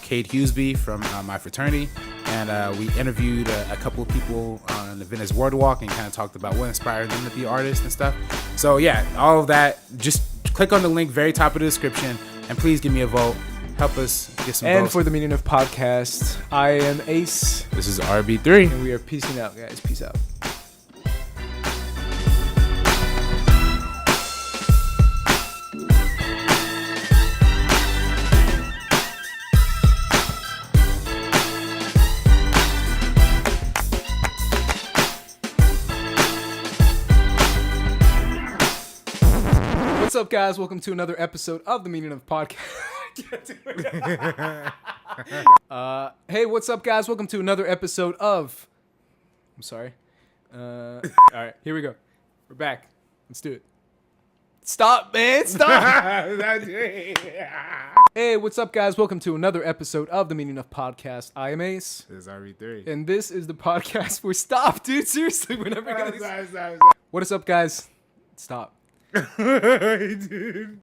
Cade Hughesby from my fraternity, and we interviewed a couple of people on the Venice Boardwalk and kind of talked about what inspired them to be artists and stuff. So yeah, all of that. Just click on the link very top of the description, and please give me a vote. Help us get some votes. And for the Meaning of Podcast, I am Ace. This is RB3. And we are peacing out, guys. Peace out. What's up, guys? Welcome to another episode of the Meaning of Podcast. Hey, what's up, guys? Welcome to another episode of. I'm sorry. All right, here we go. We're back. Let's do it. Stop, man! Stop. Hey, what's up, guys? Welcome to another episode of the Meaning of Podcast. I am Ace. This is RB3. And this is the podcast where stop, dude. Seriously, we're never gonna. Sorry. What is up, guys? Stop. Dude.